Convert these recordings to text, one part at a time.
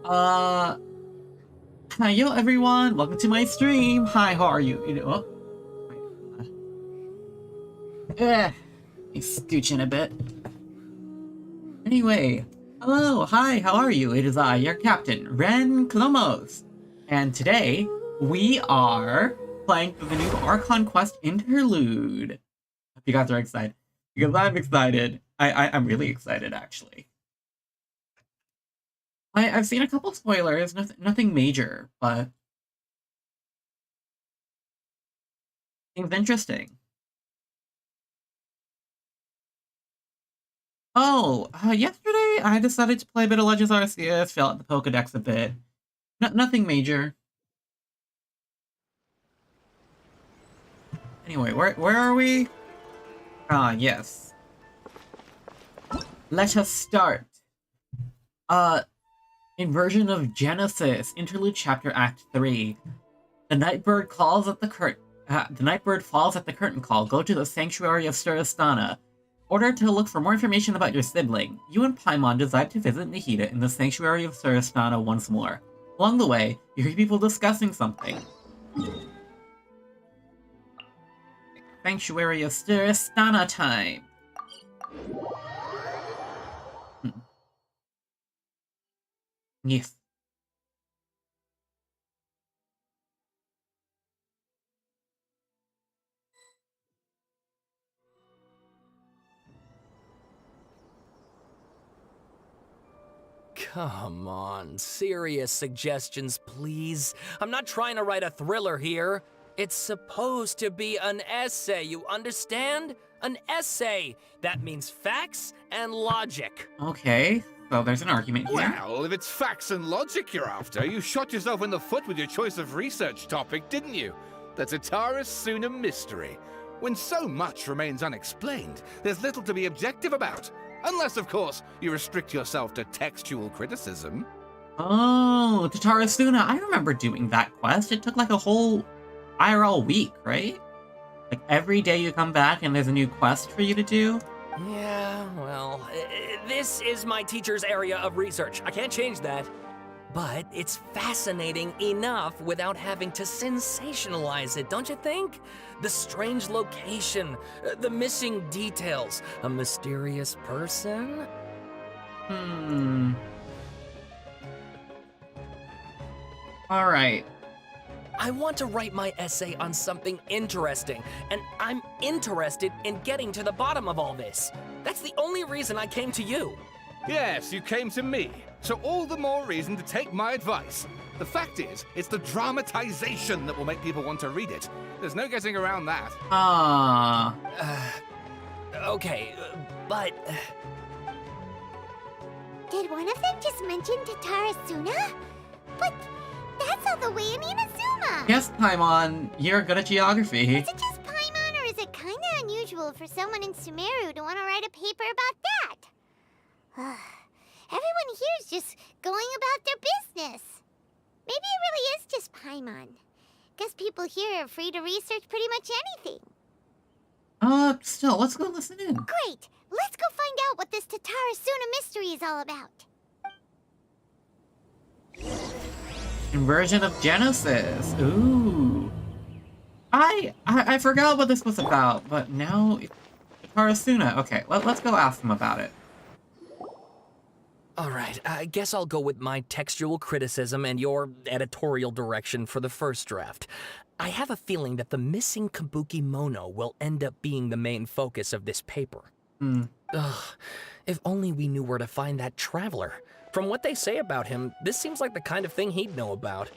Hiyo everyone, welcome to my stream. Hi, how are you? Scooch in a bit. Anyway, hello, hi, how are you? It is I, your captain, Ren Clomos. And today, we are playing through the new Archon Quest Interlude. Hope you guys are excited. Because I'm excited. I'm really excited, actually. I've seen a couple spoilers, nothing major, but seems interesting. Oh, yesterday I decided to play a bit of Legends Arceus, fill out the Pokedex a bit. Nothing major. Anyway, where are we? Ah, yes. Let us start. Inversion of Genesis, Interlude Chapter Act 3. The Nightbird calls at the Nightbird falls at the curtain call. Go to the Sanctuary of Surastana. Order to look for more information about your sibling. You and Paimon decide to visit Nihida in the Sanctuary of Surastana once more. Along the way, you hear people discussing something. Sanctuary of Surastana time. Yes. Come on, serious suggestions, please. I'm not trying to write a thriller here. It's supposed to be an essay, you understand? An essay! That means facts and logic. Okay, so there's an argument here. Well, if it's facts and logic you're after, you shot yourself in the foot with your choice of research topic, didn't you? The Tatara Suna mystery. When so much remains unexplained, there's little to be objective about. Unless, of course, you restrict yourself to textual criticism. Oh, Tatara Suna. I remember doing that quest. It took like a whole IRL week, right? Like every day you come back and there's a new quest for you to do. Yeah, well, this is my teacher's area of research. I can't change that. But it's fascinating enough without having to sensationalize it, don't you think? The strange location, the missing details, a mysterious person? Alright. I want to write my essay on something interesting, and I'm interested in getting to the bottom of all this. That's the only reason I came to you. Yes, you came to me, so all the more reason to take my advice. The fact is, it's the dramatization that will make people want to read it. There's no getting around that. Okay, but... Did one of them just mention Tatara Suna? But that's all the way in Inazuma! Yes, Paimon, you're good at geography. Is it just Paimon, or is it kinda unusual for someone in Sumeru to want to write a paper about that? Everyone here is just going about their business. Maybe it really is just Paimon. Guess people here are free to research pretty much anything. Still, let's go listen in. Great! Let's go find out what this Tatara Suna mystery is all about. Inversion of Genesis. Ooh. I forgot what this was about, but now Tatara Suna. Okay, let's go ask them about it. Alright, I guess I'll go with my textual criticism and your editorial direction for the first draft. I have a feeling that the missing Kabuki Mono will end up being the main focus of this paper. Ugh, if only we knew where to find that traveler. From what they say about him, this seems like the kind of thing he'd know about.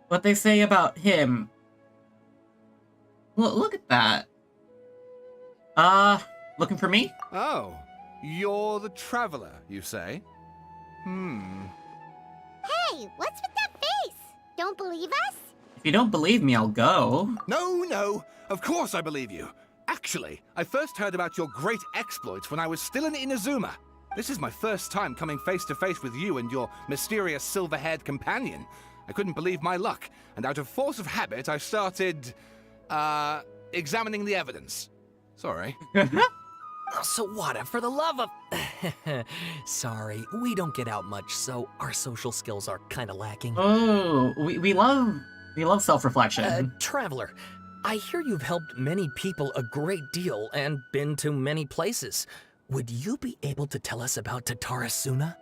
What they say about him. Look at that. Looking for me? Oh, you're the traveler, you say? Hey, what's with that face? Don't believe us? If you don't believe me, I'll go. No, of course I believe you. Actually, I first heard about your great exploits when I was still in Inazuma. This is my first time coming face to face with you and your mysterious silver-haired companion. I couldn't believe my luck, and out of force of habit, I started, examining the evidence. Sorry. Oh, Sawada, for the love of... Sorry, we don't get out much, so our social skills are kind of lacking. Oh, we love self-reflection. Traveler, I hear you've helped many people a great deal and been to many places. Would you be able to tell us about Tatarasuna?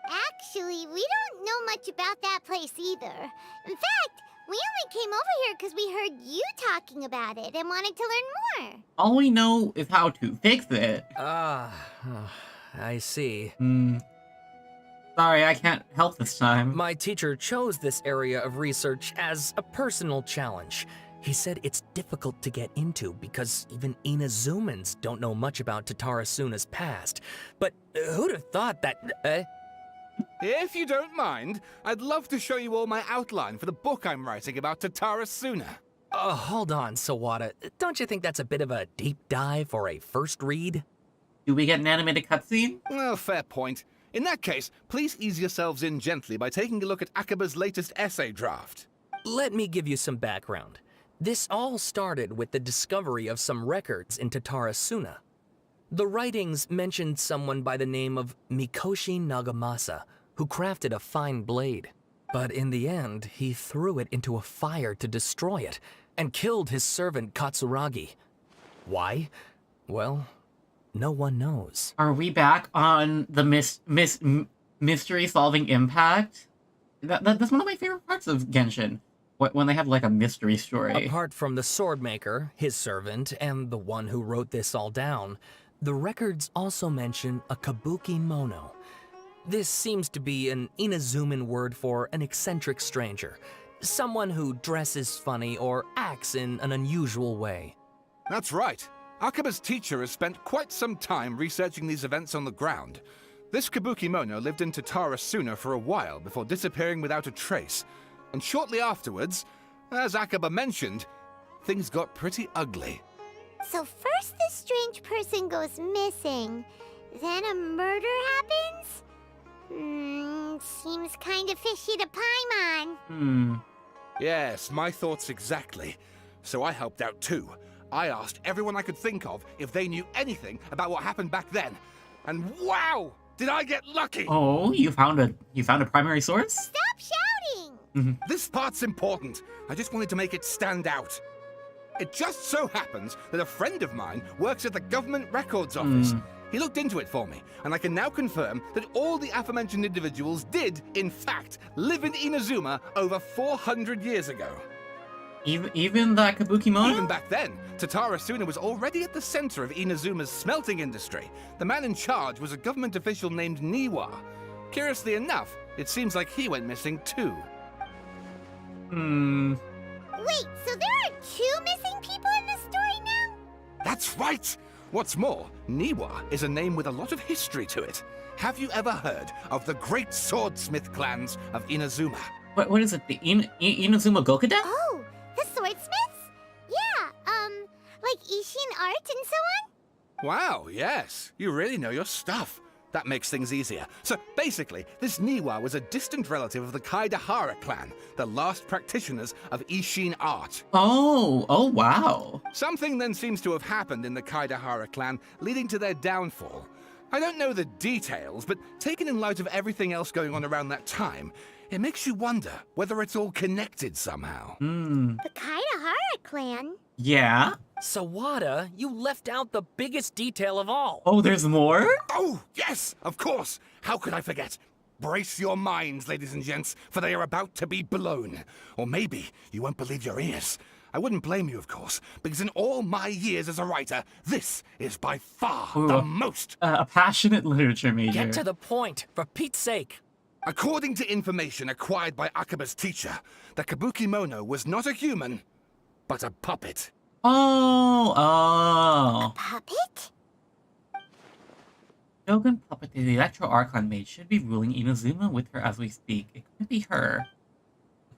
Actually, we don't know much about that place either. In fact, we only came over here because we heard you talking about it and wanted to learn more. All we know is how to fix it. I see. Sorry, I can't help this time. My teacher chose this area of research as a personal challenge. He said it's difficult to get into because even Inazumans don't know much about Tatarasuna's past. But who'd have thought that... If you don't mind, I'd love to show you all my outline for the book I'm writing about Tatarasuna. Hold on, Sawada. Don't you think that's a bit of a deep dive or a first read? Do we get an animated cutscene? Well, fair point. In that case, please ease yourselves in gently by taking a look at Akaba's latest essay draft. Let me give you some background. This all started with the discovery of some records in Tatarasuna. The writings mentioned someone by the name of Mikoshi Nagamasa, who crafted a fine blade. But in the end, he threw it into a fire to destroy it, and killed his servant Katsuragi. Why? Well, no one knows. Are we back on the mystery-solving impact? That's one of my favorite parts of Genshin. When they have, like, a mystery story. Apart from the swordmaker, his servant, and the one who wrote this all down, the records also mention a kabuki mono. This seems to be an Inazuman word for an eccentric stranger. Someone who dresses funny or acts in an unusual way. That's right. Akaba's teacher has spent quite some time researching these events on the ground. This kabuki mono lived in Tatarasuna for a while before disappearing without a trace. And shortly afterwards, as Akaba mentioned, things got pretty ugly. So first this strange person goes missing, then a murder happens? Seems kind of fishy to Paimon. Yes, my thoughts exactly. So I helped out too. I asked everyone I could think of if they knew anything about what happened back then. And wow! Did I get lucky! Oh, you found a primary source? Stop shouting! This part's important. I just wanted to make it stand out. It just so happens that a friend of mine works at the government records office. He looked into it for me, and I can now confirm that all the aforementioned individuals did, in fact, live in Inazuma over 400 years ago. Even that kabuki mono? Even back then, Tatarasuna was already at the center of Inazuma's smelting industry. The man in charge was a government official named Niwa. Curiously enough, it seems like he went missing too. Wait, so there are two missing people in the story now? That's right! What's more, Niwa is a name with a lot of history to it. Have you ever heard of the great swordsmith clans of Inazuma? What is it? The Inazuma Gokuden? Oh, the swordsmiths? Yeah, like Ishin art and so on? Wow, yes. You really know your stuff. That makes things easier. So basically, this Niwa was a distant relative of the Kaidahara clan, the last practitioners of Ishin art. Oh, wow. Something then seems to have happened in the Kaidahara clan, leading to their downfall. I don't know the details, but taken in light of everything else going on around that time, it makes you wonder whether it's all connected somehow. The Kaidahara clan? Yeah? Sawada, you left out the biggest detail of all. Oh, there's more? Oh, yes, of course. How could I forget? Brace your minds, ladies and gents, for they are about to be blown. Or maybe you won't believe your ears. I wouldn't blame you, of course, because in all my years as a writer, this is by far the most. A passionate literature major. Get to the point, for Pete's sake. According to information acquired by Akaba's teacher, the Kabuki Mono was not a human, but a puppet. Oh. Puppet? Shogun Puppet, the Electro Archon Mage, should be ruling Inazuma with her as we speak. It could be her.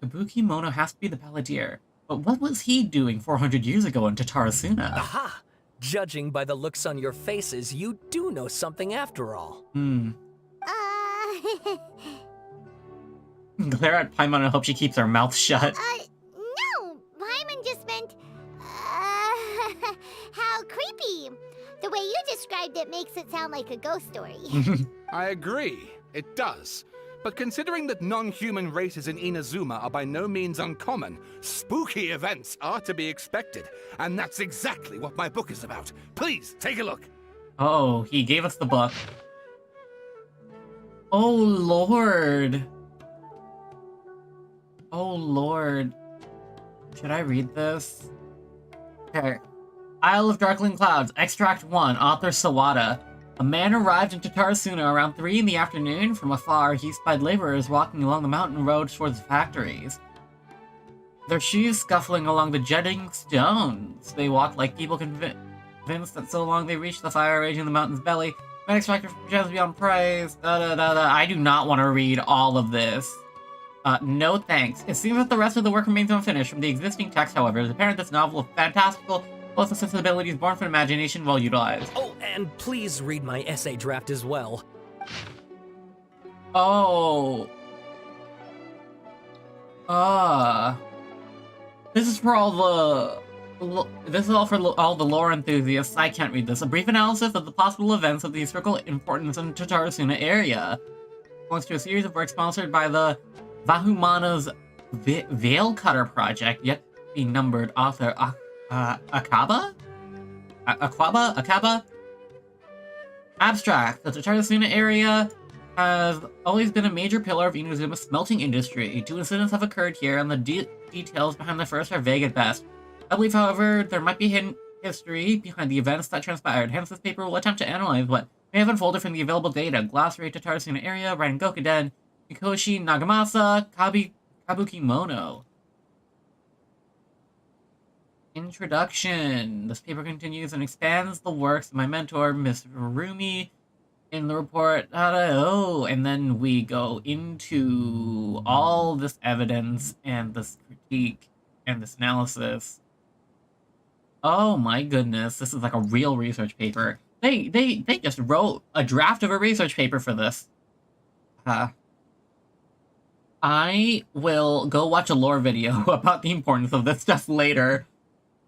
Kabuki Mono has to be the Balladeer. But what was he doing 400 years ago in Tatarasuna? Aha! Judging by the looks on your faces, you do know something after all. Glare at Paimon and hope she keeps her mouth shut. No! Paimon just meant, how creepy. The way you described it makes it sound like a ghost story. I agree, it does. But considering that non-human races in Inazuma are by no means uncommon, spooky events are to be expected. And that's exactly what my book is about. Please, take a look. Oh, he gave us the book. Oh, Lord. Oh, Lord. Should I read this? Okay. Isle of Darkling Clouds, Extract 1, author Sawada. A man arrived in Tatarasuna around 3 in the afternoon. From afar, he spied laborers walking along the mountain road towards factories. Their shoes scuffling along the jutting stones. They walked like people convinced that so long they reached the fire raging in the mountain's belly. Men extracted from gems beyond praise. I do not want to read all of this. No thanks. It seems that the rest of the work remains unfinished. From the existing text, however, it is apparent this novel is fantastical, plus the sensibilities born from imagination well utilized. Oh, and please read my essay draft as well. Oh. This is for all the... This is all for all the lore enthusiasts. I can't read this. A brief analysis of the possible events of the historical importance in Tatarasuna area. Points to a series of works sponsored by the Vahumana's Veil Cutter project, yet being numbered author Akaba? Abstract. The Tatarasuna area has always been a major pillar of Inuzuma's smelting industry. 2 incidents have occurred here, and the details behind the first are vague at best. I believe, however, there might be hidden history behind the events that transpired. Hence, this paper will attempt to analyze what may have unfolded from the available data. Glossary, Tatarasuna area, Raiden Gokuden, Mikoshi, Nagamasa, Kabuki Mono. Introduction. This paper continues and expands the works of my mentor, Miss Rumi, in the report. And then we go into all this evidence and this critique and this analysis. Oh my goodness, this is like a real research paper. They just wrote a draft of a research paper for this. I will go watch a lore video about the importance of this stuff later.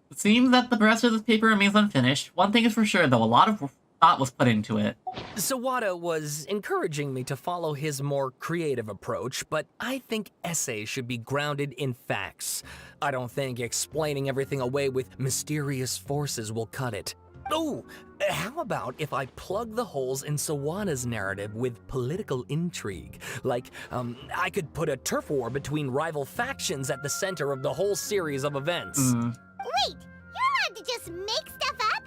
It seems that the rest of this paper remains unfinished. One thing is for sure, though, a lot of thought was put into it. Sawada was encouraging me to follow his more creative approach, but I think essays should be grounded in facts. I don't think explaining everything away with mysterious forces will cut it. Oh, how about if I plug the holes in Sawada's narrative with political intrigue? Like, I could put a turf war between rival factions at the center of the whole series of events. Wait, you're allowed to just make stuff up?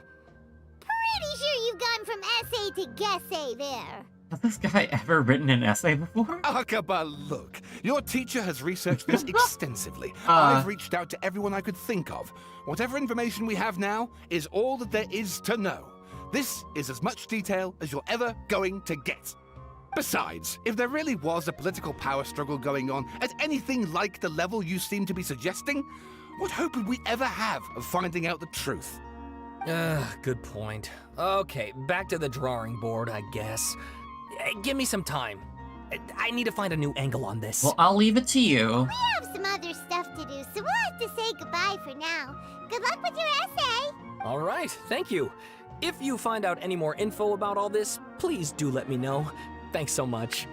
Pretty sure you've gone from essay to guessay there. Has this guy ever written an essay before? Akaba, look. Your teacher has researched this extensively. I've reached out to everyone I could think of. Whatever information we have now is all that there is to know. This is as much detail as you're ever going to get. Besides, if there really was a political power struggle going on at anything like the level you seem to be suggesting, what hope would we ever have of finding out the truth? Good point. Okay, back to the drawing board, I guess. Give me some time. I need to find a new angle on this. Well, I'll leave it to you. We have some other stuff to do, so we'll have to say goodbye for now. Good luck with your essay. All right, thank you. If you find out any more info about all this, please do let me know. Thanks so much.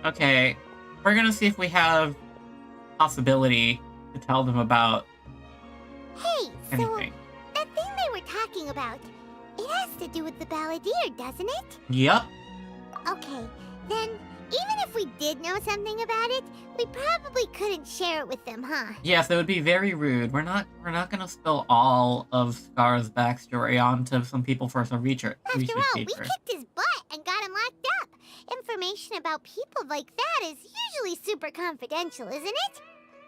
Okay, we're gonna see if we have possibility to tell them about Hey, anything. so that thing they were talking about, it has to do with the balladeer, doesn't it? Yep. Okay, then even if we did know something about it, we probably couldn't share it with them, huh? Yes, it would be very rude. We're not gonna spill all of Scar's backstory onto some people for some research After all, we paper. kicked his butt and got him locked up. Information about people like that is usually super confidential, isn't it?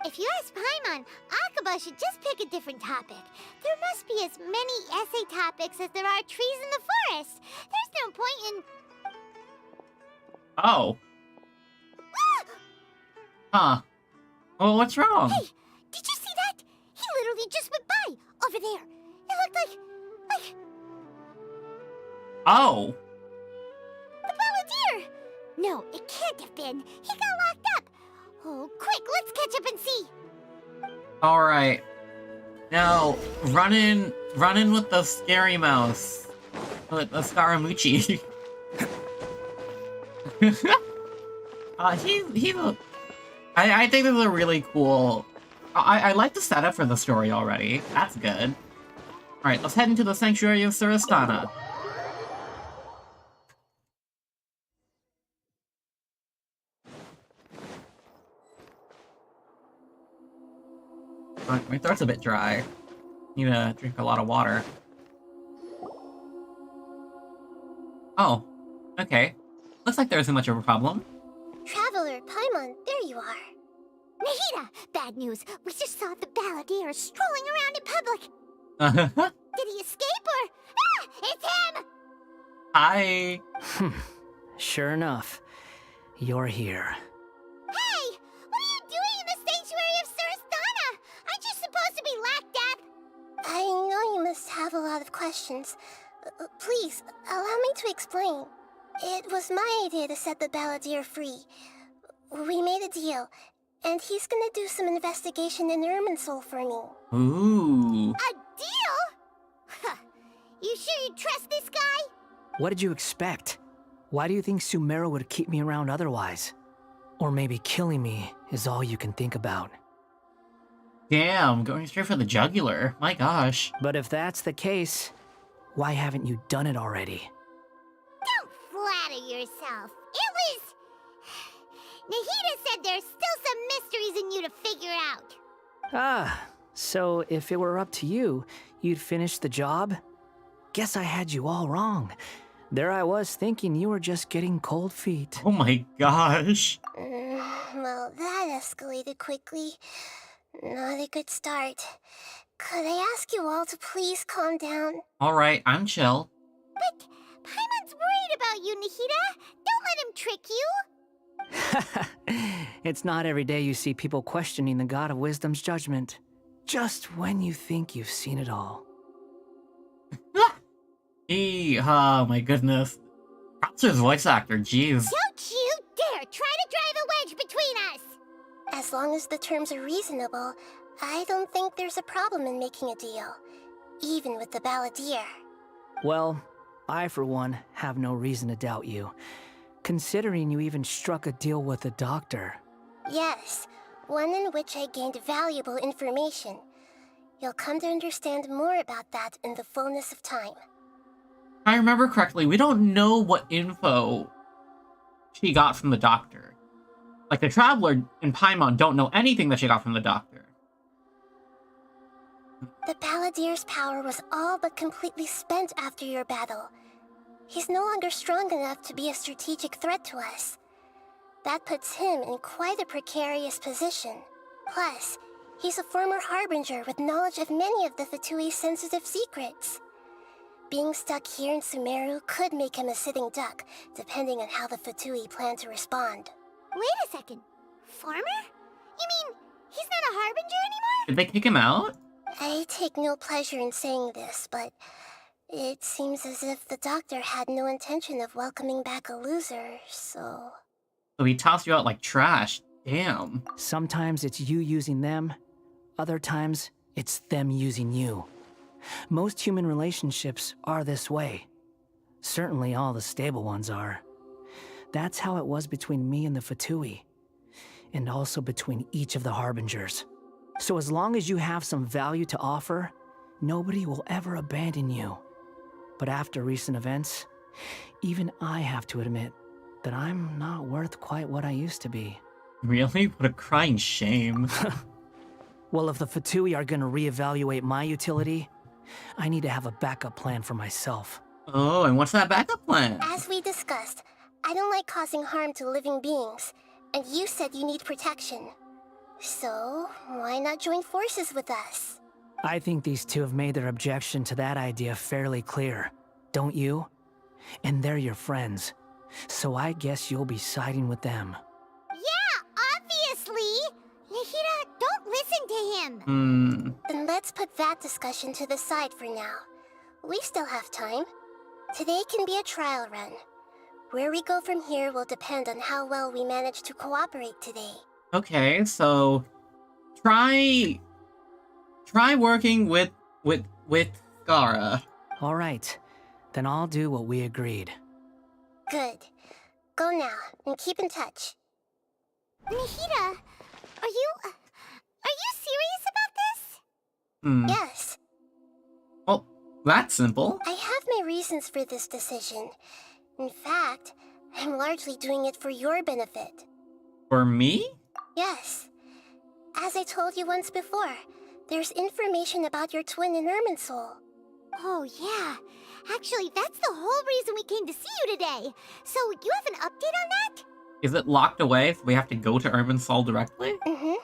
If you ask Paimon, Akaba should just pick a different topic. There must be as many essay topics as there are trees in the forest. There's no point in... Oh. Huh. Well, what's wrong? Hey, did you see that? He literally just went by, over there. It looked like... Oh. the balladeer! No, it can't have been. He got locked up. Oh, quick, let's catch up and see. All right. No, run in with the scary mouse. With the Scaramouche. I think this is a really cool... I like the setup for the story already. That's good. Alright, let's head into the Sanctuary of Suristana. My throat's a bit dry. Need to drink a lot of water. Oh, okay. Looks like there isn't much of a problem. Traveler, Paimon, there you are. Nahida! Bad news. We just saw the balladeer strolling around in public. Did he escape or... Ah! It's him! Hi. Sure enough, you're here. Hey! What are you doing in the Sanctuary of Suristana? Aren't you supposed to be lacked up? I know you must have a lot of questions. Please, allow me to explain. It was my idea to set the balladeer free. We made a deal, and he's gonna do some investigation in Irminsul for me. Ooh. A deal? Huh. You sure you trust this guy? What did you expect? Why do you think Sumeru would keep me around otherwise? Or maybe killing me is all you can think about. Damn, going straight for the jugular. My gosh. But if that's the case, why haven't you done it already? Don't flatter yourself. It was... Nahida said there's still some mysteries in you to figure out. Ah, so if it were up to you, you'd finish the job? Guess I had you all wrong. There I was thinking you were just getting cold feet. Oh my gosh. Well, that escalated quickly. Not a good start. Could I ask you all to please calm down? Alright, I'm chill. But Paimon's worried about you, Nahida. Don't let him trick you. It's not every day you see people questioning the God of Wisdom's judgment. Just when you think you've seen it all. Oh my goodness. Props to his voice actor, jeez. Don't you dare try to drive a wedge between us! As long as the terms are reasonable, I don't think there's a problem in making a deal. Even with the balladeer. Well, I for one have no reason to doubt you. Considering you even struck a deal with the doctor. Yes, one in which I gained valuable information. You'll come to understand more about that in the fullness of time. If I remember correctly, we don't know what info she got from the doctor. Like, the Traveler and Paimon don't know anything that she got from the doctor. The balladeer's power was all but completely spent after your battle. He's no longer strong enough to be a strategic threat to us. That puts him in quite a precarious position. Plus, he's a former Harbinger with knowledge of many of the Fatui's sensitive secrets. Being stuck here in Sumeru could make him a sitting duck, depending on how the Fatui plan to respond. Wait a second. Farmer? You mean, he's not a Harbinger anymore? Did they kick him out? I take no pleasure in saying this, but it seems as if the doctor had no intention of welcoming back a loser, so... So he tossed you out like trash. Damn. Sometimes it's you using them, other times it's them using you. Most human relationships are this way. Certainly all the stable ones are. That's how it was between me and the Fatui, and also between each of the Harbingers. So as long as you have some value to offer, nobody will ever abandon you. But after recent events, even I have to admit that I'm not worth quite what I used to be. Really? What a crying shame. Well, if the Fatui are gonna reevaluate my utility, I need to have a backup plan for myself. Oh, and what's that backup plan? As we discussed, I don't like causing harm to living beings, and you said you need protection. So, why not join forces with us? I think these two have made their objection to that idea fairly clear, don't you? And they're your friends, so I guess you'll be siding with them. Yeah, obviously! Nahida, don't listen to him! Then let's put that discussion to the side for now. We still have time. Today can be a trial run. Where we go from here will depend on how well we manage to cooperate today. Okay, so try Try working with Skara. All right, then I'll do what we agreed. Good. Go now, and keep in touch. Nahida, are you serious about this? Yes, Well, that's simple. I have my reasons for this decision. In fact, I'm largely doing it for your benefit. For me? Yes. As I told you once before, there's information about your twin in Irminsul. Oh, yeah. Actually, that's the whole reason we came to see you today. So, you have an update on that? Is it locked away so we have to go to Irminsul directly? Mm-hmm.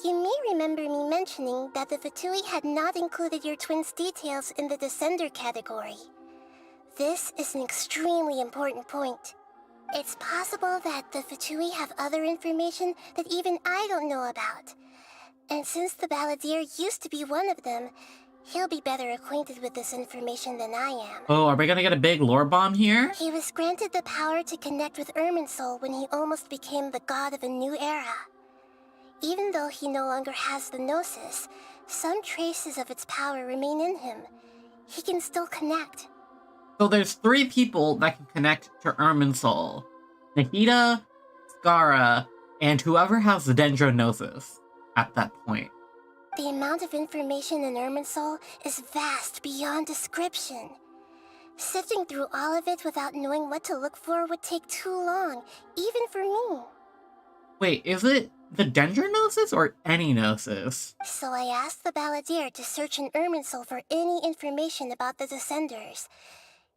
You may remember me mentioning that the Fatui had not included your twin's details in the Descender category. This is an extremely important point. It's possible that the Fatui have other information that even I don't know about. And since the Balladeer used to be one of them, he'll be better acquainted with this information than I am. Oh, are we gonna get a big lore bomb here? He was granted the power to connect with Irminsul when he almost became the god of a new era. Even though he no longer has the Gnosis, some traces of its power remain in him. He can still connect. So there's 3 people that can connect to Irminsul. Nahida, Skara, and whoever has the Dendrognosis at that point. The amount of information in Irminsul is vast beyond description. Sifting through all of it without knowing what to look for would take too long, even for me. Wait, is it the Dendrognosis or any Gnosis? So I asked the Balladeer to search in Irminsul for any information about the Descenders.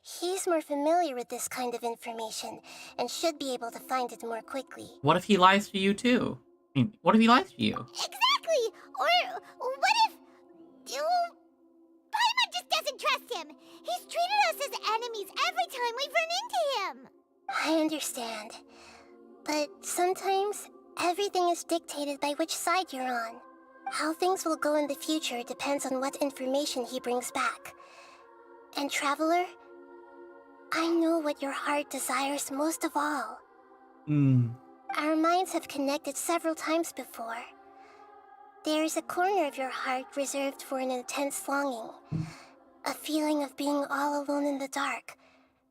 He's more familiar with this kind of information, and should be able to find it more quickly. What if he lies to you too? I mean, what if he lies to you? Exactly! Or what if... Paimon just doesn't trust him! He's treated us as enemies every time we've run into him! I understand. But sometimes, everything is dictated by which side you're on. How things will go in the future depends on what information he brings back. And Traveler, I know what your heart desires most of all. Our minds have connected several times before. There is a corner of your heart reserved for an intense longing. A feeling of being all alone in the dark,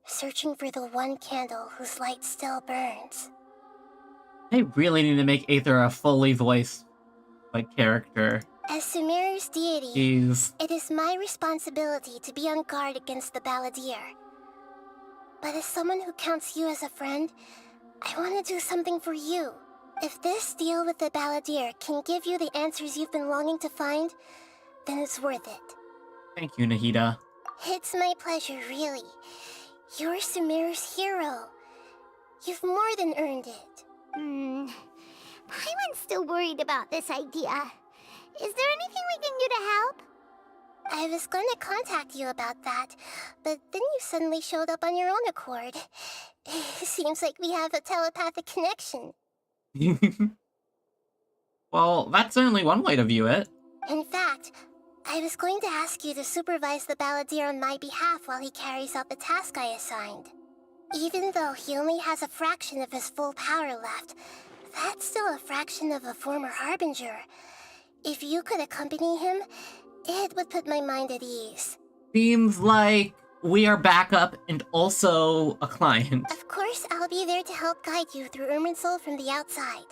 searching for the one candle whose light still burns. They really need to make Aether a fully voiced, character. As Sumeru's deity, Jeez. it is my responsibility to be on guard against the Balladeer. But as someone who counts you as a friend, I want to do something for you. If this deal with the Balladeer can give you the answers you've been longing to find, then it's worth it. Thank you, Nahida. It's my pleasure, really. You're Sumeru's hero. You've more than earned it. Paimon's still worried about this idea. Is there anything we can do to help? I was going to contact you about that, but then you suddenly showed up on your own accord. Seems like we have a telepathic connection. Well, that's certainly one way to view it. In fact, I was going to ask you to supervise the Balladeer on my behalf while he carries out the task I assigned. Even though he only has a fraction of his full power left, that's still a fraction of a former Harbinger. If you could accompany him, it would put my mind at ease. Seems like we are backup and also a client. Of course, I'll be there to help guide you through Irminsul from the outside.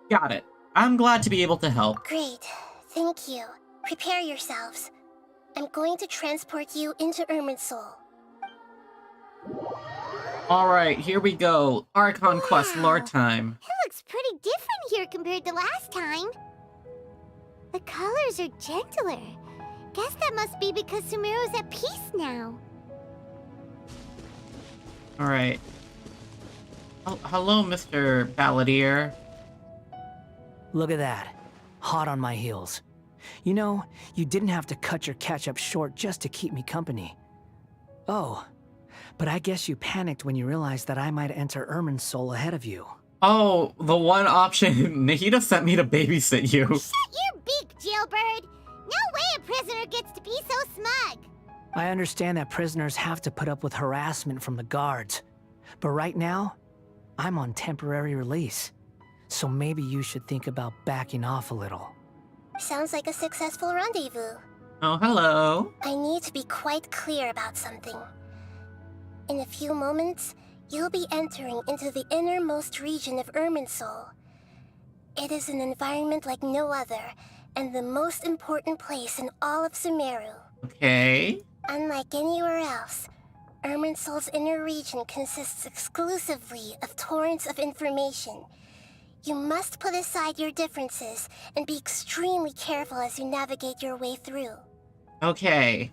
Got it. I'm glad to be able to help. Great. Thank you. Prepare yourselves. I'm going to transport you into Irminsul. Alright, here we go. Archon Quest Lore time. It looks pretty different here compared to last time. The colors are gentler. Guess that must be because Sumeru's at peace now. Alright. Oh, hello, Mr. Balladeer. Look at that. Hot on my heels. You know, you didn't have to cut your catch-up short just to keep me company. Oh, but I guess you panicked when you realized that I might enter Irminsul ahead of you. Oh, the one option. Nahida sent me to babysit you. Shut your beak, jailbird! No way a prisoner gets to be so smug! I understand that prisoners have to put up with harassment from the guards. But right now, I'm on temporary release. So maybe you should think about backing off a little. Sounds like a successful rendezvous. Oh, hello. I need to be quite clear about something. In a few moments, you'll be entering into the innermost region of Irminsul. It is an environment like no other, and the most important place in all of Sumeru. Okay. Unlike anywhere else, Irminsul's inner region consists exclusively of torrents of information. You must put aside your differences and be extremely careful as you navigate your way through. Okay.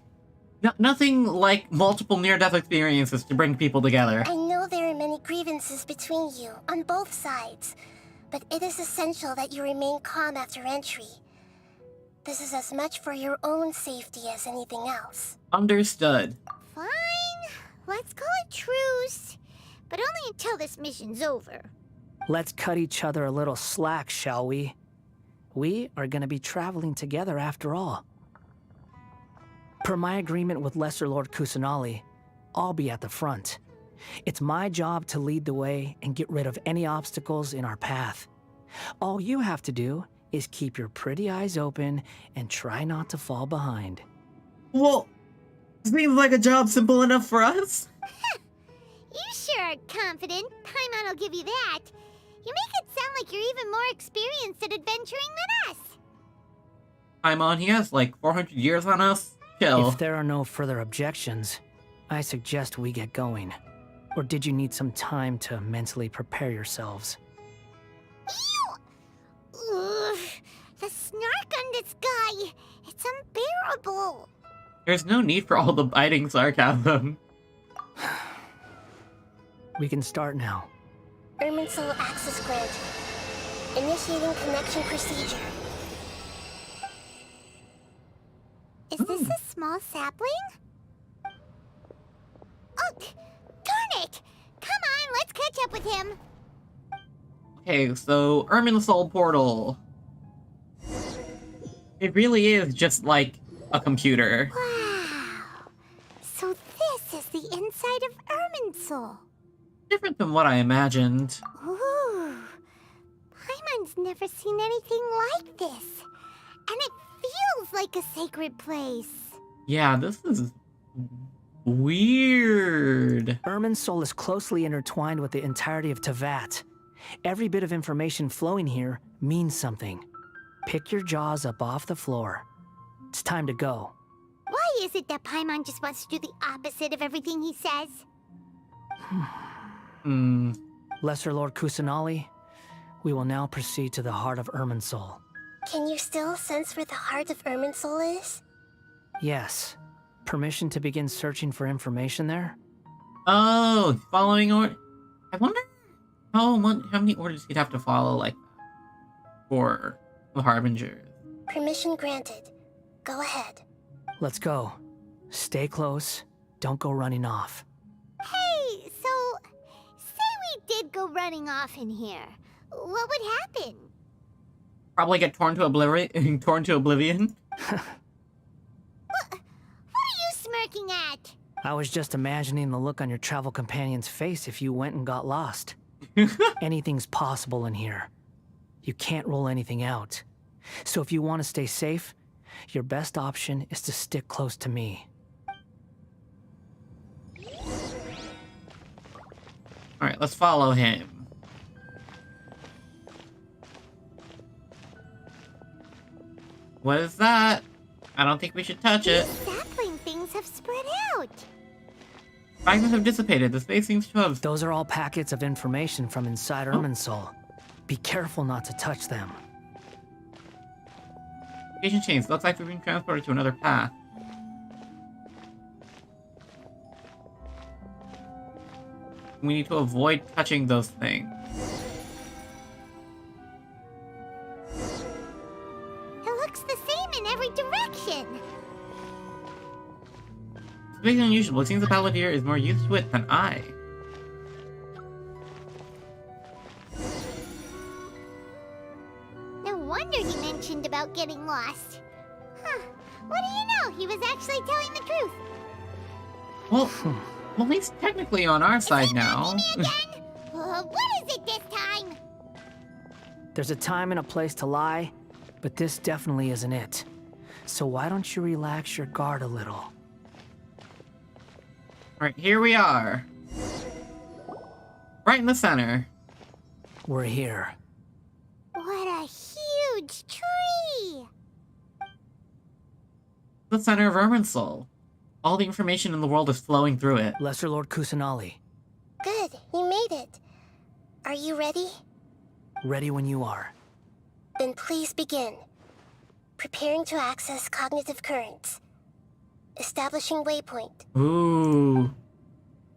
Nothing like multiple near-death experiences to bring people together. I know there are many grievances between you, on both sides, but it is essential that you remain calm after entry. This is as much for your own safety as anything else. Understood. Fine. Let's call it truce. But only until this mission's over. Let's cut each other a little slack, shall we? We are going to be traveling together after all. Per my agreement with Lesser Lord Kusanali, I'll be at the front. It's my job to lead the way and get rid of any obstacles in our path. All you have to do is keep your pretty eyes open and try not to fall behind. Well, seems like a job simple enough for us. You sure are confident. Paimon will give you that. You make it sound like you're even more experienced at adventuring than us. Paimon, he has like 400 years on us. Chill. If there are no further objections, I suggest we get going. Or did you need some time to mentally prepare yourselves? Ew! Ugh, the snark on this guy. It's unbearable. There's no need for all the biting sarcasm. We can start now. Irminsul access granted. Initiating connection procedure. Is this a small sapling? Oh, darn it! Come on, let's catch up with him. Okay, so Irminsul portal. It really is just like a computer. Wow. So this is the inside of Irminsul. Different than what I imagined. Ooh. Paimon's never seen anything like this. And it feels like a sacred place. Yeah, this is weird. Irminsul is closely intertwined with the entirety of Teyvat. Every bit of information flowing here means something. Pick your jaws up off the floor. It's time to go. Why is it that Paimon just wants to do the opposite of everything he says? Lesser Lord Kusanali, we will now proceed to the heart of Irminsul. Can you still sense where the heart of Irminsul is? Yes. Permission to begin searching for information there? Oh, following order. I wonder how many orders he'd have to follow, like, for the Harbingers. Permission granted. Go ahead. Let's go. Stay close. Don't go running off. Hey, so say we did go running off in here. What would happen? Probably get torn to oblivion. What are you smirking at? I was just imagining the look on your travel companion's face if you went and got lost. Anything's possible in here. You can't rule anything out. So if you want to stay safe, your best option is to stick close to me. Alright, let's follow him. What is that? I don't think we should touch it. These sapling things have spread out. Fragments have dissipated. The space seems to have... Those are all packets of information from inside Irminsul. Be careful not to touch them. Communication chains. Looks like we're being transported to another path. We need to avoid touching those things. It looks the same in every direction. It's big and unusual. It seems the Paladin is more used to it than I. No wonder he mentioned about getting lost. Huh. What do you know? He was actually telling the truth. Well, he's technically on our side now. Me again? What is it this time? There's a time and a place to lie, but this definitely isn't it. So why don't you relax your guard a little? Alright, here we are. Right in the center. We're here. What a huge tree! The center of Irminsul. All the information in the world is flowing through it. Lesser Lord Kusanali, Good, you made it. Are you ready? ready when you are. Then please begin. Preparing to access cognitive currents. Establishing waypoint. Ooh.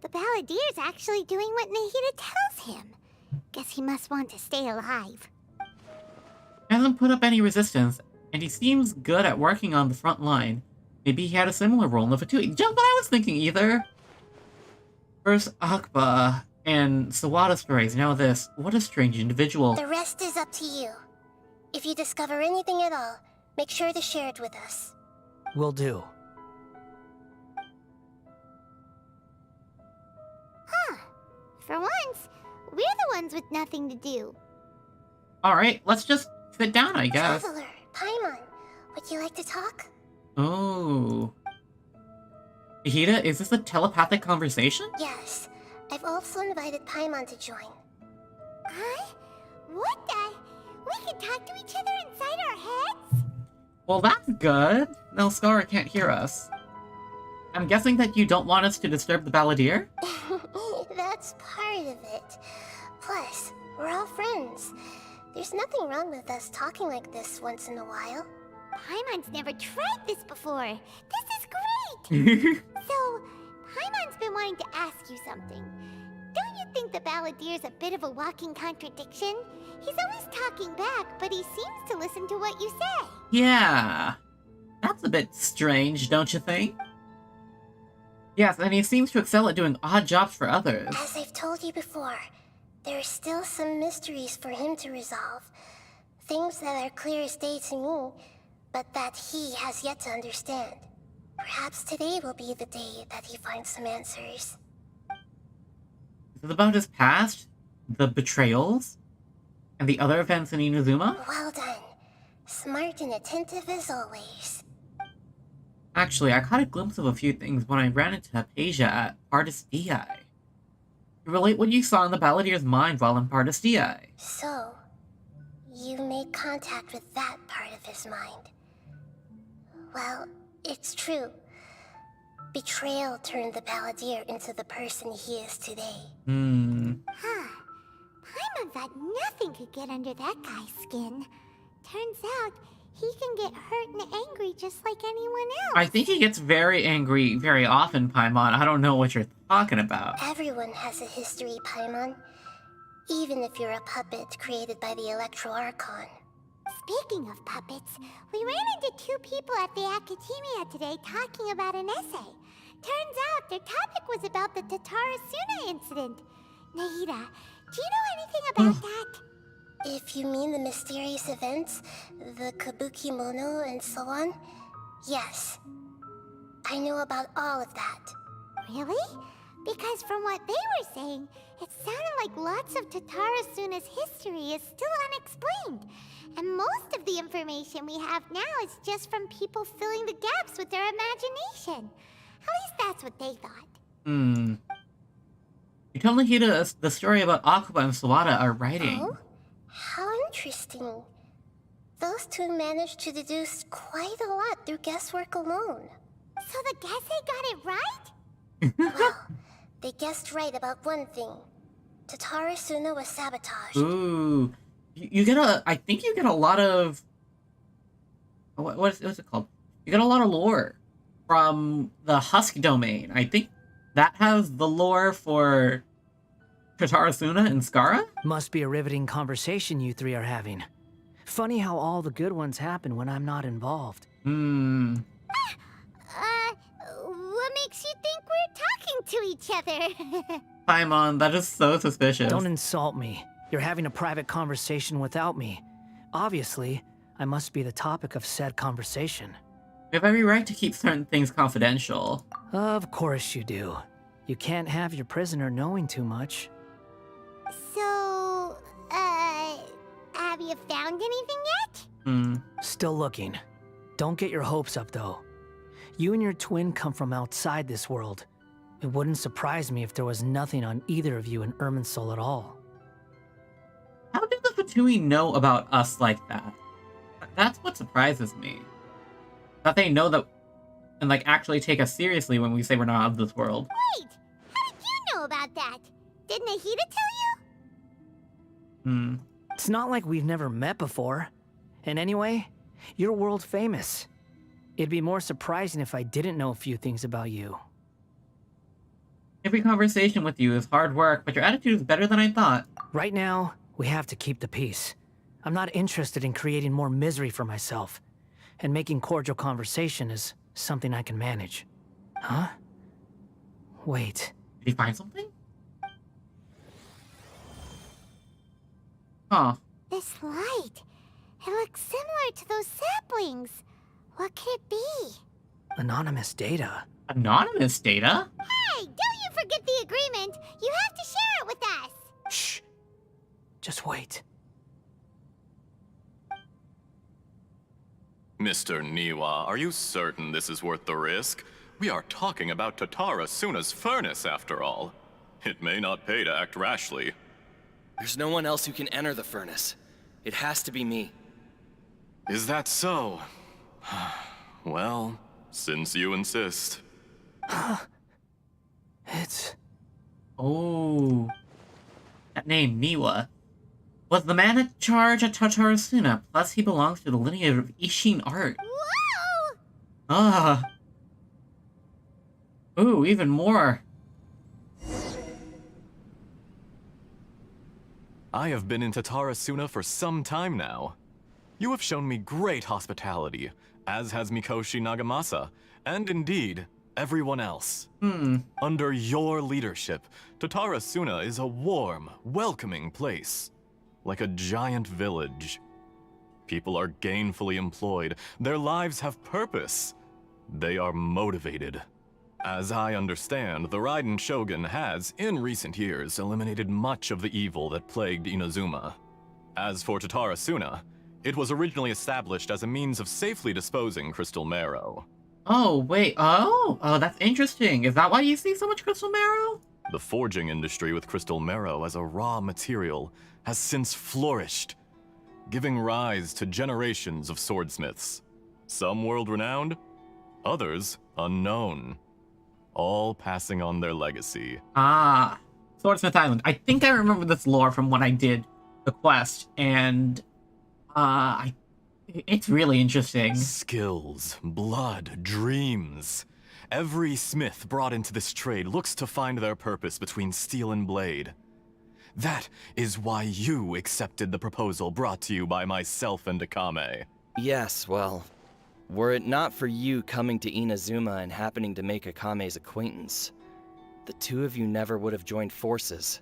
The Balladier's actually doing what Nahida tells him. Guess he must want to stay alive. He hasn't put up any resistance, and he seems good at working on the front line. Maybe he had a similar role in the Fatui. Just what I was thinking either. First Akba and Sawada stories, now this. What a strange individual. The rest is up to you. If you discover anything at all, make sure to share it with us. Will do. Huh. For once, we're the ones with nothing to do. Alright, let's just sit down, I guess. Traveler, Paimon, would you like to talk? Oh. Hida, is this a telepathic conversation? Yes. I've also invited Paimon to join. Huh? What the? We can talk to each other inside our heads? Well, that's good. No, Scar can't hear us. I'm guessing that you don't want us to disturb the Balladeer? That's part of it. Plus, we're all friends. There's nothing wrong with us talking like this once in a while. Paimon's never tried this before. This is great! So, Paimon's been wanting to ask you something. Don't you think the Balladier's a bit of a walking contradiction? He's always talking back, but he seems to listen to what you say. Yeah. That's a bit strange, don't you think? Yes, and he seems to excel at doing odd jobs for others. As I've told you before, there are still some mysteries for him to resolve. Things that are clear as day to me, but that he has yet to understand. Perhaps today will be the day that he finds some answers. Is it about his past? The betrayals? And the other events in Inazuma? Well done. Smart and attentive as always. Actually, I caught a glimpse of a few things when I ran into Hypatia at Partis Di. Relate what you saw in the Balladier's mind while in Partis Di. So, you made contact with that part of his mind. Well, it's true. Betrayal turned the Balladeer into the person he is today. Huh. Paimon thought nothing could get under that guy's skin. Turns out, he can get hurt and angry just like anyone else. I think he gets very angry very often, Paimon. I don't know what you're talking about. Everyone has a history, Paimon. Even if you're a puppet created by the Electro Archon. Speaking of puppets, we ran into two people at the Academia today talking about an essay. Turns out their topic was about the Tatarasuna incident. Nahida, do you know anything about that? If you mean the mysterious events, the Kabuki Mono and so on, yes. I know about all of that. Really? Because from what they were saying, it sounded like lots of Tatarasuna's history is still unexplained. And most of the information we have now is just from people filling the gaps with their imagination. At least that's what they thought. You told Nahida the story about Akuba and Sawada are writing. Oh? How interesting. Those two managed to deduce quite a lot through guesswork alone. So the Gesse got it right? Well, they guessed right about one thing. Tatarasuna was sabotaged. Ooh. You get I think you get a lot of... what's it called? You get a lot of lore from the Husk domain. I think that has the lore for Tatarasuna and Skara? Must be a riveting conversation you three are having. Funny how all the good ones happen when I'm not involved. What makes you think we're talking to each other? Paimon, that is so suspicious. Don't insult me. You're having a private conversation without me. Obviously, I must be the topic of said conversation. You have every right to keep certain things confidential. Of course you do. You can't have your prisoner knowing too much. So, have you found anything yet? Still looking. Don't get your hopes up, though. You and your twin come from outside this world. It wouldn't surprise me if there was nothing on either of you in Irminsul at all. How did the Fatui know about us like that? That's what surprises me. That they know that and like actually take us seriously when we say we're not of this world. Wait! How did you know about that? Didn't Ahita tell you? It's not like we've never met before. And anyway, you're world famous. It'd be more surprising if I didn't know a few things about you. Every conversation with you is hard work, but your attitude is better than I thought. Right now, we have to keep the peace. I'm not interested in creating more misery for myself. And making cordial conversation is something I can manage. Huh? Wait. Did he find something? Huh. This light. It looks similar to those saplings. What could it be? Anonymous data. Anonymous data? Hey, don't you forget the agreement. You have to share it with us. Shh. Just wait. Mr. Niwa, are you certain this is worth the risk? We are talking about Tatara Suna's furnace, after all. It may not pay to act rashly. There's no one else who can enter the furnace. It has to be me. Is that so? Well, since you insist. It's... Oh. That name, Niwa, was the man in charge at Tatarasuna, plus he belongs to the lineage of Ishin art. Whoa! Ah. Ooh, even more. I have been in Tatarasuna for some time now. You have shown me great hospitality, as has Mikoshi Nagamasa, and indeed, everyone else. Under your leadership, Tatarasuna is a warm, welcoming place. Like a giant village. People are gainfully employed. Their lives have purpose. They are motivated. As I understand, the Raiden Shogun has, in recent years, eliminated much of the evil that plagued Inazuma. As for Tatarasuna, it was originally established as a means of safely disposing crystal marrow. Oh, wait. Oh, that's interesting. Is that why you see so much crystal marrow? The forging industry with crystal marrow as a raw material has since flourished, giving rise to generations of swordsmiths. Some world-renowned, others unknown, all passing on their legacy. Ah, Swordsmith Island. I think I remember this lore from when I did the quest, and it's really interesting. Skills, blood, dreams. Every smith brought into this trade looks to find their purpose between steel and blade. That is why you accepted the proposal brought to you by myself and Akame. Yes, well, were it not for you coming to Inazuma and happening to make Akame's acquaintance, the two of you never would have joined forces.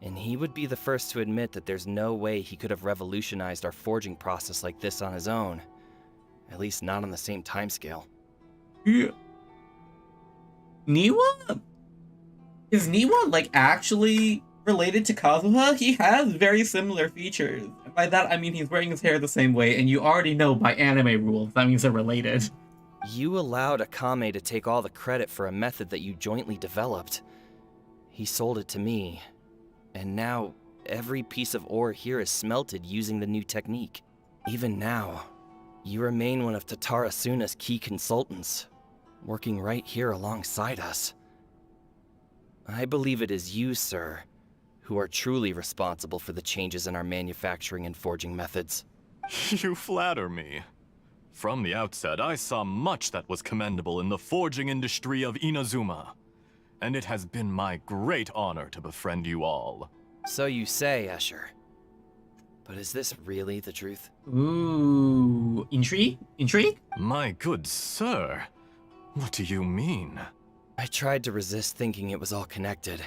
And he would be the first to admit that there's no way he could have revolutionized our forging process like this on his own. At least not on the same timescale. Yeah. Niwa? Is Niwa, like, actually related to Kazuha? He has very similar features. And by that, I mean he's wearing his hair the same way, and you already know by anime rules that means they're related. You allowed Akame to take all the credit for a method that you jointly developed. He sold it to me, and now every piece of ore here is smelted using the new technique. Even now, you remain one of Tatarasuna's key consultants, working right here alongside us. I believe it is you, sir, who are truly responsible for the changes in our manufacturing and forging methods. You flatter me. From the outset, I saw much that was commendable in the forging industry of Inazuma, and it has been my great honor to befriend you all. So you say, Escher. But is this really the truth? Ooh, intrigue? Intrigue? My good sir, what do you mean? I tried to resist thinking it was all connected,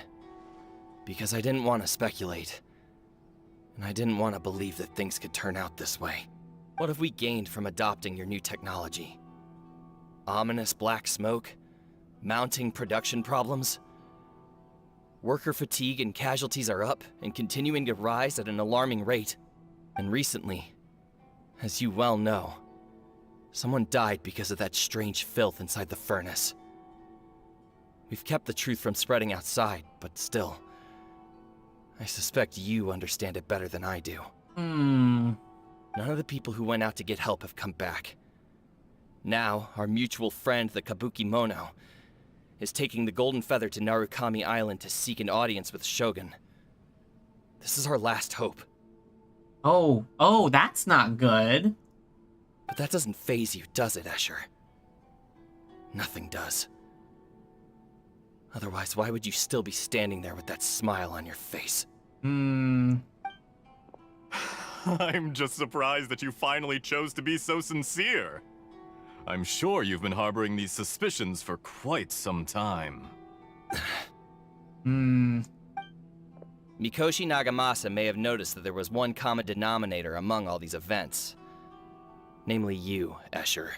because I didn't want to speculate, and I didn't want to believe that things could turn out this way. What have we gained from adopting your new technology? Ominous black smoke? Mounting production problems? Worker fatigue and casualties are up and continuing to rise at an alarming rate. And recently, As you well know, someone died because of that strange filth inside the furnace. We've kept the truth from spreading outside, but still, I suspect you understand it better than I do. None of the people who went out to get help have come back. Now, our mutual friend, the Kabuki Mono, is taking the Golden Feather to Narukami Island to seek an audience with Shogun. This is our last hope. Oh, that's not good. But that doesn't faze you, does it, Escher? Nothing does. Otherwise, why would you still be standing there with that smile on your face? I'm just surprised that you finally chose to be so sincere. I'm sure you've been harboring these suspicions for quite some time. Mikoshi Nagamasa may have noticed that there was one common denominator among all these events. Namely you, Escher.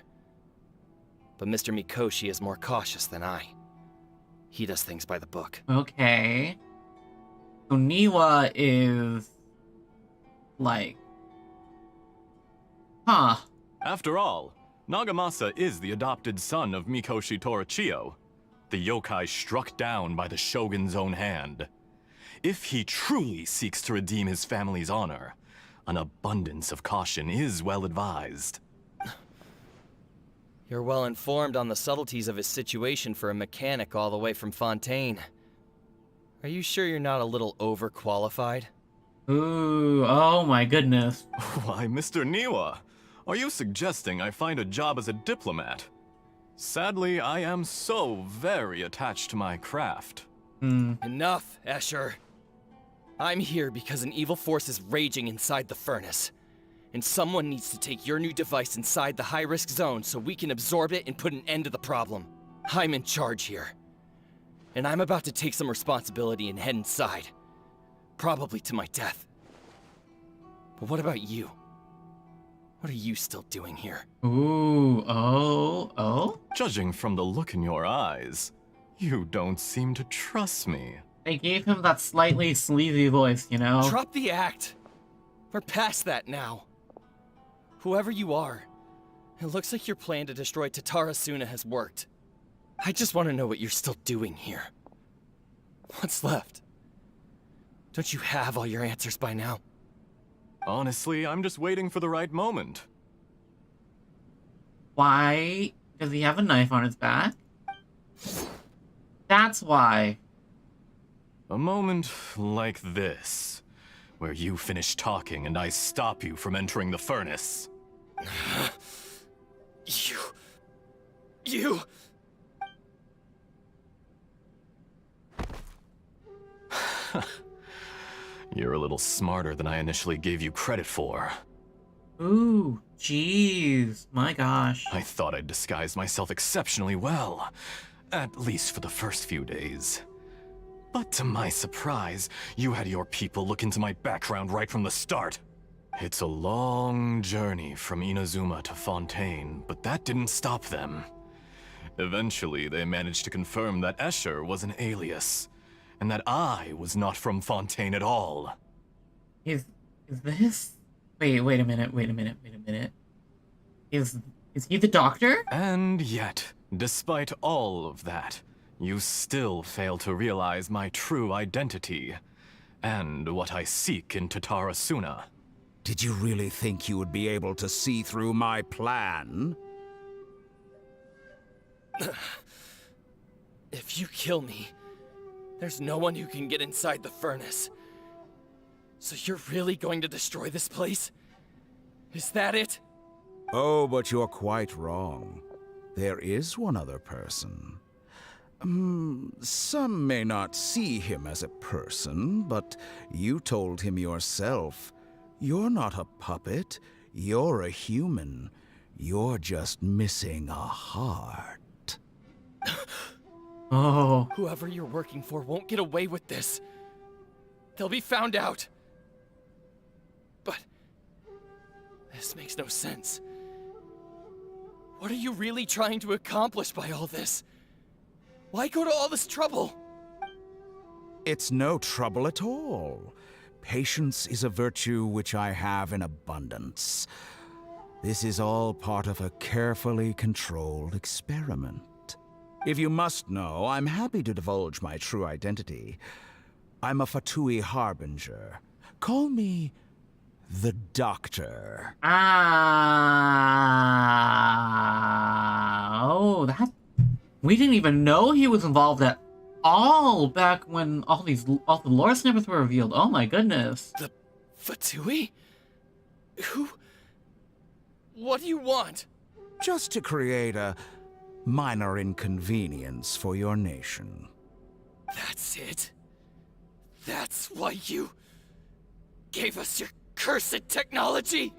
But Mr. Mikoshi is more cautious than I. He does things by the book. Okay. So Niwa is... like... Huh. After all, Nagamasa is the adopted son of Mikoshi Torachiyo, the yokai struck down by the Shogun's own hand. If he truly seeks to redeem his family's honor, an abundance of caution is well advised. You're well informed on the subtleties of his situation for a mechanic all the way from Fontaine. Are you sure you're not a little overqualified? Ooh, oh my goodness. Why, Mr. Niwa, are you suggesting I find a job as a diplomat? Sadly, I am so very attached to my craft. Enough, Escher. I'm here because an evil force is raging inside the furnace. And someone needs to take your new device inside the high-risk zone so we can absorb it and put an end to the problem. I'm in charge here. And I'm about to take some responsibility and head inside. Probably to my death. But what about you? What are you still doing here? Ooh, oh? Judging from the look in your eyes, you don't seem to trust me. They gave him that slightly sleazy voice, you know? Drop the act! We're past that now. Whoever you are, it looks like your plan to destroy Tatarasuna has worked. I just want to know what you're still doing here. What's left? Don't you have all your answers by now? Honestly, I'm just waiting for the right moment. Why does he have a knife on his back? That's why. A moment like this, where you finish talking and I stop you from entering the furnace. You... You're a little smarter than I initially gave you credit for. Ooh, jeez, my gosh. I thought I'd disguised myself exceptionally well, at least for the first few days. But to my surprise, you had your people look into my background right from the start. It's a long journey from Inazuma to Fontaine, but that didn't stop them. Eventually, they managed to confirm that Escher was an alias, and that I was not from Fontaine at all. Is this... Wait a minute. Is he the doctor? And yet, despite all of that, you still fail to realize my true identity, and what I seek in Tatarasuna. Did you really think you would be able to see through my plan? If you kill me, there's no one who can get inside the furnace. So you're really going to destroy this place? Is that it? Oh, but you're quite wrong. There is one other person. Some may not see him as a person, but you told him yourself. You're not a puppet. You're a human. You're just missing a heart. Oh. Whoever you're working for won't get away with this. They'll be found out. But this makes no sense. What are you really trying to accomplish by all this? Why go to all this trouble? It's no trouble at all. Patience is a virtue which I have in abundance. This is all part of a carefully controlled experiment. If you must know, I'm happy to divulge my true identity. I'm a Fatui Harbinger. Call me the Doctor. Oh, that... We didn't even know he was involved at all back when all the lore snippets were revealed. Oh my goodness. The Fatui? Who? What do you want? Just to create a minor inconvenience for your nation. That's it? That's why you gave us your cursed technology?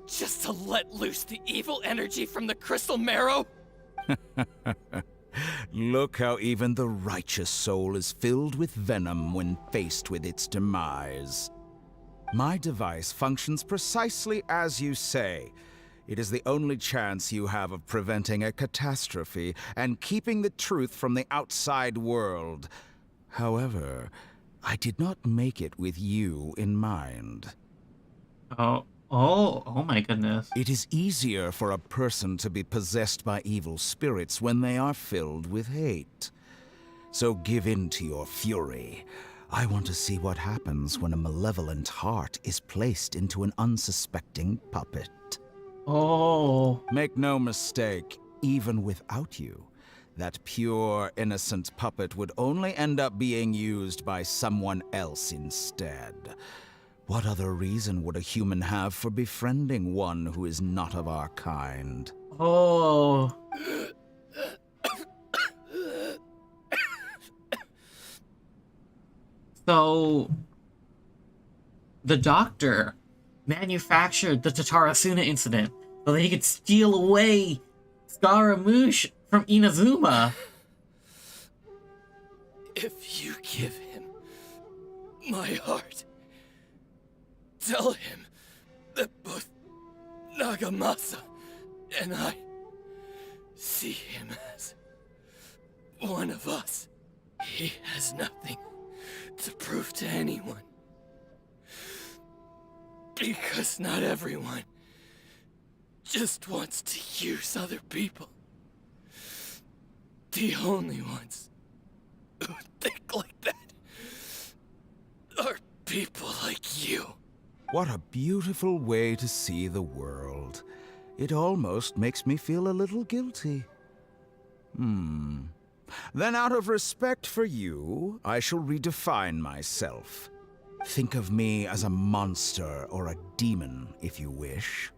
Just to let loose the evil energy from the crystal marrow? Look how even the righteous soul is filled with venom when faced with its demise. My device functions precisely as you say. It is the only chance you have of preventing a catastrophe and keeping the truth from the outside world. However, I did not make it with you in mind. Oh my goodness. It is easier for a person to be possessed by evil spirits when they are filled with hate. So give in to your fury. I want to see what happens when a malevolent heart is placed into an unsuspecting puppet. Oh. Make no mistake, even without you, that pure, innocent puppet would only end up being used by someone else instead. What other reason would a human have for befriending one who is not of our kind? Oh. So, the Doctor manufactured the Tatarasuna incident so that he could steal away Scaramouche from Inazuma. If you give him my heart, tell him that both Nagamasa and I see him as one of us. He has nothing to prove to anyone. Because not everyone just wants to use other people. The only ones who think like that are people like you. What a beautiful way to see the world. It almost makes me feel a little guilty. Then out of respect for you, I shall redefine myself. Think of me as a monster or a demon, if you wish.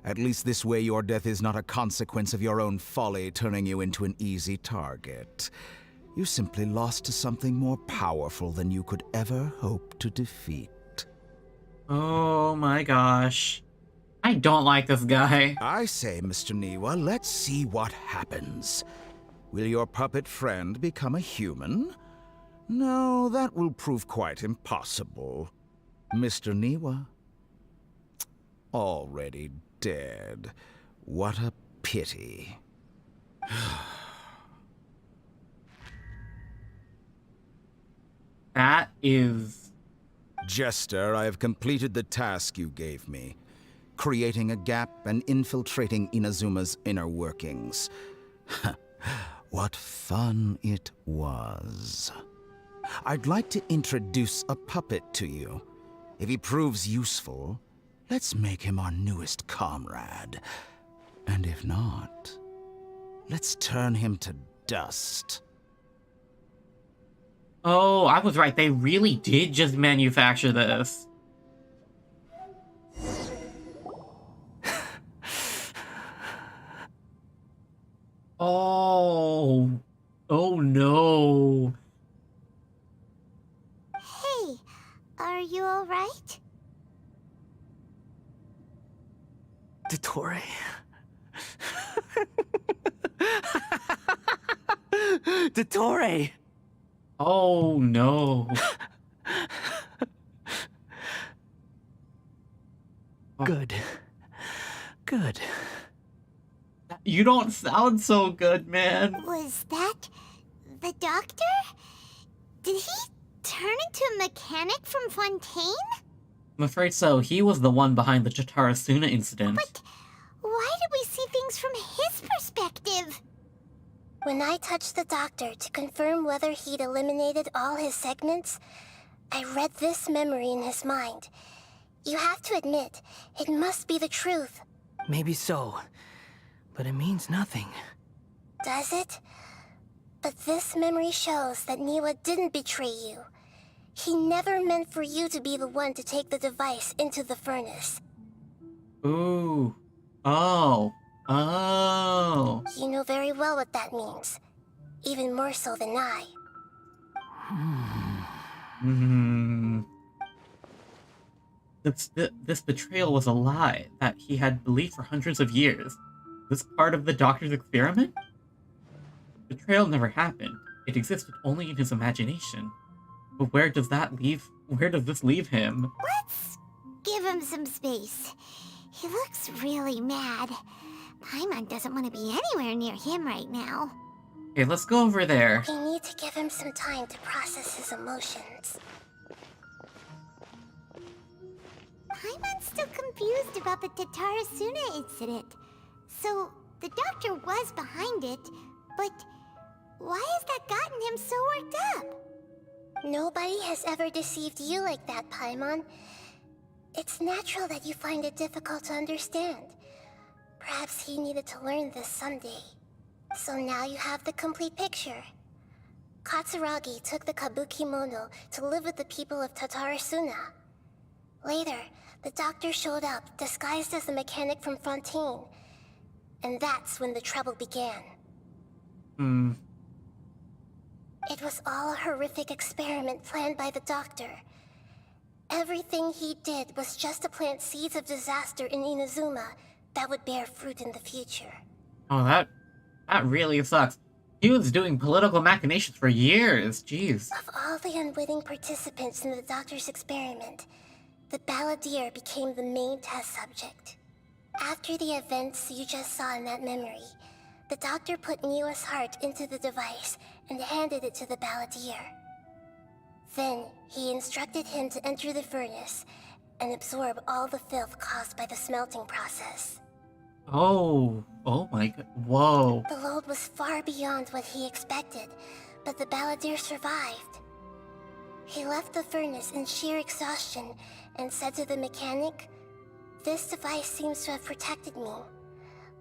At least this way your death is not a consequence of your own folly turning you into an easy target. You simply lost to something more powerful than you could ever hope to defeat. Oh my gosh. I don't like this guy. I say, Mr. Niwa, let's see what happens. Will your puppet friend become a human? No, that will prove quite impossible. Mr. Niwa? Already dead. What a pity. That is... Jester, I have completed the task you gave me. Creating a gap and infiltrating Inazuma's inner workings. What fun it was. I'd like to introduce a puppet to you. If he proves useful, let's make him our newest comrade. And if not, let's turn him to dust. Oh, I was right. They really did just manufacture this. Oh. Oh no. Hey, are you alright? Dottore. Dottore! Oh no. Good. Good. You don't sound so good, man. Was that the Doctor? Did he turn into a mechanic from Fontaine? I'm afraid so. He was the one behind the Tatarasuna incident. But why did we see things from his perspective? When I touched the doctor to confirm whether he'd eliminated all his segments, I read this memory in his mind. You have to admit, it must be the truth. Maybe so, but it means nothing. Does it? But this memory shows that Niwa didn't betray you. He never meant for you to be the one to take the device into the furnace. Ooh. Oh. Oh. You know very well what that means. Even more so than I. This betrayal was a lie that he had believed for hundreds of years. This part of the doctor's experiment? Betrayal never happened. It existed only in his imagination. But where does this leave him? Let's give him some space. He looks really mad. Paimon doesn't want to be anywhere near him right now. Okay, let's go over there. We need to give him some time to process his emotions. Paimon's still confused about the Tatarasuna incident. So, the doctor was behind it, but why has that gotten him so worked up? Nobody has ever deceived you like that, Paimon. It's natural that you find it difficult to understand. Perhaps he needed to learn this someday. So now you have the complete picture. Katsuragi took the Kabuki Mono to live with the people of Tatarasuna. Later, the doctor showed up, disguised as the mechanic from Fontaine. And that's when the trouble began. It was all a horrific experiment planned by the doctor. Everything he did was just to plant seeds of disaster in Inazuma that would bear fruit in the future. Oh, that really sucks. He was doing political machinations for years. Jeez. Of all the unwitting participants in the doctor's experiment, the balladeer became the main test subject. After the events you just saw in that memory, the doctor put Niwa's heart into the device and handed it to the balladeer. Then, he instructed him to enter the furnace and absorb all the filth caused by the smelting process. Oh my god. Whoa. The load was far beyond what he expected, but the balladeer survived. He left the furnace in sheer exhaustion and said to the mechanic, "This device seems to have protected me.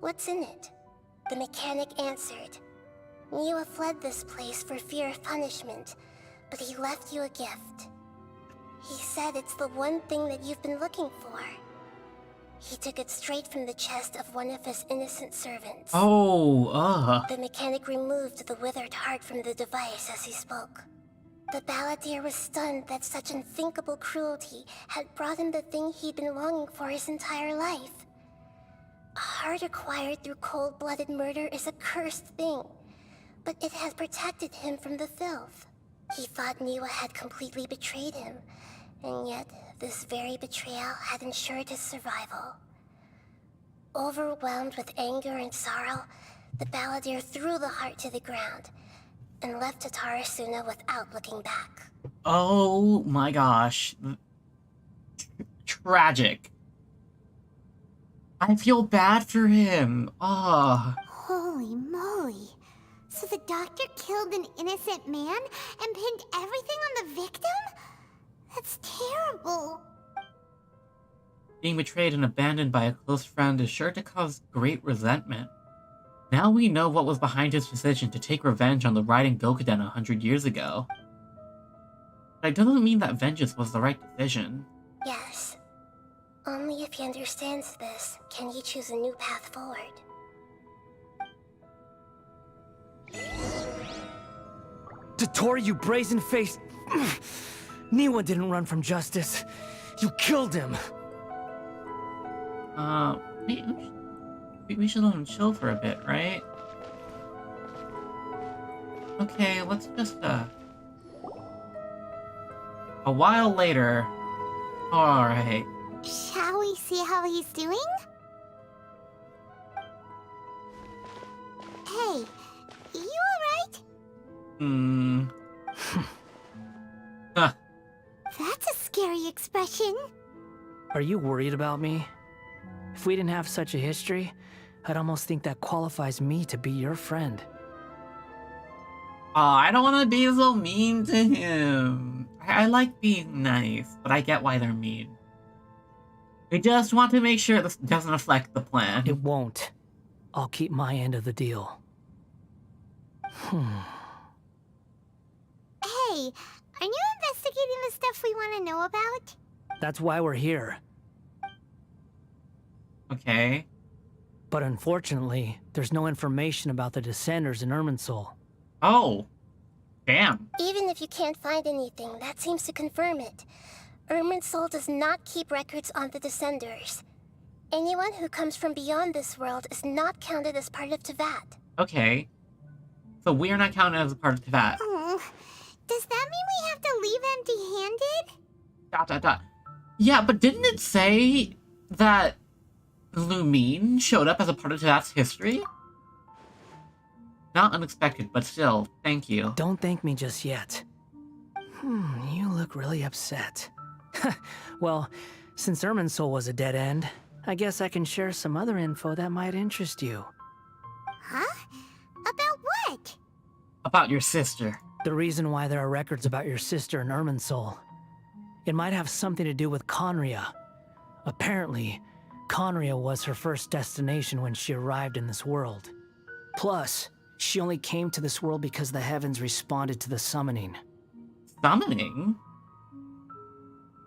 What's in it?" The mechanic answered, "Niwa fled this place for fear of punishment, but he left you a gift. He said it's the one thing that you've been looking for." He took it straight from the chest of one of his innocent servants. The mechanic removed the withered heart from the device as he spoke. The balladeer was stunned that such unthinkable cruelty had brought him the thing he'd been longing for his entire life. A heart acquired through cold-blooded murder is a cursed thing, but it has protected him from the filth. He thought Niwa had completely betrayed him, and yet this very betrayal had ensured his survival. Overwhelmed with anger and sorrow, the balladeer threw the heart to the ground and left Tatarasuna without looking back. Oh my gosh. Tragic. I feel bad for him. Holy moly. So the doctor killed an innocent man and pinned everything on the victim? That's terrible. Being betrayed and abandoned by a close friend is sure to cause great resentment. Now we know what was behind his decision to take revenge on the Raiden Gokuden 100 years ago. But it doesn't mean that vengeance was the right decision. Yes. Only if he understands this can he choose a new path forward. Dotori, you brazen-faced... Niwa didn't run from justice. You killed him. We should let him chill for a bit, right? Okay, let's just, a while later... Alright. Shall we see how he's doing? Hey, you alright? Huh. That's a scary expression. Are you worried about me? If we didn't have such a history, I'd almost think that qualifies me to be your friend. Oh, I don't want to be so mean to him. I like being nice, but I get why they're mean. I just want to make sure this doesn't affect the plan. It won't. I'll keep my end of the deal. Hey, are you investigating the stuff we want to know about? That's why we're here. Okay. But unfortunately, there's no information about the Descenders in Irminsul. Oh. Damn. Even if you can't find anything, that seems to confirm it. Irminsul does not keep records on the Descenders. Anyone who comes from beyond this world is not counted as part of Teyvat. Okay. So we are not counted as a part of Teyvat. Oh, does that mean we have to leave empty-handed? ... Yeah, but didn't it say that Lumine showed up as a part of Teyvat's history? Not unexpected, but still, thank you. Don't thank me just yet. You look really upset. Well, since Irminsul was a dead end, I guess I can share some other info that might interest you. Huh? About what? About your sister. The reason why there are records about your sister in Irminsul. It might have something to do with Conria. Apparently, Conria was her first destination when she arrived in this world. Plus, she only came to this world because the heavens responded to the summoning. Summoning?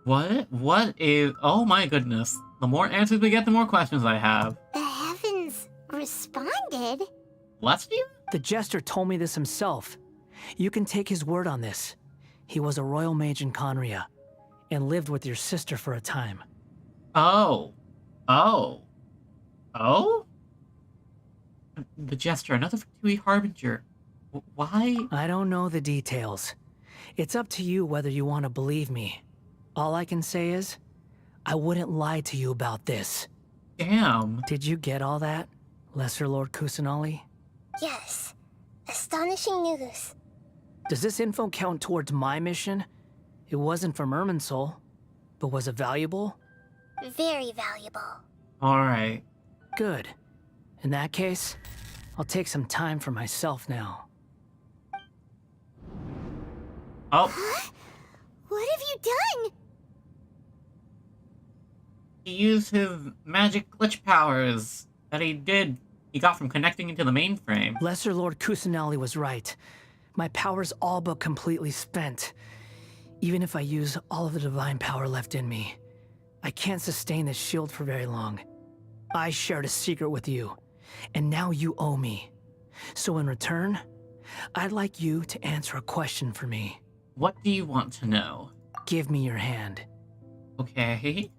What is... Oh my goodness. The more answers we get, the more questions I have. The heavens responded? Bless you? The Jester told me this himself. You can take his word on this. He was a royal mage in Conria, and lived with your sister for a time. Oh. Oh. Oh? The Jester, another Fatui Harbinger. Why? I don't know the details. It's up to you whether you want to believe me. All I can say is, I wouldn't lie to you about this. Damn. Did you get all that, Lesser Lord Kusanali? Yes. Astonishing news. Does this info count towards my mission? It wasn't from Irminsul, but was it valuable? Very valuable. Alright. Good. In that case, I'll take some time for myself now. Oh. Huh? What have you done? He used his magic glitch powers that he got from connecting into the mainframe. Lesser Lord Kusanali was right. My power's all but completely spent. Even if I use all of the divine power left in me, I can't sustain this shield for very long. I shared a secret with you, and now you owe me. So in return, I'd like you to answer a question for me. What do you want to know? Give me your hand. Okay.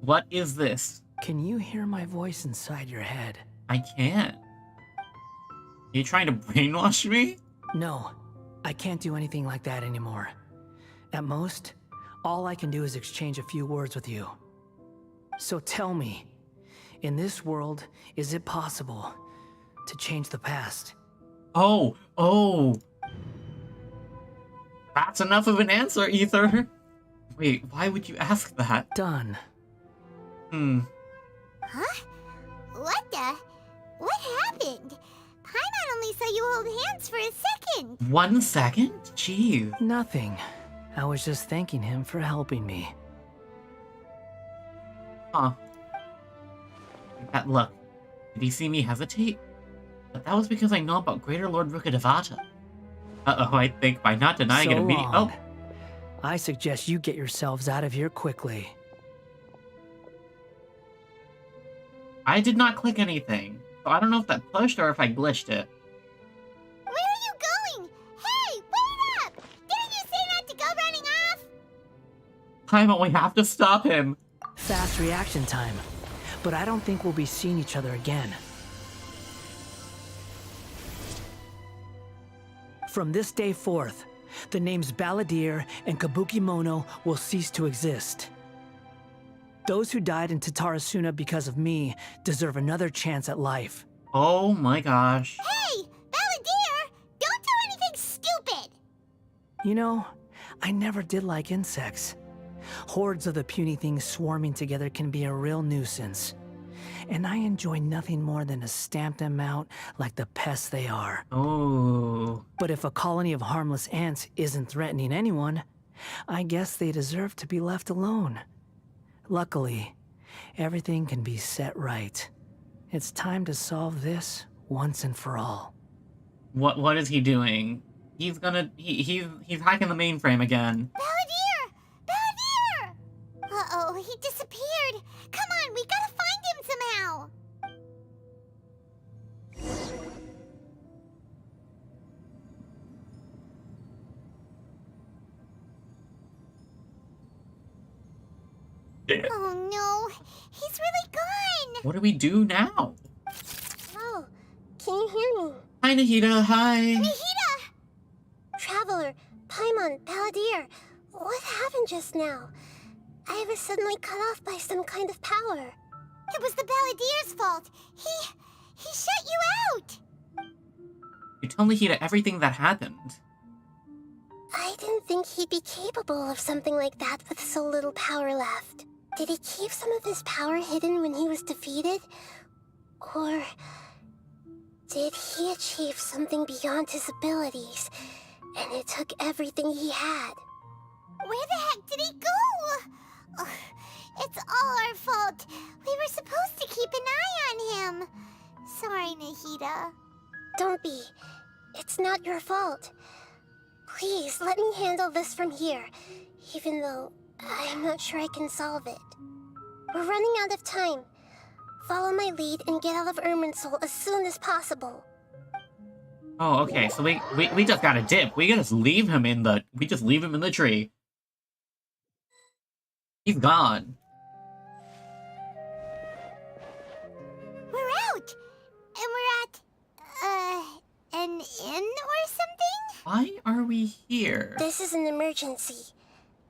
What is this? Can you hear my voice inside your head? I can't. Are you trying to brainwash me? No, I can't do anything like that anymore. At most, all I can do is exchange a few words with you. So tell me, in this world, is it possible to change the past? Oh. That's enough of an answer, Ether. Wait, why would you ask that? Done. Huh? What happened? Paimon only saw you hold hands for a second. 1 second? Jeez. Nothing. I was just thanking him for helping me. Huh. That look. Did he see me hesitate? But that was because I know about Greater Lord Rukkhadevata. Uh-oh, I think by not denying it immediately. Oh. I suggest you get yourselves out of here quickly. I did not click anything, so I don't know if that pushed or if I glitched it. Where are you going? Hey, wait up! Didn't you say not to go running off? Paimon, we have to stop him. Fast reaction time. But I don't think we'll be seeing each other again. From this day forth, the names Balladeer and Kabuki Mono will cease to exist. Those who died in Tatarasuna because of me deserve another chance at life. Oh my gosh. Hey, Balladeer! Don't do anything You know, I never did like insects. Hordes of the puny things swarming together can be a real nuisance. And I enjoy nothing more than to stamp them out like the pests they are. Oh. But if a colony of harmless ants isn't threatening anyone, I guess they deserve to be left alone. Luckily, everything can be set right. It's time to solve this once and for all. What is he doing? He's hacking the mainframe again. Balladeer! Balladeer! Uh-oh, he disappeared. Come on, we gotta find him somehow. Oh no, he's really gone. What do we do now? Oh, can you hear me? Hi, Nahida. Hi. Nahida! Traveler, Paimon, Balladeer, what happened just now? I was suddenly cut off by some kind of power. It was the Balladeer's fault. He shut you out. You told Nahida everything that happened. I didn't think he'd be capable of something like that with so little power left. Did he keep some of his power hidden when he was defeated? Or did he achieve something beyond his abilities, and it took everything he had? Where the heck did he go? Ugh, it's all our fault. We were supposed to keep an eye on him. Sorry, Nahida. Don't be. It's not your fault. Please, let me handle this from here, even though I'm not sure I can solve it. We're running out of time. Follow my lead and get out of Irminsul as soon as possible. Oh, okay. So we just gotta dip. We just leave him in the tree. He's gone. We're out! And we're at, an inn or something? Why are we here? This is an emergency.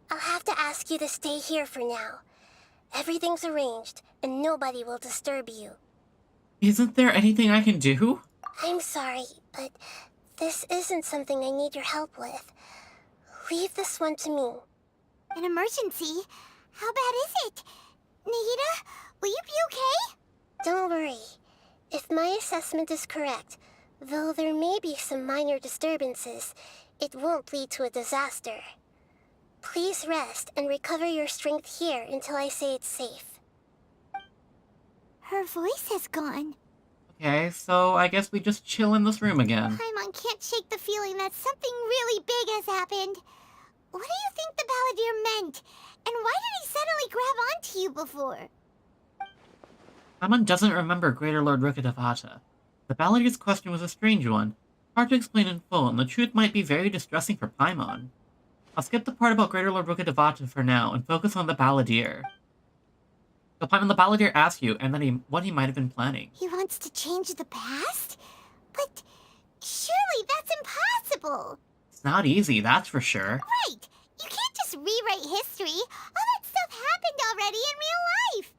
I'll have to ask you to stay here for now. Everything's arranged, and nobody will disturb you. Isn't there anything I can do? I'm sorry, but this isn't something I need your help with. Leave this one to me. An emergency? How bad is it? Nahida, will you be okay? Don't worry. If my assessment is correct, though there may be some minor disturbances, it won't lead to a disaster. Please rest and recover your strength here until I say it's safe. Her voice has gone. Okay, so I guess we just chill in this room again. Paimon can't shake the feeling that something really big has happened. What do you think the Balladeer meant? And why did he suddenly grab onto you before? Paimon doesn't remember Greater Lord Rukkhadevata. The Balladeer's question was a strange one, hard to explain in full, and the truth might be very distressing for Paimon. I'll skip the part about Greater Lord Rukkhadevata for now and focus on the Balladeer. So Paimon, the Balladeer asked you, and then what he might have been planning. He wants to change the past? But surely that's impossible! It's not easy, that's for sure. Right! You can't just rewrite history. All that stuff happened already in real life.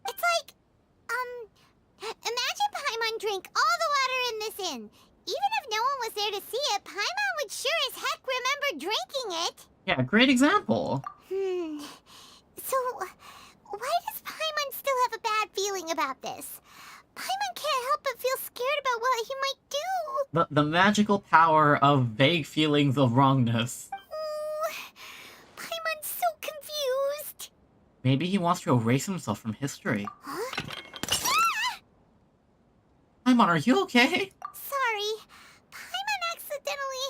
It's like, imagine Paimon drank all the water in this inn. Even if no one was there to see it, Paimon would sure as heck remember drinking it. Yeah, great example. So, why does Paimon still have a bad feeling about this? Paimon can't help but feel scared about what he might do. The magical power of vague feelings of wrongness. Ooh, Paimon's so confused. Maybe he wants to erase himself from history. Huh? Paimon, are you okay? Sorry, Paimon accidentally...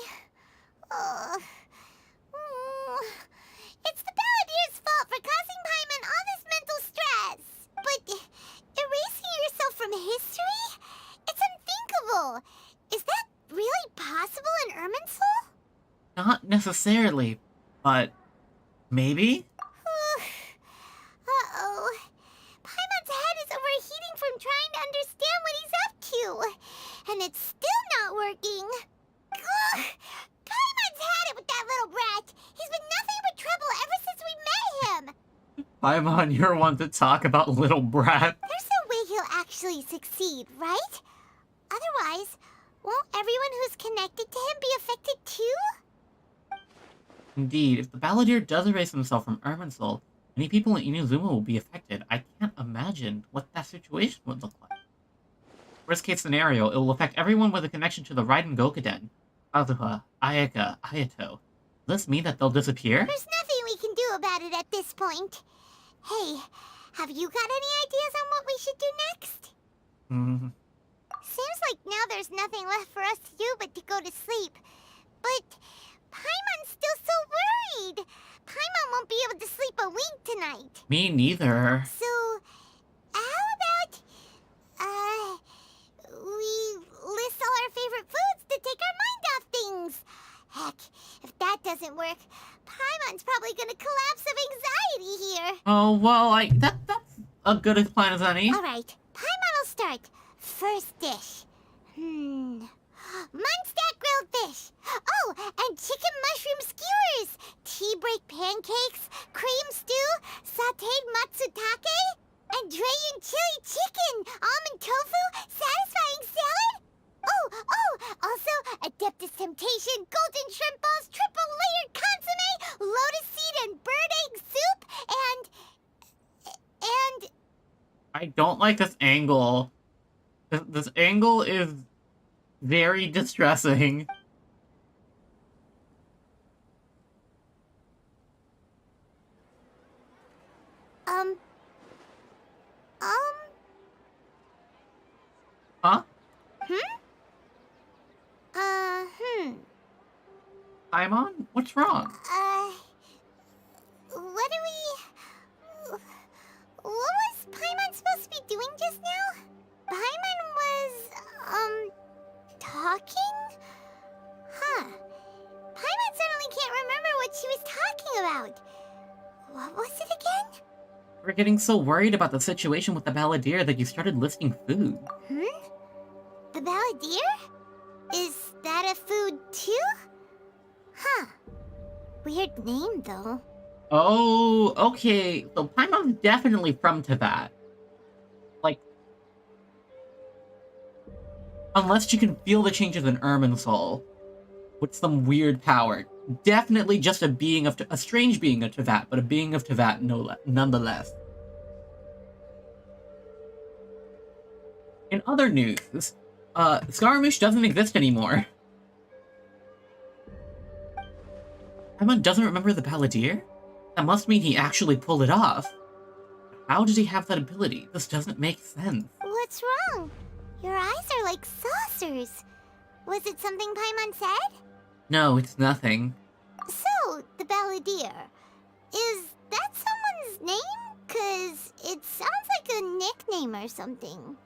It's the Balladeer's fault for causing Paimon all this mental stress. But erasing yourself from history? It's unthinkable. Is that really possible in Irminsul? Not necessarily, but maybe? Uh-oh. Paimon's head is overheating from trying to understand what he's up to. And it's still not working. Ugh. Paimon's had it with that little brat. He's been nothing but trouble ever since we met him. Paimon, you're one to talk about little brat. There's no way he'll actually succeed, right? Otherwise, won't everyone who's connected to him be affected too? Indeed, if the Balladeer does erase himself from Irminsul, many people in Inazuma will be affected. I can't imagine what that situation would look like. Worst case scenario, it will affect everyone with a connection to the Raiden Gokuden. Kazuha, Ayaka, Ayato. Does this mean that they'll disappear? There's nothing we can do about it at this point. Hey, have you got any ideas on what we should do next? Seems like now there's nothing left for us to do but to go to sleep. But Paimon's still so worried. Paimon won't be able to sleep a wink tonight. Me neither. So, how about, we list all our favorite foods to take our mind off things? Heck, if that doesn't work, Paimon's probably gonna collapse of anxiety here. Oh, well, that's a good as plan as any. Alright, Paimon will start. First dish. Munstack grilled fish. Oh, and chicken mushroom skewers. Tea break pancakes, cream stew, sauteed matsutake, and Dragon chili chicken, almond tofu, satisfying salad. Oh, also Adeptus Temptation, golden shrimp balls, triple layered consomme, lotus seed and bird egg soup, and... I don't like this angle. This angle is very distressing. Huh? Paimon? What's wrong? What was Paimon supposed to be doing just now? Paimon was, talking? Huh. Paimon suddenly can't remember what she was talking about. What was it again? We're getting so worried about the situation with the Balladeer that you started listing food. The Balladeer? Is that a food too? Huh. Weird name, though. Oh, okay. So Paimon's definitely from Tibet. Like, unless she can feel the changes in Irminsul with some weird power. Definitely just a strange being of Tibet, but a being of Tibet nonetheless. In other news, Scaramouche doesn't exist anymore. Paimon doesn't remember the Balladeer? That must mean he actually pulled it off. How did he have that ability? This doesn't make sense. What's wrong? Your eyes are like saucers. Was it something Paimon said? No, it's nothing. So, the Balladeer. Is that someone's name? 'Cause it sounds like a nickname or something.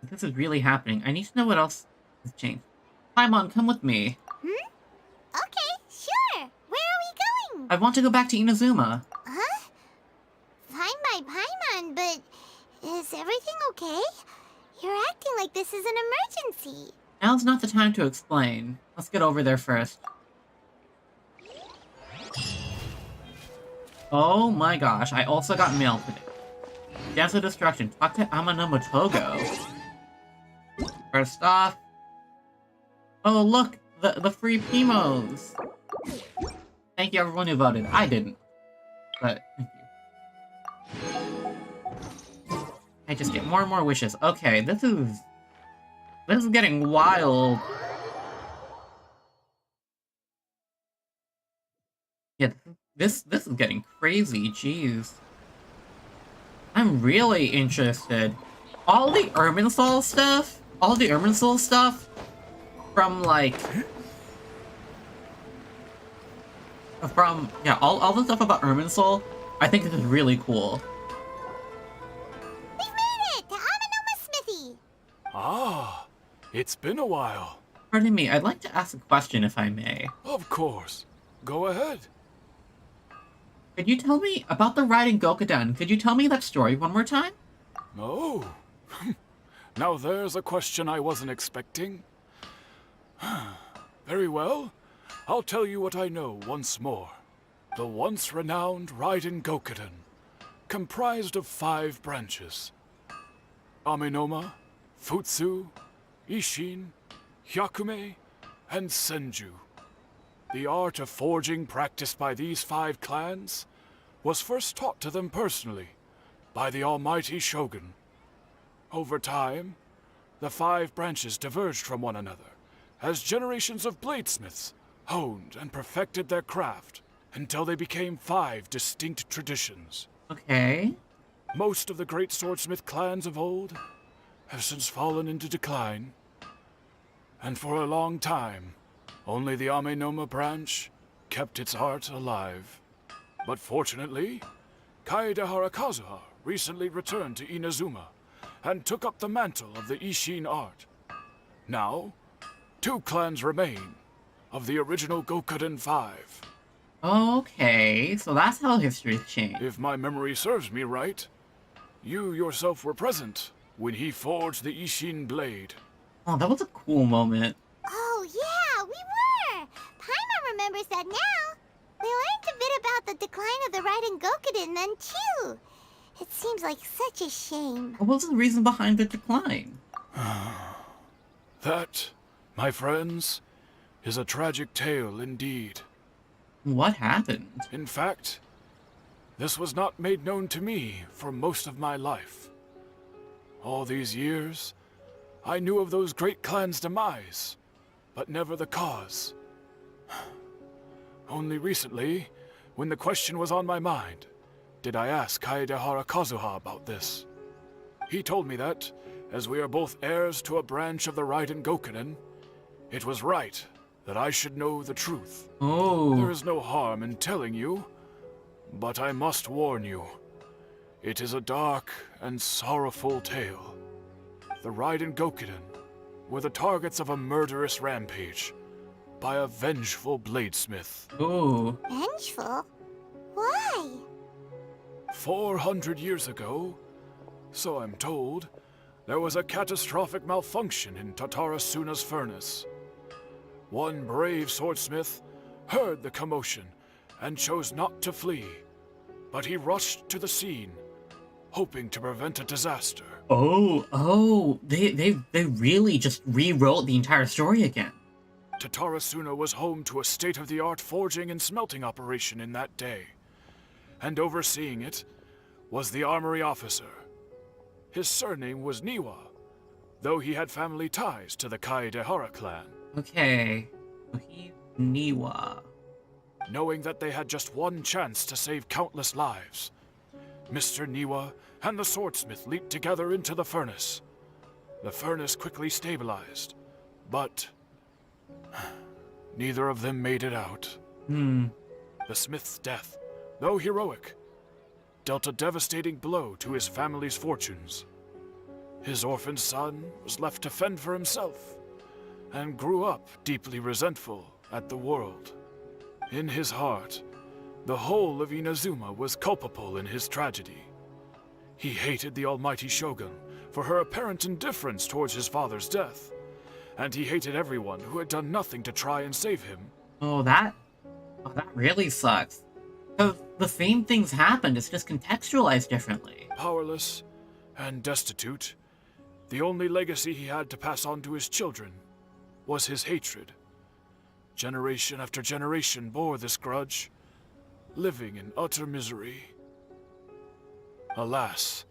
If this is really happening, I need to know what else has changed. Paimon, come with me. Okay, sure. Where are we going? I want to go back to Inazuma. Huh? Fine by Paimon, but is everything okay? You're acting like this is an emergency. Now's not the time to explain. Let's get over there first. Oh my gosh, I also got mail today. Dance of Destruction. Talk to Amano Motogo. First off... Oh, look! The free Pimos! Thank you everyone who voted. I didn't. But, thank you. I just get more and more wishes. Okay, this is getting wild. Yeah, this is getting crazy, jeez. I'm really interested. All the Irminsul stuff from like all the stuff about Irminsul, I think this is really cool. We've made it to Amanoma Smithy. Ah, it's been a while. Pardon me, I'd like to ask a question if I may. Of course. Go ahead. Could you tell me about the Raiden Gokuden? Could you tell me that story one more time? Oh. Now there's a question I wasn't expecting. Very well. I'll tell you what I know once more. The once renowned Raiden Gokuden, comprised of 5 branches. Aminoma, Futsu, Ishin, Hyakume, and Senju. The art of forging practiced by these 5 clans was first taught to them personally by the almighty Shogun. Over time, the 5 branches diverged from one another as generations of bladesmiths honed and perfected their craft until they became 5 distinct traditions. Okay. Most of the great swordsmith clans of old have since fallen into decline, and for a long time, only the Amenoma branch kept its art alive. But fortunately, Kaedehara Kazuha recently returned to Inazuma and took up the mantle of the Ishin art. Now, 2 clans remain of the original Gokuden 5. Okay, so that's how history's changed. If my memory serves me right, you yourself were present when he forged the Ishin blade. Oh, that was a cool moment. Oh, yeah, we were! Paimon remembers that now. We learned a bit about the decline of the Raiden Gokuden then, too. It seems like such a shame. What was the reason behind the decline? That, my friends, is a tragic tale indeed. What happened? In fact, this was not made known to me for most of my life. All these years, I knew of those great clans' demise, but never the cause. Only recently, when the question was on my mind, did I ask Kaedehara Kazuha about this. He told me that, as we are both heirs to a branch of the Raiden Gokunen, it was right that I should know the truth. Oh. There is no harm in telling you, but I must warn you. It is a dark and sorrowful tale. The Raiden Gokuden were the targets of a murderous rampage by a vengeful bladesmith. Oh. Vengeful? Why? 400 years ago, so I'm told, there was a catastrophic malfunction in Tatarasuna's furnace. One brave swordsmith heard the commotion and chose not to flee, but he rushed to the scene, hoping to prevent a disaster. Oh, they really just rewrote the entire story again. Tatarasuna was home to a state-of-the-art forging and smelting operation in that day, and overseeing it was the armory officer. His surname was Niwa, though he had family ties to the Kaedehara clan. Okay, so he's Niwa. Knowing that they had just one chance to save countless lives, Mr. Niwa and the swordsmith leaped together into the furnace. The furnace quickly stabilized, but neither of them made it out. The smith's death, though heroic, dealt a devastating blow to his family's fortunes. His orphaned son was left to fend for himself, and grew up deeply resentful at the world. In his heart, the whole of Inazuma was culpable in his tragedy. He hated the almighty Shogun for her apparent indifference towards his father's death, and he hated everyone who had done nothing to try and save him. That really sucks. Because the same things happened, it's just contextualized differently. Powerless and destitute, the only legacy he had to pass on to his children was his hatred. Generation after generation bore this grudge, living in utter misery. Alas,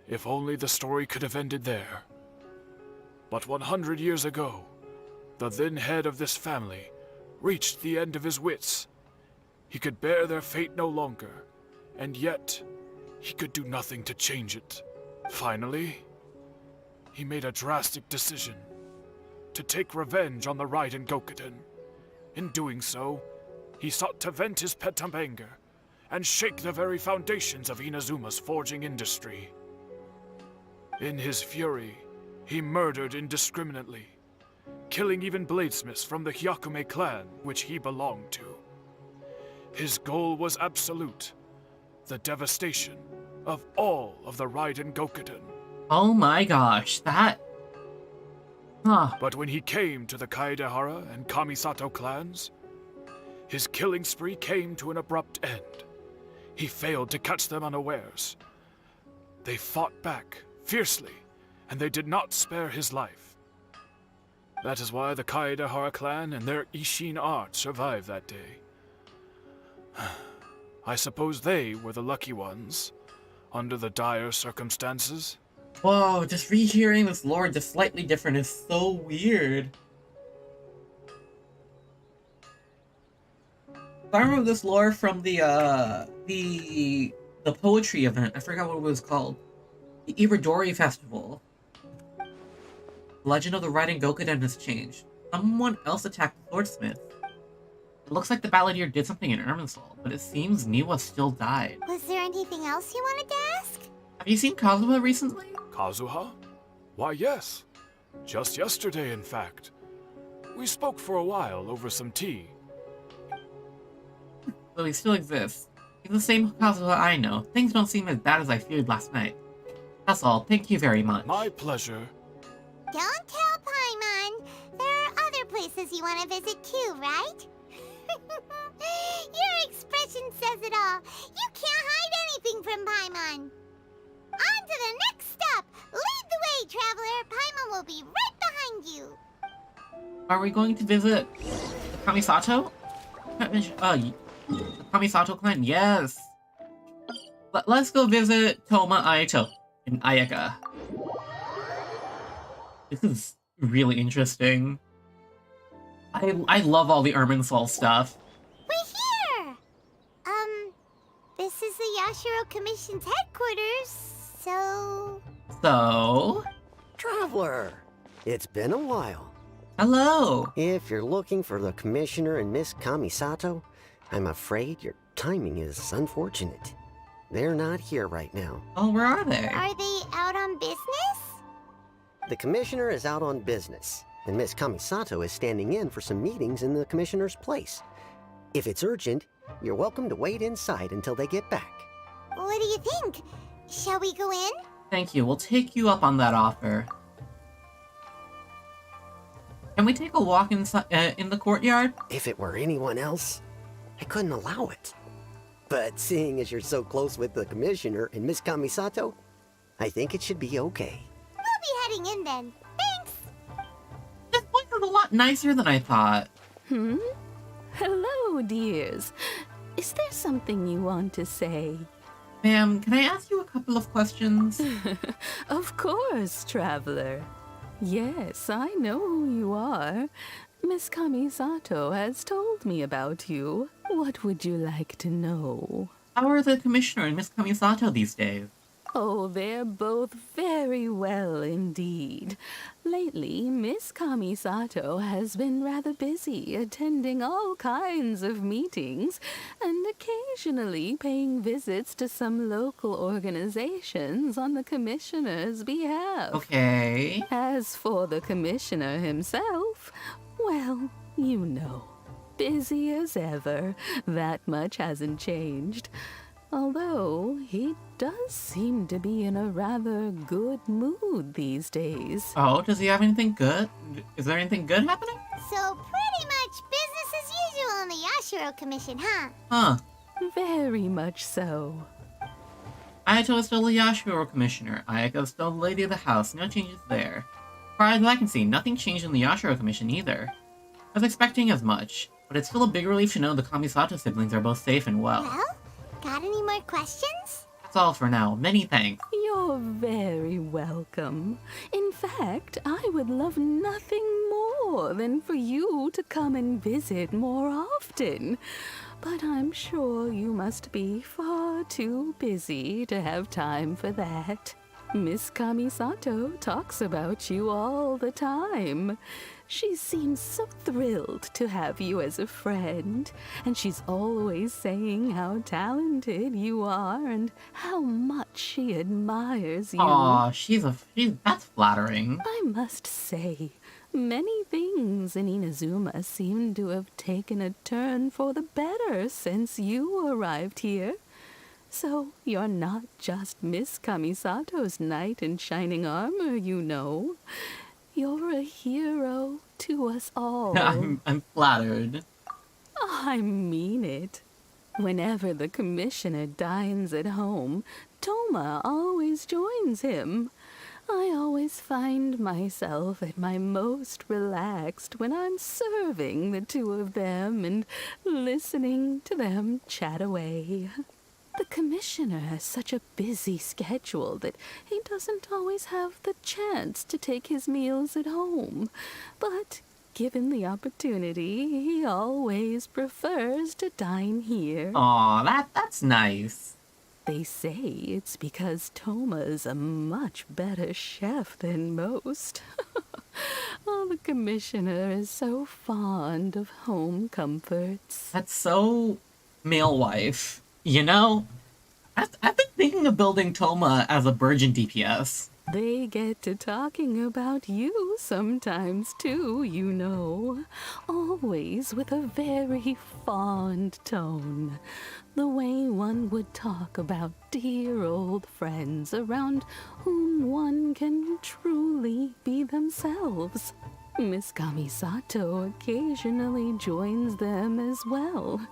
if only the story could have ended there. But 100 years ago, the then head of this family reached the end of his wits. He could bear their fate no longer, and yet he could do nothing to change it. Finally, he made a drastic decision to take revenge on the Raiden Gokuden. In doing so, he sought to vent his pent anger and shake the very foundations of Inazuma's forging industry. In his fury, he murdered indiscriminately, killing even bladesmiths from the Hyakume clan which he belonged to. His goal was absolute, the devastation of all of the Raiden Gokuden. Oh my gosh, that... But when he came to the Kaedehara and Kamisato clans, his killing spree came to an abrupt end. He failed to catch them unawares. They fought back fiercely, and they did not spare his life. That is why the Kaedahara clan and their Ishin art survived that day. I suppose they were the lucky ones, under the dire circumstances. Whoa, just rehearing this lore just slightly different is so weird. I remember this lore from the poetry event. I forgot what it was called. The Iridori Festival. The legend of the Riding Gokuden has changed. Someone else attacked the swordsmith. It looks like the balladeer did something in Irminsul, but it seems Niwa still died. Was there anything else you wanted to ask? Have you seen Kazuha recently? Kazuha? Why, yes. Just yesterday, in fact. We spoke for a while over some tea. So he still exists. He's the same Kazuha I know. Things don't seem as bad as I feared last night. That's all. Thank you very much. My pleasure. Don't tell Paimon. There are other places you want to visit too, right? Your expression says it all. You can't hide anything from Paimon. On to the next stop. Lead the way, traveler. Paimon will be right behind you. Are we going to visit the Kamisato? The Kamisato clan? Yes! Let's go visit Toma Aito in Ayaka. This is really interesting. I love all the Irminsul stuff. We're here! This is the Yashiro Commission's headquarters, so... So... Traveler, it's been a while. Hello! If you're looking for the Commissioner and Miss Kamisato, I'm afraid your timing is unfortunate. They're not here right now. Oh, where are they? Are they out on business? The Commissioner is out on business, and Miss Kamisato is standing in for some meetings in the Commissioner's place. If it's urgent, you're welcome to wait inside until they get back. What do you think? Shall we go in? Thank you. We'll take you up on that offer. Can we take a walk inside in the courtyard? If it were anyone else, I couldn't allow it. But seeing as you're so close with the Commissioner and Miss Kamisato, I think it should be okay. We'll be heading in then. Thanks! This place is a lot nicer than I thought. Hello, dears. Is there something you want to say? Ma'am, can I ask you a couple of questions? Of course, traveler. Yes, I know who you are. Miss Kamisato has told me about you. What would you like to know? How are the Commissioner and Miss Kamisato these days? Oh, they're both very well indeed. Lately, Miss Kamisato has been rather busy attending all kinds of meetings and occasionally paying visits to some local organizations on the Commissioner's behalf. Okay. As for the Commissioner himself, well, you know, busy as ever. That much hasn't changed. Although, he does seem to be in a rather good mood these days. Oh, does he have anything good? Is there anything good happening? So pretty much business as usual on the Yashiro Commission, huh? Huh. Very much so. Ayato is still the Yashiro Commissioner. Ayaka is still the Lady of the House. No changes there. As far as I can see, nothing changed in the Yashiro Commission either. I was expecting as much, but it's still a big relief to know the Kamisato siblings are both safe and well. Well, got any more questions? That's all for now. Many thanks. You're very welcome. In fact, I would love nothing more than for you to come and visit more often. But I'm sure you must be far too busy to have time for that. Miss Kamisato talks about you all the time. She seems so thrilled to have you as a friend, and she's always saying how talented you are and how much she admires you. Aw, that's flattering. I must say, many things in Inazuma seem to have taken a turn for the better since you arrived here. So you're not just Miss Kamisato's knight in shining armor, you know. You're a hero to us all. I'm flattered. I mean it. Whenever the Commissioner dines at home, Toma always joins him. I always find myself at my most relaxed when I'm serving the two of them and listening to them chat away. The commissioner has such a busy schedule that he doesn't always have the chance to take his meals at home. But given the opportunity, he always prefers to dine here. Aw, that's nice. They say it's because Toma's a much better chef than most. Oh, the commissioner is so fond of home comforts. That's so male wife. You know, I've been thinking of building Toma as a virgin DPS. They get to talking about you sometimes too, you know. Always with a very fond tone. The way one would talk about dear old friends around whom one can truly be themselves. Miss Kamisato occasionally joins them as well.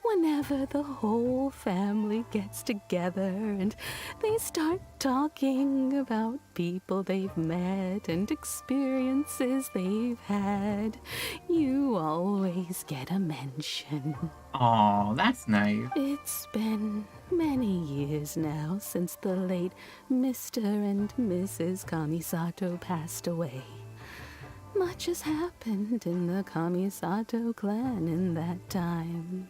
Whenever the whole family gets together and they start talking about people they've met and experiences they've had, you always get a mention. Aw, that's nice. It's been many years now since the late Mr. and Mrs. Kamisato passed away. Much has happened in the Kamisato clan in that time.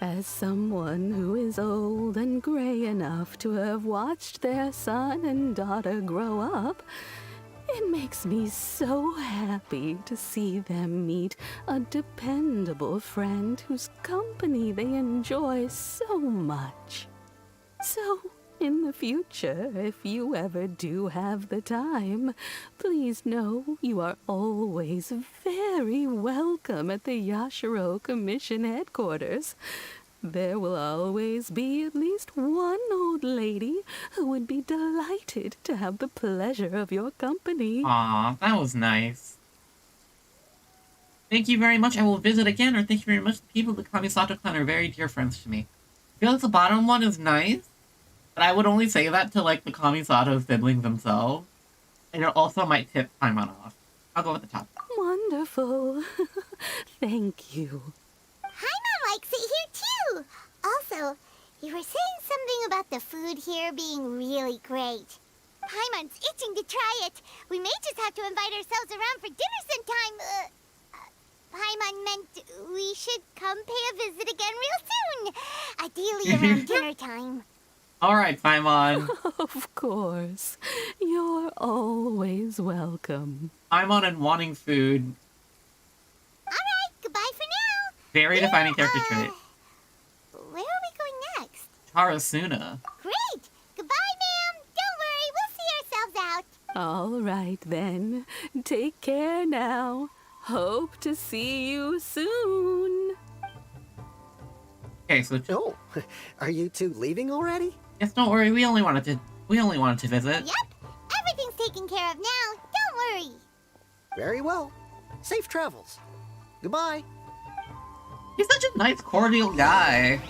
As someone who is old and gray enough to have watched their son and daughter grow up, it makes me so happy to see them meet a dependable friend whose company they enjoy so much. So, in the future, if you ever do have the time, please know you are always very welcome at the Yashiro Commission headquarters. There will always be at least one old lady who would be delighted to have the pleasure of your company. Aw, that was nice. Thank you very much. I will visit again, or thank you very much. The people of the Kamisato clan are very dear friends to me. I feel like the bottom one is nice, but I would only say that to, like, the Kamisato siblings themselves. And it also might tip Paimon off. I'll go with the top. Wonderful. Thank you. Paimon likes it here too. Also, you were saying something about the food here being really great. Paimon's itching to try it. We may just have to invite ourselves around for dinner sometime. Paimon meant we should come pay a visit again real soon. Ideally around dinner time. Alright, Paimon. Of course. You're always welcome. Paimon and wanting food. Alright, goodbye for now. Very defining character trait. Where are we going next? Tarasuna. Great! Goodbye, ma'am. Don't worry, we'll see ourselves out. All right, then. Take care now. Hope to see you soon. Okay, so Oh, are you two leaving already? yes, don't worry. We only wanted to visit. Yep, everything's taken care of now. Don't worry. Very well. Safe travels. Goodbye. He's such a nice, cordial guy.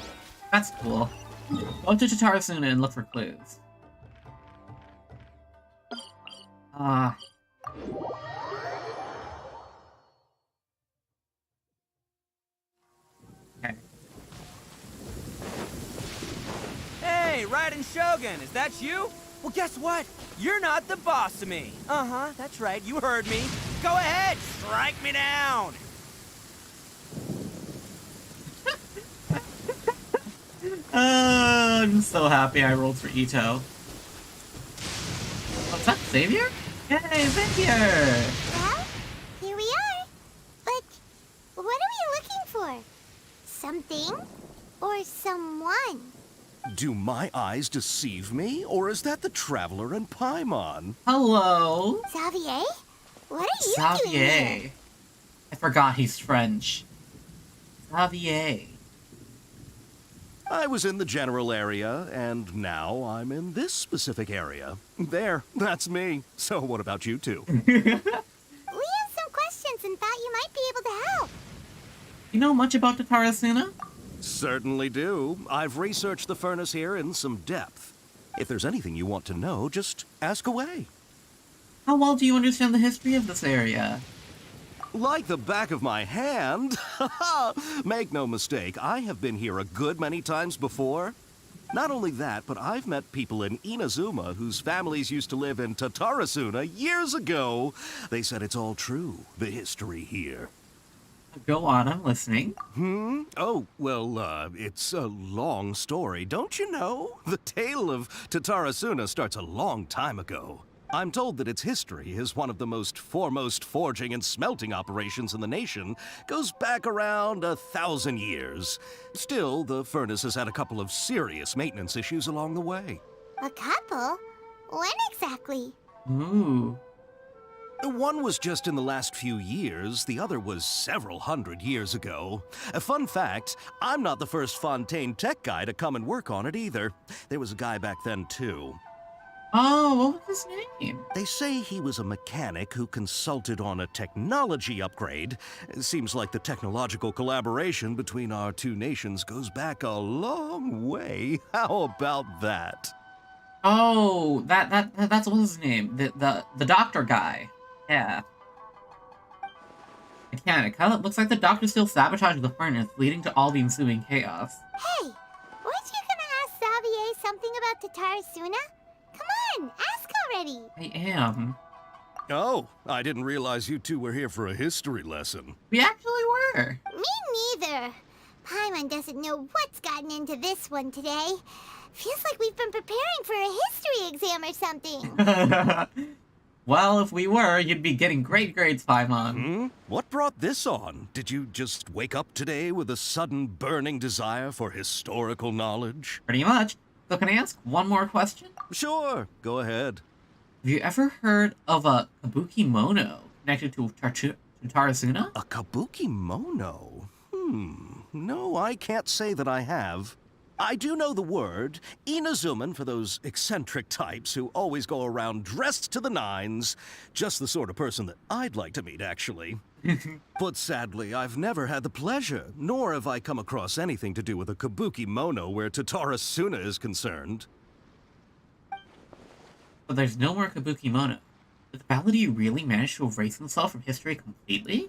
That's cool. Go to Tarasuna and look for clues. Okay. Hey, Raiden Shogun, is that you? Well, guess what? You're not the boss of me. Uh-huh, that's right, you heard me. Go ahead, strike me down. I'm so happy I rolled for Itto. What's that, Xavier? Yay, Xavier! Well, here we are. But what are we looking for? Something or someone? Do my eyes deceive me, or is that the Traveler and Paimon? Hello? Xavier? What are you doing here? Xavier. I forgot he's French. Xavier. I was in the general area, and now I'm in this specific area. There, that's me. So what about you two? We have some questions and thought you might be able to help. You know much about the Tarasuna? Certainly do. I've researched the furnace here in some depth. If there's anything you want to know, just ask away. How well do you understand the history of this area? Like the back of my hand. Make no mistake, I have been here a good many times before. Not only that, but I've met people in Inazuma whose families used to live in Tatarasuna years ago. They said it's all true, the history here. Go on, I'm listening. Oh, well, it's a long story, don't you know? The tale of Tatarasuna starts a long time ago. I'm told that its history is one of the most foremost forging and smelting operations in the nation, goes back around 1,000 years. Still, the furnace has had a couple of serious maintenance issues along the way. A couple? When exactly? Ooh. One was just in the last few years, the other was several hundred years ago. A fun fact, I'm not the first Fontaine tech guy to come and work on it either. There was a guy back then too. Oh, what was his name? They say he was a mechanic who consulted on a technology upgrade. It seems like the technological collaboration between our two nations goes back a long way. How about that? Oh, that's what was his name? The doctor guy. Yeah. Mechanic. Huh? It looks like the doctor still sabotaged the furnace, leading to all the ensuing chaos. Hey, weren't you gonna ask Xavier something about Tatarasuna? Come on, ask already! I am. Oh, I didn't realize you two were here for a history lesson. We actually were. Me neither. Paimon doesn't know what's gotten into this one today. Feels like we've been preparing for a history exam or something. Well, if we were, you'd be getting great grades, Paimon. What brought this on? Did you just wake up today with a sudden burning desire for historical knowledge? Pretty much. So can I ask one more question? Sure, go ahead. Have you ever heard of a kabuki mono connected to Tatarasuna? A kabuki mono? No, I can't say that I have. I do know the word, Inazuman for those eccentric types who always go around dressed to the nines. Just the sort of person that I'd like to meet, actually. But sadly, I've never had the pleasure, nor have I come across anything to do with a kabuki mono where Tatarasuna is concerned. But there's no more kabuki mono. Did the Paladin really manage to erase himself from history completely?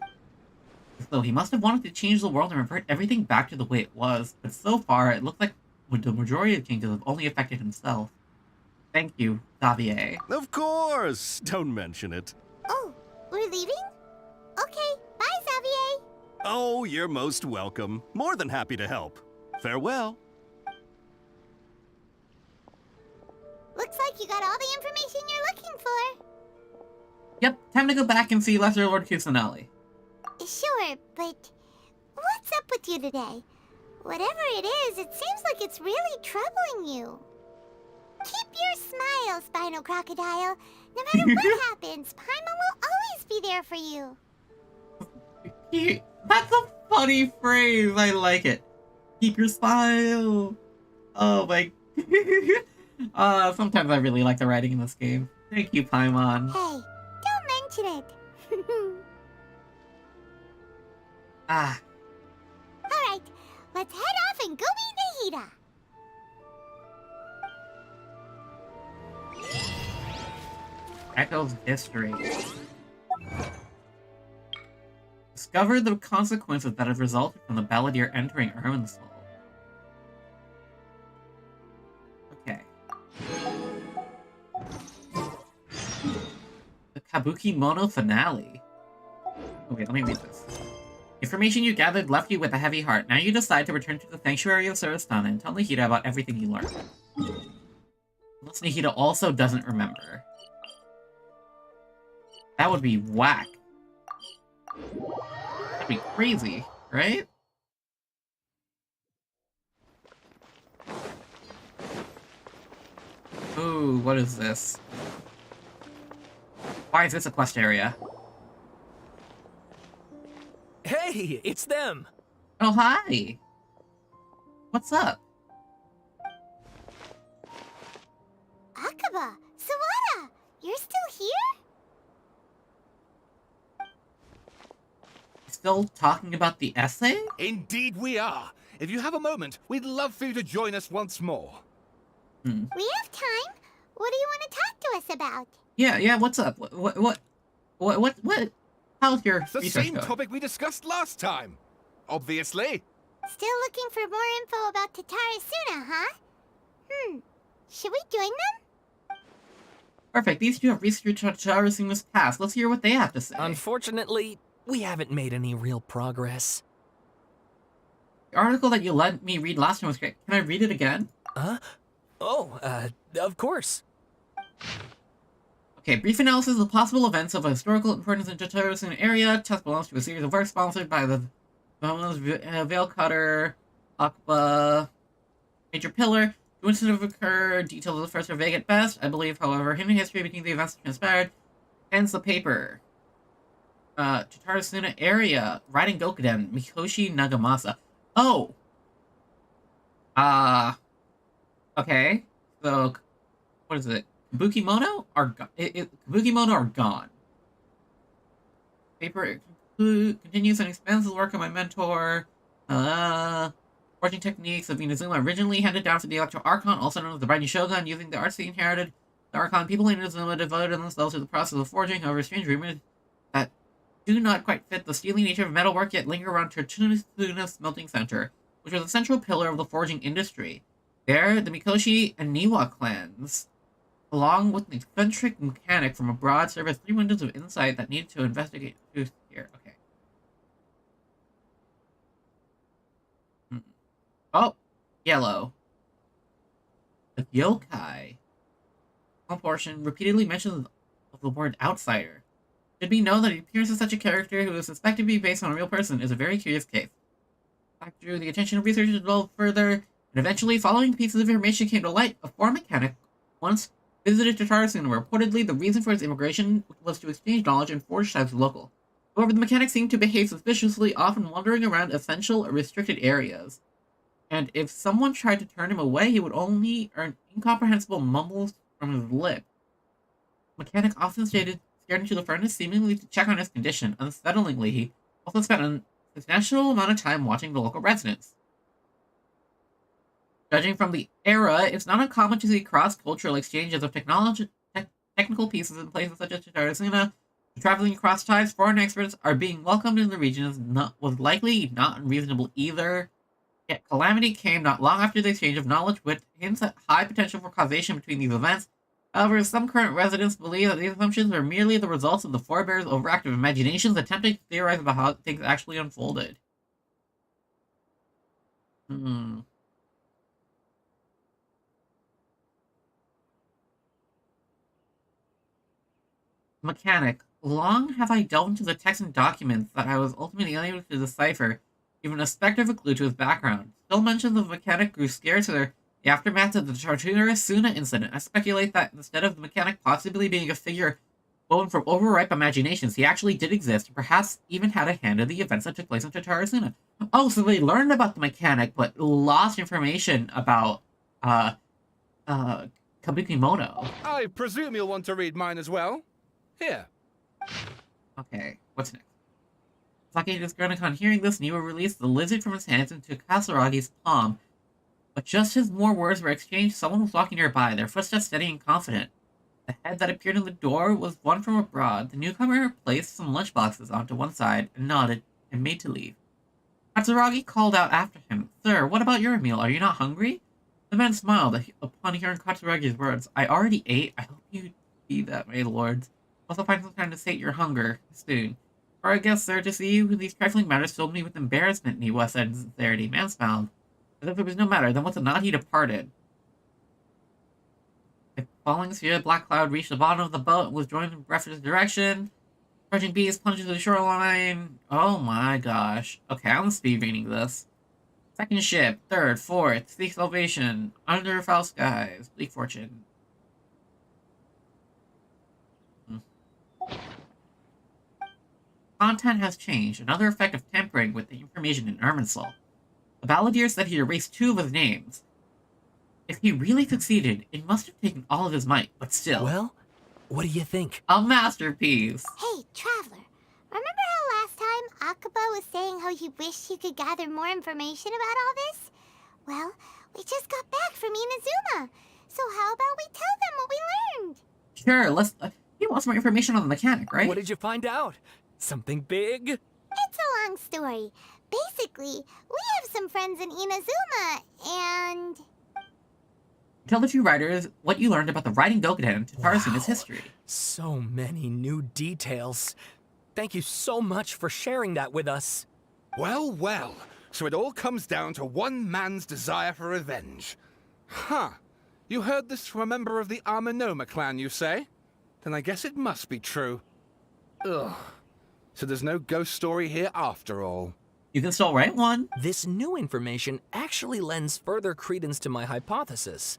So he must have wanted to change the world and revert everything back to the way it was, but so far it looks like the majority of changes have only affected himself. Thank you, Xavier. Of course! Don't mention it. Oh, we're leaving? Okay, bye, Xavier. Oh, you're most welcome. More than happy to help. Farewell. Looks like you got all the information you're looking for. Yep, time to go back and see Lesser Lord Kusanali. Sure, but what's up with you today? Whatever it is, it seems like it's really troubling you. Keep your smile, Spinal Crocodile. No matter what happens, Paimon will always be there for you. That's a funny phrase. I like it. Keep your smile. Oh my. Sometimes I really like the writing in this game. Thank you, Paimon. Hey, don't mention it. Alright, let's head off and go meet Nahida. Echo's history. Discover the consequences that have resulted from the Balladeer entering Irminsul. Okay. The Kabuki Mono finale. Okay, let me read this. Information you gathered left you with a heavy heart. Now you decide to return to the Sanctuary of Surastana and tell Nahida about everything you learned. Unless Nahida also doesn't remember. That would be whack. That'd be crazy, right? Ooh, what is this? Why is this a quest area? Hey, it's them! Oh, hi! What's up? Akaba, Sawada, you're still here? Still talking about the essay? Indeed we are. If you have a moment, we'd love for you to join us once more. We have time. What do you want to talk to us about? Yeah, what's up? What? How's your It's the research same going? topic we discussed last time. Obviously. Still looking for more info about Tatara Suna, huh? Should we join them? Perfect. These two have researched Tatara Suna's past. Let's hear what they have to say. Unfortunately, we haven't made any real progress. The article that you let me read last time was great. Can I read it again? Oh, of course. Okay, brief analysis of the possible events of historical importance in Tatara Suna area. Test belongs to a series of works sponsored by the Veil Cutter, Akba, Major Pillar. The incident occurred. Details of the first are vague at best. I believe, however, hidden history between the events transpired. Hence the paper. Tatara Suna area. Riding Gokuden. Mikoshi Nagamasa. Oh! Okay. So, what is it? Kabukimono are Kabukimono are gone. Paper continues and expands the work of my mentor. Forging techniques of Inazuma originally handed down for the Electro Archon, also known as the Brand New Shogun, using the arts he inherited. The Archon people in Inazuma devoted themselves to the process of forging, however, strange rumors that do not quite fit the steely nature of metalwork yet linger around Tertuna's smelting center, which was a central pillar of the forging industry. There, the Mikoshi and Niwa clans, along with an eccentric mechanic from abroad, serve as 3 windows of insight that needed to investigate truth here. Okay. Oh, yellow. The yokai. One portion repeatedly mentions the word outsider. It should be known that the appearance of such a character who is suspected to be based on a real person is a very curious case. The fact drew the attention of researchers to develop further, and eventually, following pieces of information came to light, a foreign mechanic once visited Tatara Suna, where reportedly the reason for his immigration was to exchange knowledge and forge ties with local. However, the mechanic seemed to behave suspiciously, often wandering around essential or restricted areas. And if someone tried to turn him away, he would only earn incomprehensible mumbles from his lip. The mechanic often stared into the furnace, seemingly to check on his condition. Unsettlingly, he also spent a substantial amount of time watching the local residents. Judging from the era, it's not uncommon to see cross-cultural exchanges of technical pieces in places such as Tatara Suna. Traveling across times, foreign experts are being welcomed in the region was likely not unreasonable either. Yet calamity came not long after the exchange of knowledge, with hints at high potential for causation between these events. However, some current residents believe that these assumptions are merely the results of the forebears' overactive imaginations attempting to theorize about how things actually unfolded. Mechanic. Long have I delved into the text and documents that I was ultimately unable to decipher, even a specter of a clue to his background. Still mentions of the mechanic grew scarce to the aftermath of the Tatara Suna incident. I speculate that instead of the mechanic possibly being a figure woven from overripe imaginations, he actually did exist, and perhaps even had a hand in the events that took place in Tatara Suna. Oh, so they learned about the mechanic, but lost information about, Kabukimono. I presume you'll want to read mine as well. Here. Okay, what's next? Sake Disgurnicon, hearing this, Niwa released the lizard from his hands and took Kasaragi's palm. But just as more words were exchanged, someone was walking nearby, their footsteps steady and confident. The head that appeared in the door was one from abroad. The newcomer placed some lunchboxes onto one side and nodded and made to leave. Katsuragi called out after him, "Sir, what about your meal? Are you not hungry?" The man smiled upon hearing Katsuragi's words. "I already ate. I hope you see that, my lords. Also find some time to sate your hunger soon. For I guess, sir, to see you in these trifling matters filled me with embarrassment," Niwa said in sincerity. Man smiled. As if it was no matter, then with a nod he departed. The falling sphere of black cloud reached the bottom of the boat and was joined in breathless direction. Trudging bees plunged into the shoreline. Oh my gosh. Okay, I'm speed reading this. Second ship, third, fourth, seek salvation, under foul skies, bleak fortune. Content has changed, another effect of tampering with the information in Irminsul. The balladeer said he erased 2 of his names. If he really succeeded, it must have taken all of his might, but still. Well, what do you think? A masterpiece! Hey, Traveler. Remember how last time Akaba was saying how he wished he could gather more information about all this? Well, we just got back from Inazuma. So how about we tell them what we learned? Sure, You want some more information on the mechanic, right? What did you find out? Something big? It's a long story. Basically, we have some friends in Inazuma, and... Tell the two writers what you learned about the Riding Dokuden and Tatarasuna's history. So many new details. Thank you so much for sharing that with us. Well, well. So it all comes down to one man's desire for revenge. Huh. You heard this from a member of the Amanoma clan, you say? Then I guess it must be true. Ugh. So there's no ghost story here after all. You can still write one. This new information actually lends further credence to my hypothesis.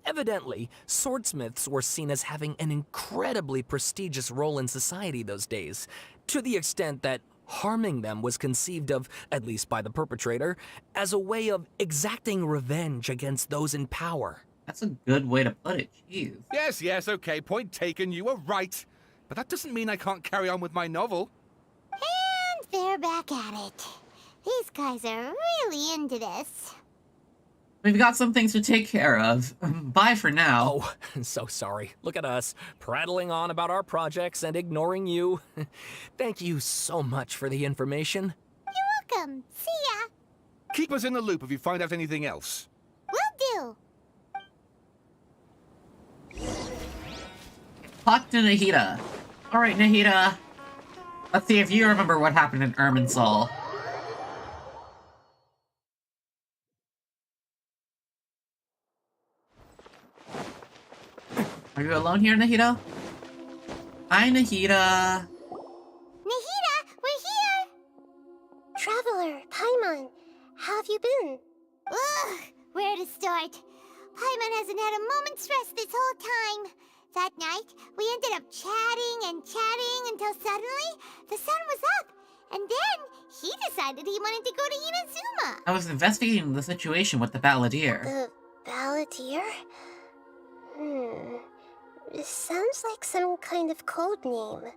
Evidently, swordsmiths were seen as having an incredibly prestigious role in society those days, to the extent that harming them was conceived of, at least by the perpetrator, as a way of exacting revenge against those in power. That's a good way to put it, jeez. Yes, okay, point taken, you were right. But that doesn't mean I can't carry on with my novel. And they're back at it. These guys are really into this. We've got some things to take care of. Bye for now. Oh, so sorry. Look at us, prattling on about our projects and ignoring you. Thank you so much for the information. You're welcome. See ya. Keep us in the loop if you find out anything else. Will do. Talk to Nahida. Alright, Nahida. Let's see if you remember what happened in Irminsul. Are you alone here, Nahida? Hi, Nahida. Nahida, we're here! Traveler, Paimon, how have you been? Ugh, where to start? Paimon hasn't had a moment's rest this whole time. That night, we ended up chatting until suddenly, the sun was up. And then, he decided he wanted to go to Inazuma. I was investigating the situation with the Balladeer. The Balladeer? It sounds like some kind of code name.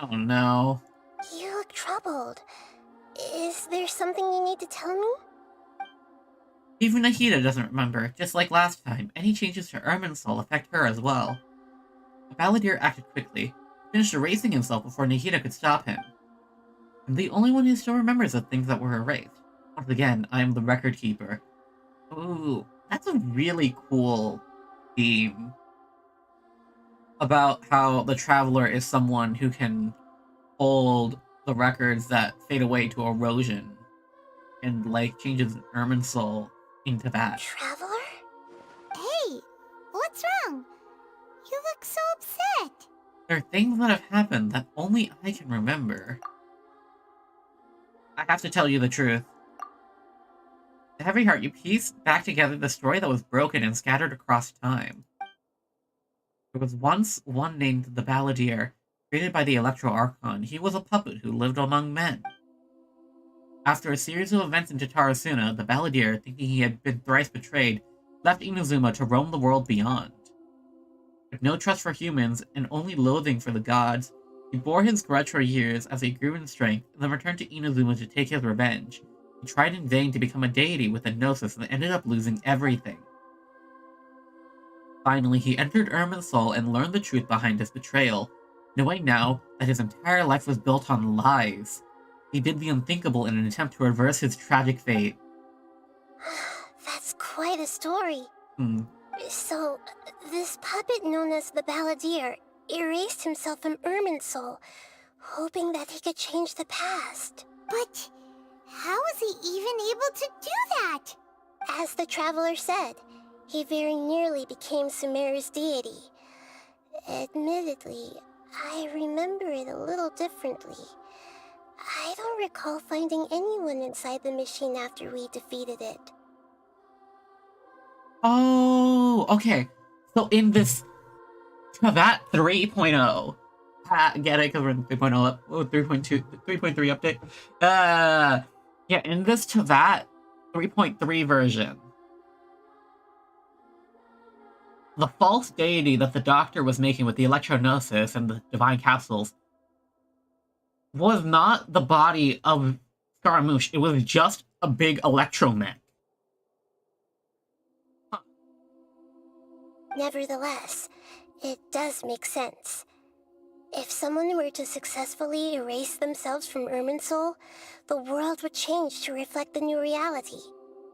Oh no. You look troubled. Is there something you need to tell me? Even Nahida doesn't remember. Just like last time, any changes to Irminsul affect her as well. The Balladeer acted quickly, finished erasing himself before Nahida could stop him. I'm the only one who still remembers the things that were erased. Once again, I am the record keeper. Ooh, that's a really cool theme. About how the Traveler is someone who can hold the records that fade away to erosion. And, like, changes Irminsul into that. Traveler? Hey, what's wrong? You look so upset. There are things that have happened that only I can remember. I have to tell you the truth. The Heavy Heart, you pieced back together the story that was broken and scattered across time. There was once one named the Balladeer, created by the Electro Archon. He was a puppet who lived among men. After a series of events in Tatarasuna, the Balladeer, thinking he had been thrice betrayed, left Inazuma to roam the world beyond. With no trust for humans and only loathing for the gods, he bore his grudge for years as he grew in strength, and then returned to Inazuma to take his revenge. He tried in vain to become a deity with a gnosis and ended up losing everything. Finally, he entered Irminsul and learned the truth behind his betrayal, knowing now that his entire life was built on lies. He did the unthinkable in an attempt to reverse his tragic fate. That's quite a story. Hmm. So, this puppet known as the Balladeer erased himself from Irminsul, hoping that he could change the past. But how was he even able to do that? As the Traveler said, he very nearly became Sumeru's deity. Admittedly, I remember it a little differently. I don't recall finding anyone inside the machine after we defeated it. Oh, okay. So in this Tavat 3.0, get it? Because we're in 3.0 up, 3.2, 3.3 update. Yeah, in this Tavat 3.3 version, the false deity that the Doctor was making with the Electronosis and the Divine Capsules was not the body of Scaramouche. It was just a big electromech. Nevertheless, It does make sense. If someone were to successfully erase themselves from Irminsul, the world would change to reflect the new reality.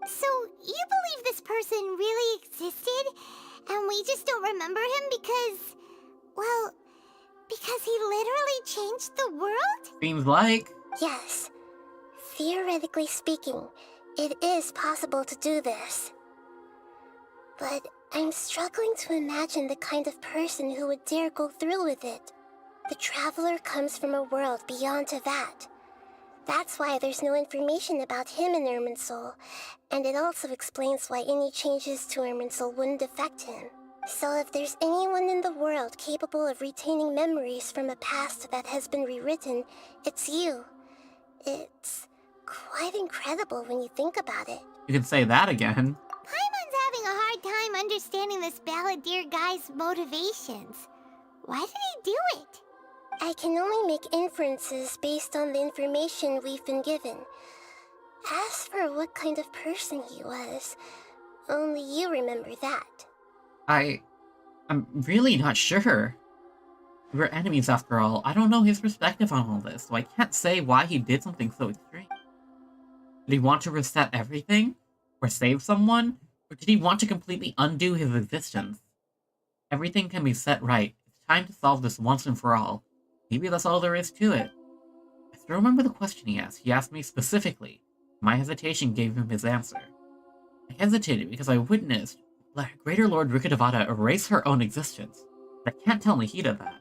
So, you believe this person really existed, and we just don't remember him because... well, because he literally changed the world? Seems like. Yes. Theoretically speaking, it is possible to do this. But I'm struggling to imagine the kind of person who would dare go through with it. The Traveler comes from a world beyond Tevat. That's why there's no information about him in Irminsul, and it also explains why any changes to Irminsul wouldn't affect him. So if there's anyone in the world capable of retaining memories from a past that has been rewritten, it's you. It's quite incredible when you think about it. You can say that again. Paimon's having a hard time understanding this balladeer guy's motivations. Why did he do it? I can only make inferences based on the information we've been given. As for what kind of person he was, only you remember that. I'm really not sure. We're enemies after all. I don't know his perspective on all this, so I can't say why he did something so extreme. Did he want to reset everything? Or save someone? Or did he want to completely undo his existence? Everything can be set right. It's time to solve this once and for all. Maybe that's all there is to it. I still remember the question he asked. He asked me specifically. My hesitation gave him his answer. I hesitated because I witnessed Greater Lord Rikadavada erase her own existence. But I can't tell Nahida that.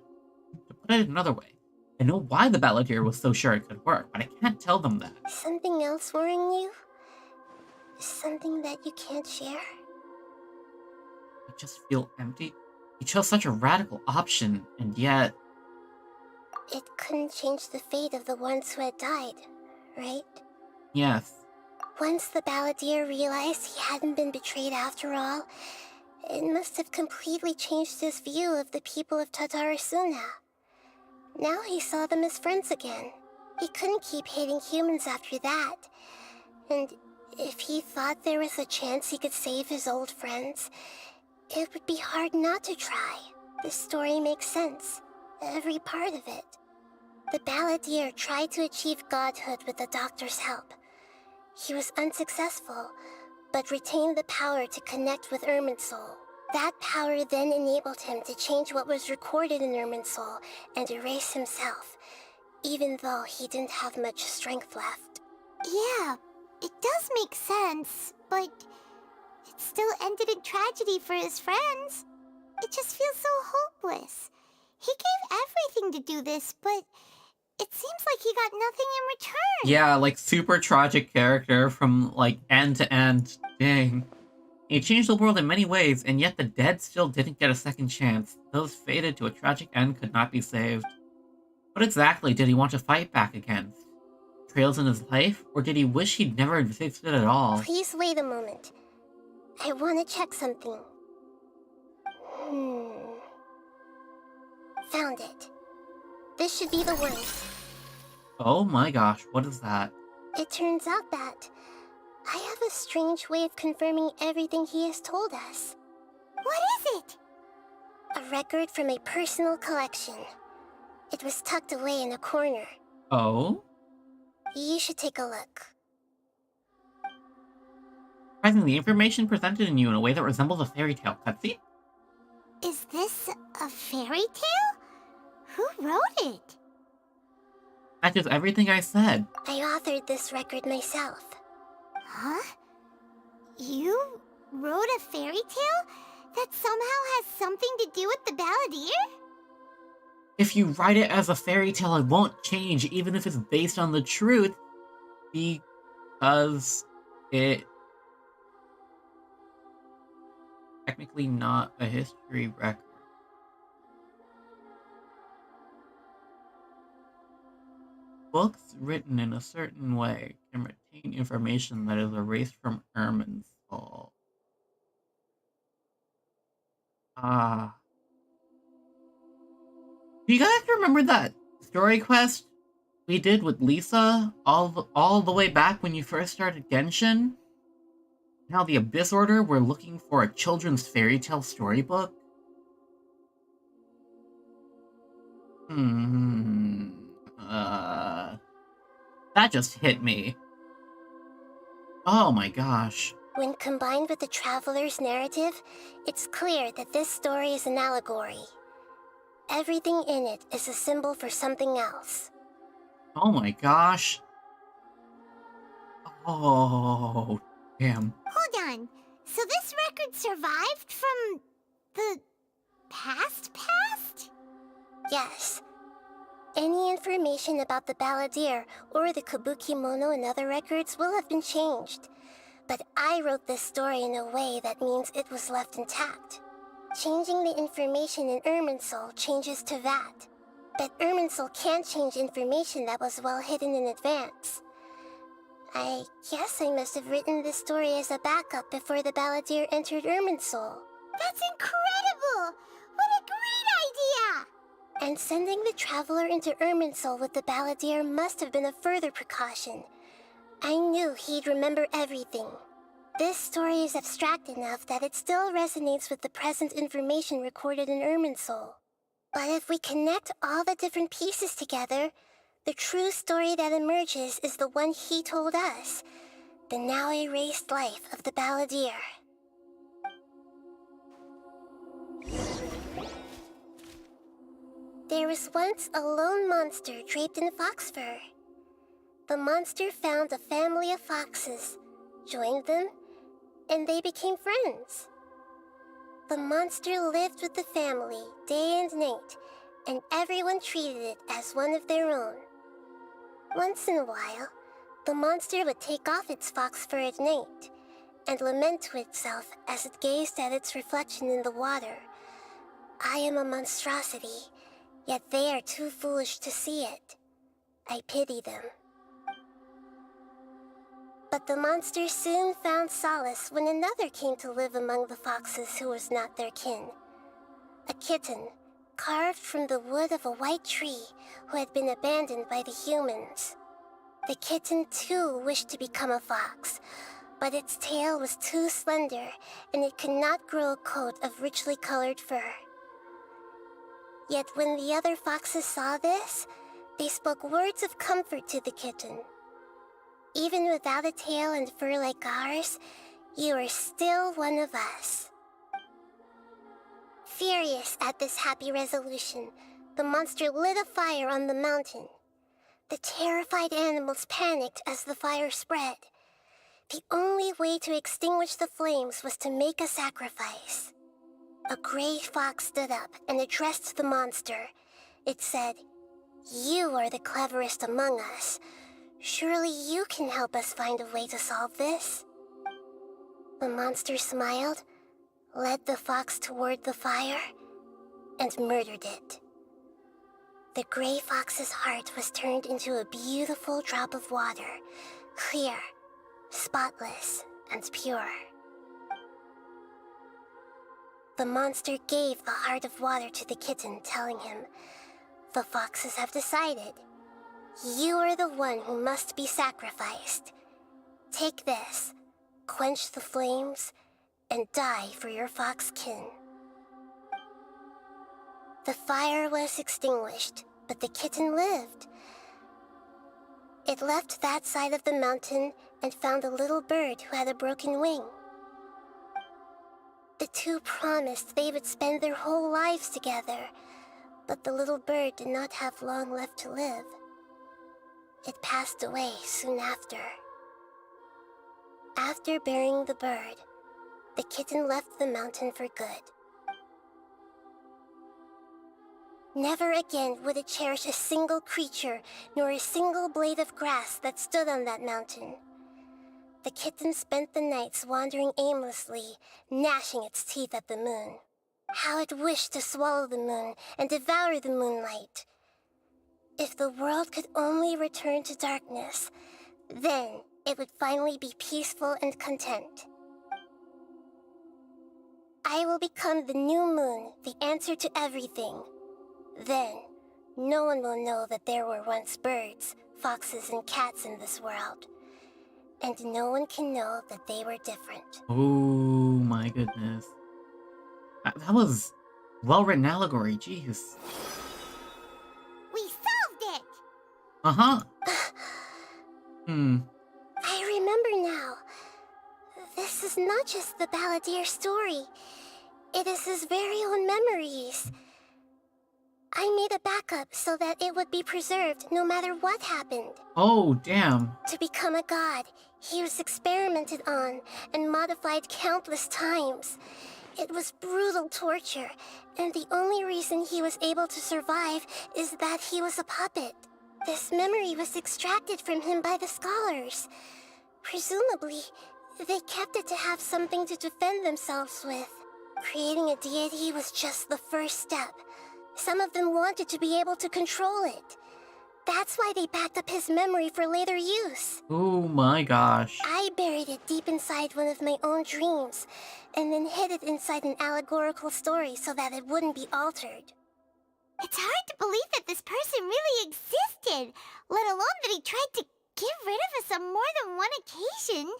To put it another way, I know why the balladeer was so sure it could work, but I can't tell them that. Something else worrying you? Something that you can't share? I just feel empty. He chose such a radical option, and yet... It couldn't change the fate of the ones who had died, right? Yes. Once the balladeer realized he hadn't been betrayed after all, it must have completely changed his view of the people of Tatarasuna. Now he saw them as friends again. He couldn't keep hating humans after that. And if he thought there was a chance he could save his old friends, it would be hard not to try. The story makes sense. Every part of it. The balladeer tried to achieve godhood with the doctor's help. He was unsuccessful, but retained the power to connect with Irminsul. That power then enabled him to change what was recorded in Irminsul and erase himself, even though he didn't have much strength left. Yeah, it does make sense, but it still ended in tragedy for his friends. It just feels so hopeless. He gave everything to do this, but it seems like he got nothing in return. Yeah, like super tragic character from like end to end. Dang. He changed the world in many ways, and yet the dead still didn't get a second chance. Those fated to a tragic end could not be saved. What exactly did he want to fight back against? Trails in his life, or did he wish he'd never existed at all? Please wait a moment. I want to check something. Found it. This should be the one. Oh my gosh, what is that? It turns out that I have a strange way of confirming everything he has told us. What is it? A record from a personal collection. It was tucked away in a corner. Oh? You should take a look. Surprisingly, the information presented in you in a way that resembles a fairy tale cutscene. Is this a fairy tale? Who wrote it? Matches everything I said. I authored this record myself. Huh? You wrote a fairy tale that somehow has something to do with the balladeer? If you write it as a fairy tale, it won't change, even if it's based on the truth, because it... technically not a history record. Books written in a certain way can retain information that is erased from Irminsul. Do you guys remember that story quest we did with Lisa all the way back when you first started Genshin? Now the Abyss Order were looking for a children's fairy tale storybook? Hmm. That just hit me. Oh my gosh. When combined with the Traveler's narrative, it's clear that this story is an allegory. Everything in it is a symbol for something else. Oh my gosh. Oh, damn. Hold on. So this record survived from the past? Yes. Any information about the Balladeer or the Kabuki Mono in other records will have been changed. But I wrote this story in a way that means it was left intact. Changing the information in Irminsul changes to that. But Irminsul can't change information that was well hidden in advance. I guess I must have written this story as a backup before the Balladeer entered Irminsul. That's incredible! What a great idea! And sending the Traveler into Irminsul with the Balladeer must have been a further precaution. I knew he'd remember everything. This story is abstract enough that it still resonates with the present information recorded in Irminsul. But if we connect all the different pieces together, the true story that emerges is the one he told us, the now erased life of the Balladeer. There was once a lone monster draped in fox fur. The monster found a family of foxes, joined them, and they became friends. The monster lived with the family day and night, and everyone treated it as one of their own. Once in a while, the monster would take off its fox fur at night and lament to itself as it gazed at its reflection in the water. I am a monstrosity, yet they are too foolish to see it. I pity them. But the monster soon found solace when another came to live among the foxes who was not their kin. A kitten, carved from the wood of a white tree who had been abandoned by the humans. The kitten too wished to become a fox, but its tail was too slender and it could not grow a coat of richly colored fur. Yet when the other foxes saw this, they spoke words of comfort to the kitten. Even without a tail and fur like ours, you are still one of us. Furious at this happy resolution, the monster lit a fire on the mountain. The terrified animals panicked as the fire spread. The only way to extinguish the flames was to make a sacrifice. A gray fox stood up and addressed the monster. It said, "You are the cleverest among us. Surely you can help us find a way to solve this." The monster smiled, led the fox toward the fire, and murdered it. The gray fox's heart was turned into a beautiful drop of water, clear, spotless, and pure. The monster gave the heart of water to the kitten, telling him, "The foxes have decided. You are the one who must be sacrificed. Take this, quench the flames, and die for your fox kin." The fire was extinguished, but the kitten lived. It left that side of the mountain and found a little bird who had a broken wing. The two promised they would spend their whole lives together, but the little bird did not have long left to live. It passed away soon after. After burying the bird, the kitten left the mountain for good. Never again would it cherish a single creature, nor a single blade of grass that stood on that mountain. The kitten spent the nights wandering aimlessly, gnashing its teeth at the moon. How it wished to swallow the moon and devour the moonlight. If the world could only return to darkness, then it would finally be peaceful and content. I will become the new moon, the answer to everything. Then, no one will know that there were once birds, foxes, and cats in this world. And no one can know that they were different. Oh my goodness. That was well-written allegory, jeez. Uh-huh. I remember now. This is not just the Balladeer story. It is his very own memories. I made a backup so that it would be preserved no matter what happened. Oh, damn. To become a god, he was experimented on and modified countless times. It was brutal torture, and the only reason he was able to survive is that he was a puppet. This memory was extracted from him by the scholars. Presumably, they kept it to have something to defend themselves with. Creating a deity was just the first step. Some of them wanted to be able to control it. That's why they backed up his memory for later use. Oh my gosh. I buried it deep inside one of my own dreams, and then hid it inside an allegorical story so that it wouldn't be altered. It's hard to believe that this person really existed, let alone that he tried to get rid of us on more than one occasion.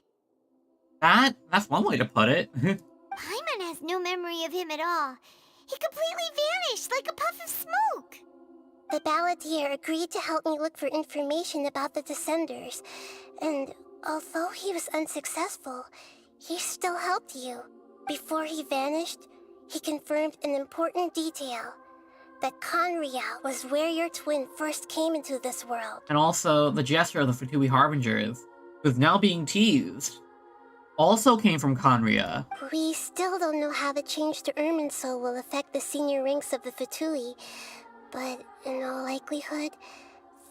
That's one way to put it. Paimon has no memory of him at all. He completely vanished like a puff of smoke. The Balladeer agreed to help me look for information about the Descenders, and although he was unsuccessful, he still helped you. Before he vanished, he confirmed an important detail. That Conria was where your twin first came into this world. And also, the gesture of the Fatui Harbingers, who's now being teased, also came from Conria. We still don't know how the change to Irminsul will affect the senior ranks of the Fatui, but in all likelihood,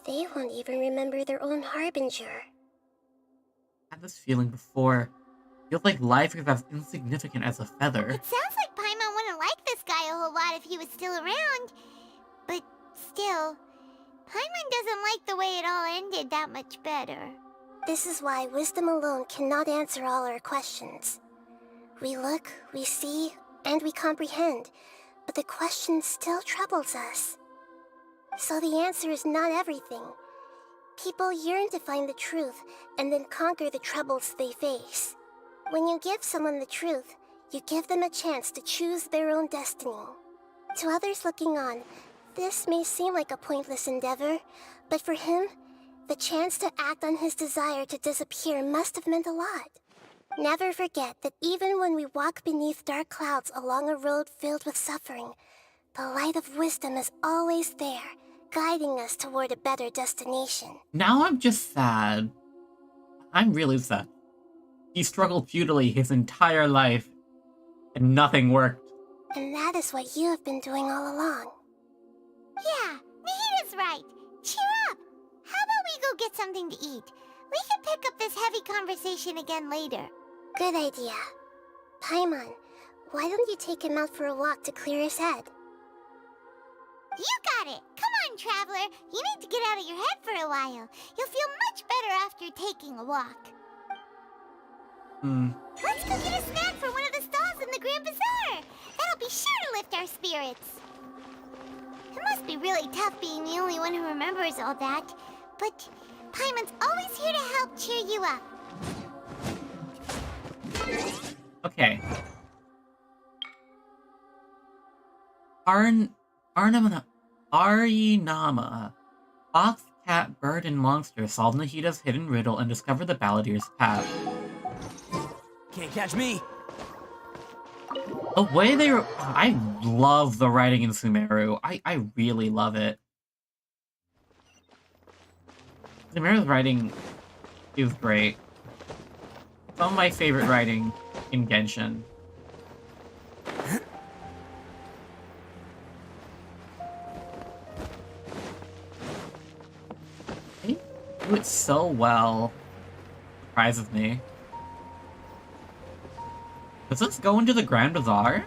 they won't even remember their own Harbinger. I had this feeling before. Feels like life is as insignificant as a feather. It sounds like Paimon wouldn't like this guy a whole lot if he was still around. But still, Paimon doesn't like the way it all ended that much better. This is why wisdom alone cannot answer all our questions. We look, we see, and we comprehend, but the question still troubles us. So the answer is not everything. People yearn to find the truth and then conquer the troubles they face. When you give someone the truth, you give them a chance to choose their own destiny. To others looking on, this may seem like a pointless endeavor, but for him, the chance to act on his desire to disappear must have meant a lot. Never forget that even when we walk beneath dark clouds along a road filled with suffering, the light of wisdom is always there, guiding us toward a better destination. Now I'm just sad. I'm really sad. He struggled futilely his entire life, and nothing worked. And that is what you have been doing all along. Yeah, Nahita's right. Cheer up! How about we go get something to eat? We can pick up this heavy conversation again later. Good idea. Paimon, why don't you take him out for a walk to clear his head? You got it! Come on, Traveler! You need to get out of your head for a while. You'll feel much better after taking a walk. Let's go get a snack from one of the stalls in the Grand Bazaar! That'll be sure to lift our spirits. It must be really tough being the only one who remembers all that, but Paimon's always here to help cheer you up. Okay. Arinama. Fox, cat, bird, and monster solve Nahita's hidden riddle and discover the Balladeer's path. Can't catch me. The way they were... I love the writing in Sumeru. I really love it. Sumeru's writing is great. Some of my favorite writing in Genshin. They do it so well. Surprises me. Does this go into the Grand Bazaar?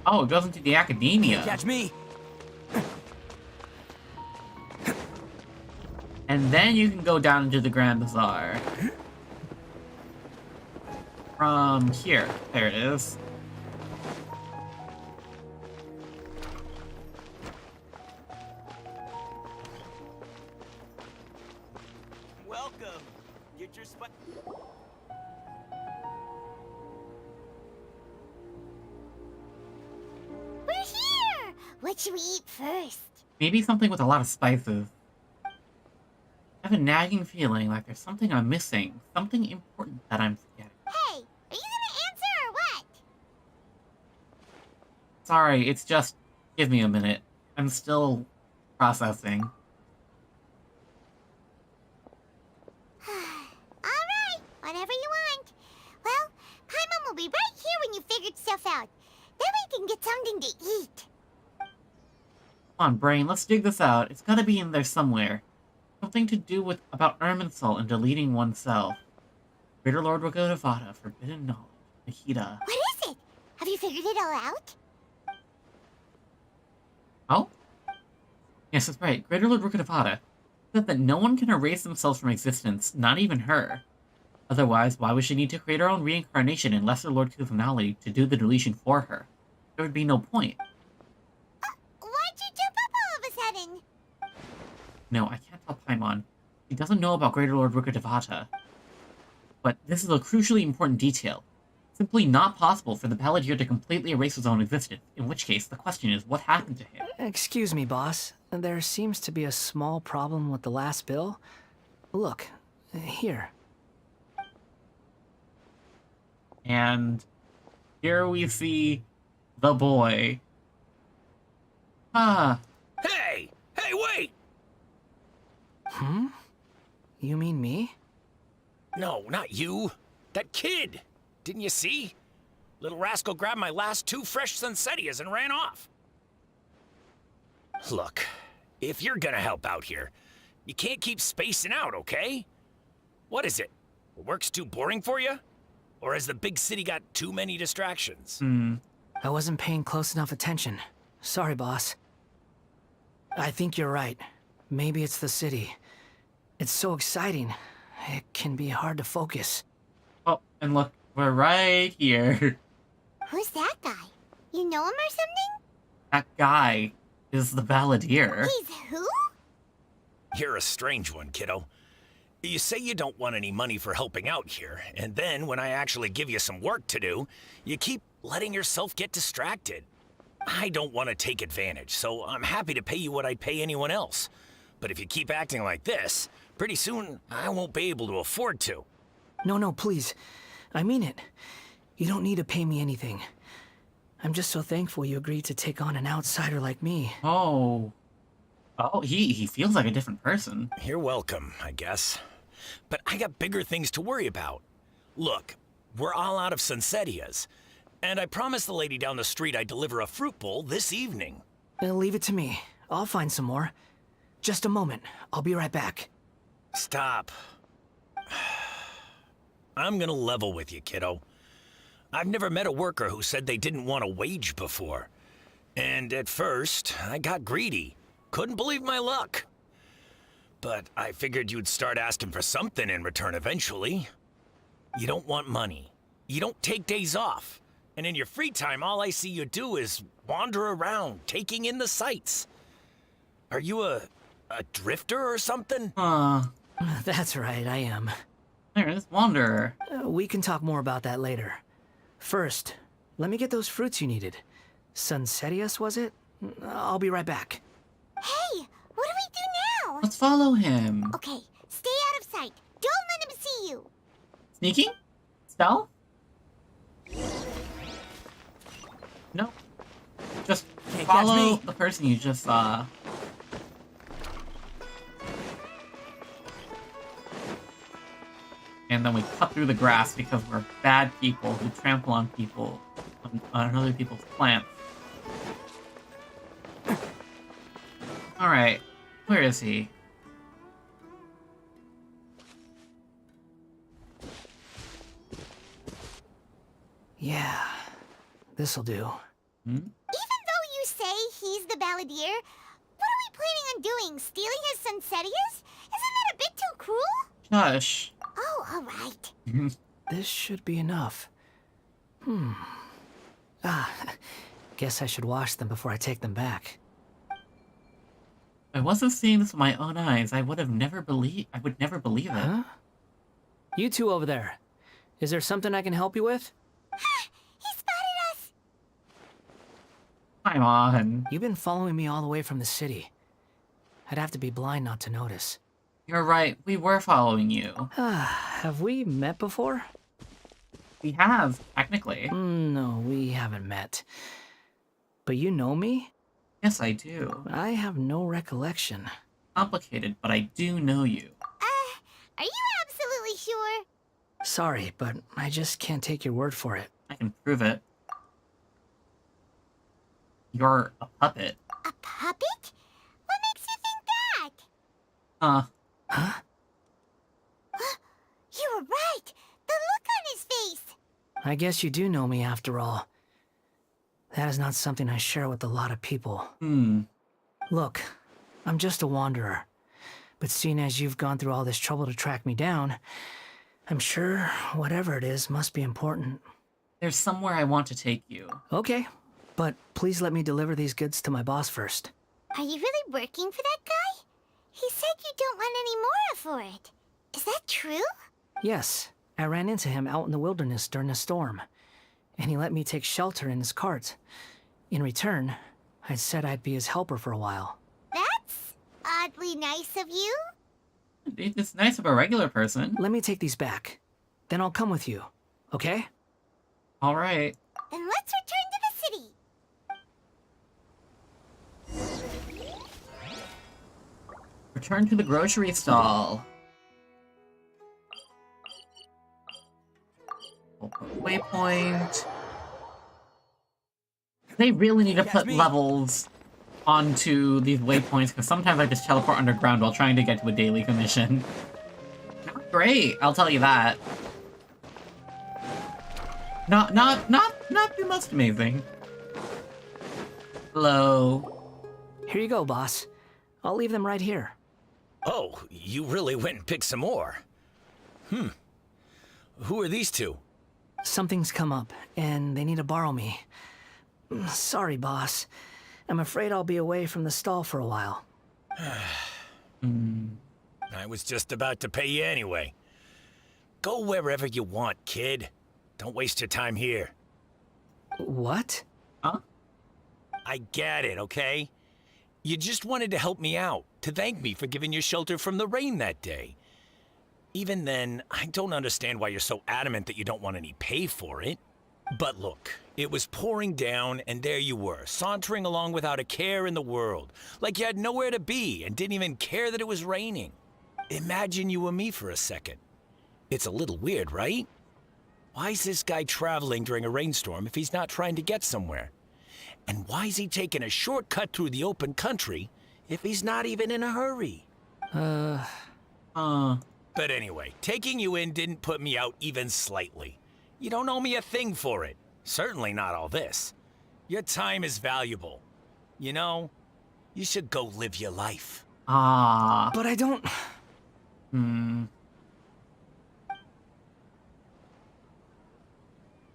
Oh, it goes into the Academia. Can't catch me. And then you can go down into the Grand Bazaar. From here. There it is. Welcome. Get your spot. We're here! What should we eat first? Maybe something with a lot of spices. I have a nagging feeling like there's something I'm missing. Something important that I'm forgetting. Hey, are you gonna answer or what? Sorry, it's just... Give me a minute. I'm still processing. Alright, whatever you want. Well, Paimon will be right here when you figured stuff out. Then we can get something to eat. Come on, brain, let's dig this out. It's gotta be in there somewhere. Something to do with about Irminsul and deleting oneself. Greater Lord Rogodavata, Forbidden Knowledge, Nikita. What is it? Have you figured it all out? Oh? Yes, that's right. Greater Lord Rogodavata said that no one can erase themselves from existence, not even her. Otherwise, why would she need to create her own reincarnation in Lesser Lord Kusanali to do the deletion for her? There would be no point. Why'd you jump up all of a sudden? No, I can't tell Paimon. He doesn't know about Greater Lord Rogodavata. But this is a crucially important detail. Simply not possible for the Balladeer to completely erase his own existence, in which case the question is what happened to him? Excuse me, boss. There seems to be a small problem with the last bill. Look, here. And here we see the boy. Ah. Hey! Hey, wait! Hmm? You mean me? No, not you. That kid! Didn't you see? Little rascal grabbed my last 2 fresh Sunsettias and ran off. Look, if you're gonna help out here, you can't keep spacing out, okay? What is it? Work's too boring for you? Or has the big city got too many distractions? I wasn't paying close enough attention. Sorry, boss. I think you're right. Maybe it's the city. It's so exciting. It can be hard to focus. Oh, and look, we're right here. Who's that guy? You know him or something? That guy is the Balladeer. He's who? You're a strange one, kiddo. You say you don't want any money for helping out here, and then when I actually give you some work to do, you keep letting yourself get distracted. I don't want to take advantage, so I'm happy to pay you what I'd pay anyone else. But if you keep acting like this, pretty soon I won't be able to afford to. No, please. I mean it. You don't need to pay me anything. I'm just so thankful you agreed to take on an outsider like me. Oh, he feels like a different person. You're welcome, I guess. But I got bigger things to worry about. Look, we're all out of Sunsettias, and I promised the lady down the street I'd deliver a fruit bowl this evening. Leave it to me. I'll find some more. Just a moment. I'll be right back. Stop. I'm gonna level with you, kiddo. I've never met a worker who said they didn't want a wage before. And at first, I got greedy. Couldn't believe my luck. But I figured you'd start asking for something in return eventually. You don't want money. You don't take days off. And in your free time, all I see you do is wander around, taking in the sights. Are you a drifter or something? That's right, I am. There is Wanderer. We can talk more about that later. First, let me get those fruits you needed. Sunsettias, was it? I'll be right back. Hey, what do we do now? Let's follow him. Okay, stay out of sight. Don't let him see you. Sneaking? Stealth? No. Just Can't catch follow me. the person you just saw. And then we cut through the grass because we're bad people who trample on people, on other people's plants. Alright, where is he? Yeah, this'll do. Even though you say he's the Balladeer, what are we planning on doing? Stealing his Sunsettias? Isn't that a bit too cruel? Shush. Oh, alright. This should be enough. Guess I should wash them before I take them back. If I wasn't seeing this with my own eyes, I would never believe it. Huh? You two over there. Is there something I can help you with? He spotted us! Come on. You've been following me all the way from the city. I'd have to be blind not to notice. You're right, we were following you. Have we met before? We have, technically. No, we haven't met. But you know me? Yes, I do. I have no recollection. Complicated, but I do know you. Are you absolutely sure? Sorry, but I just can't take your word for it. I can prove it. You're a puppet. A puppet? What makes you think that? Huh? You were right. The look on his face. I guess you do know me after all. That is not something I share with a lot of people. Look, I'm just a wanderer. But seeing as you've gone through all this trouble to track me down, I'm sure whatever it is must be important. There's somewhere I want to take you. Okay, but please let me deliver these goods to my boss first. Are you really working for that guy? He said you don't want any more for it. Is that true? Yes, I ran into him out in the wilderness during a storm, and he let me take shelter in his cart. In return, I said I'd be his helper for a while. That's oddly nice of you. It's nice of a regular person. Let me take these back. Then I'll come with you, okay? All right. Then let's return to the city. Return to the grocery stall. Waypoint. They really need to put levels onto these waypoints, because sometimes I just teleport underground while trying to get to a daily commission. Not great, I'll tell you that. Not the most amazing. Hello. Here you go, boss. I'll leave them right here. Oh, you really went and picked some more. Who are these two? Something's come up, and they need to borrow me. Sorry, boss. I'm afraid I'll be away from the stall for a while. I was just about to pay you anyway. Go wherever you want, kid. Don't waste your time here. What? Huh? I get it, okay? You just wanted to help me out, to thank me for giving you shelter from the rain that day. Even then, I don't understand why you're so adamant that you don't want any pay for it. But look, it was pouring down, and there you were, sauntering along without a care in the world, like you had nowhere to be and didn't even care that it was raining. Imagine you were me for a second. It's a little weird, right? Why is this guy traveling during a rainstorm if he's not trying to get somewhere? And why is he taking a shortcut through the open country if he's not even in a hurry? But anyway, taking you in didn't put me out even slightly. You don't owe me a thing for it. Certainly not all this. Your time is valuable. You know, you should go live your life. But I don't...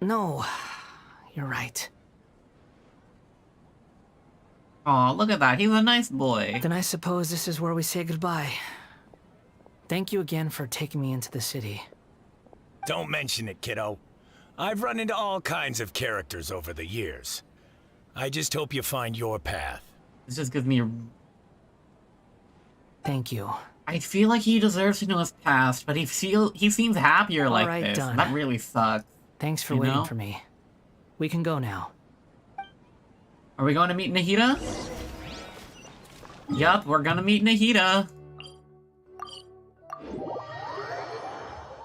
No, you're right. Aw, look at that. He's a nice boy. Then I suppose this is where we say goodbye. Thank you again for taking me into the city. Don't mention it, kiddo. I've run into all kinds of characters over the years. I just hope you find your path. This just gives me a... Thank you. I feel like he deserves to know his past, but he seems happier like right, this. done. That really sucks. Thanks for You waiting know? for me. We can go now. Are we going to meet Nahida? Yup, we're gonna meet Nahida.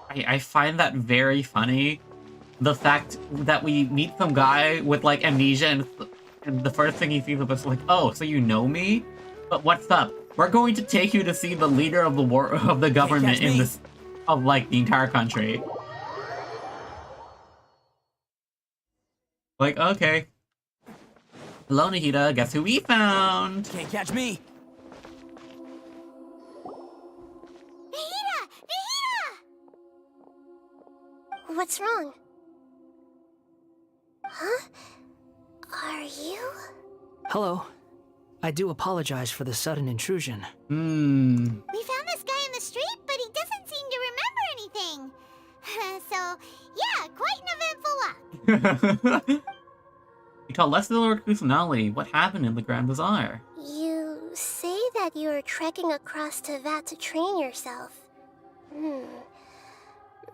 I find that very funny. The fact that we meet some guy with, like, amnesia and the first thing he sees of us is like, oh, so you know me? But what's up? We're going to take you to see the leader of the government in this, of, like, the entire country. Like, okay. Hello, Nahida. Guess who we found? Can't catch me. Nahida! Nahida! What's wrong? Huh? Are you? Hello. I do apologize for the sudden intrusion. We found this guy in the street, but he doesn't seem to remember anything. So, yeah, quite an eventful walk. He tell Leslie Lord Kusanali what happened in the Grand Bazaar. You say that you are trekking across Teyvat to train yourself.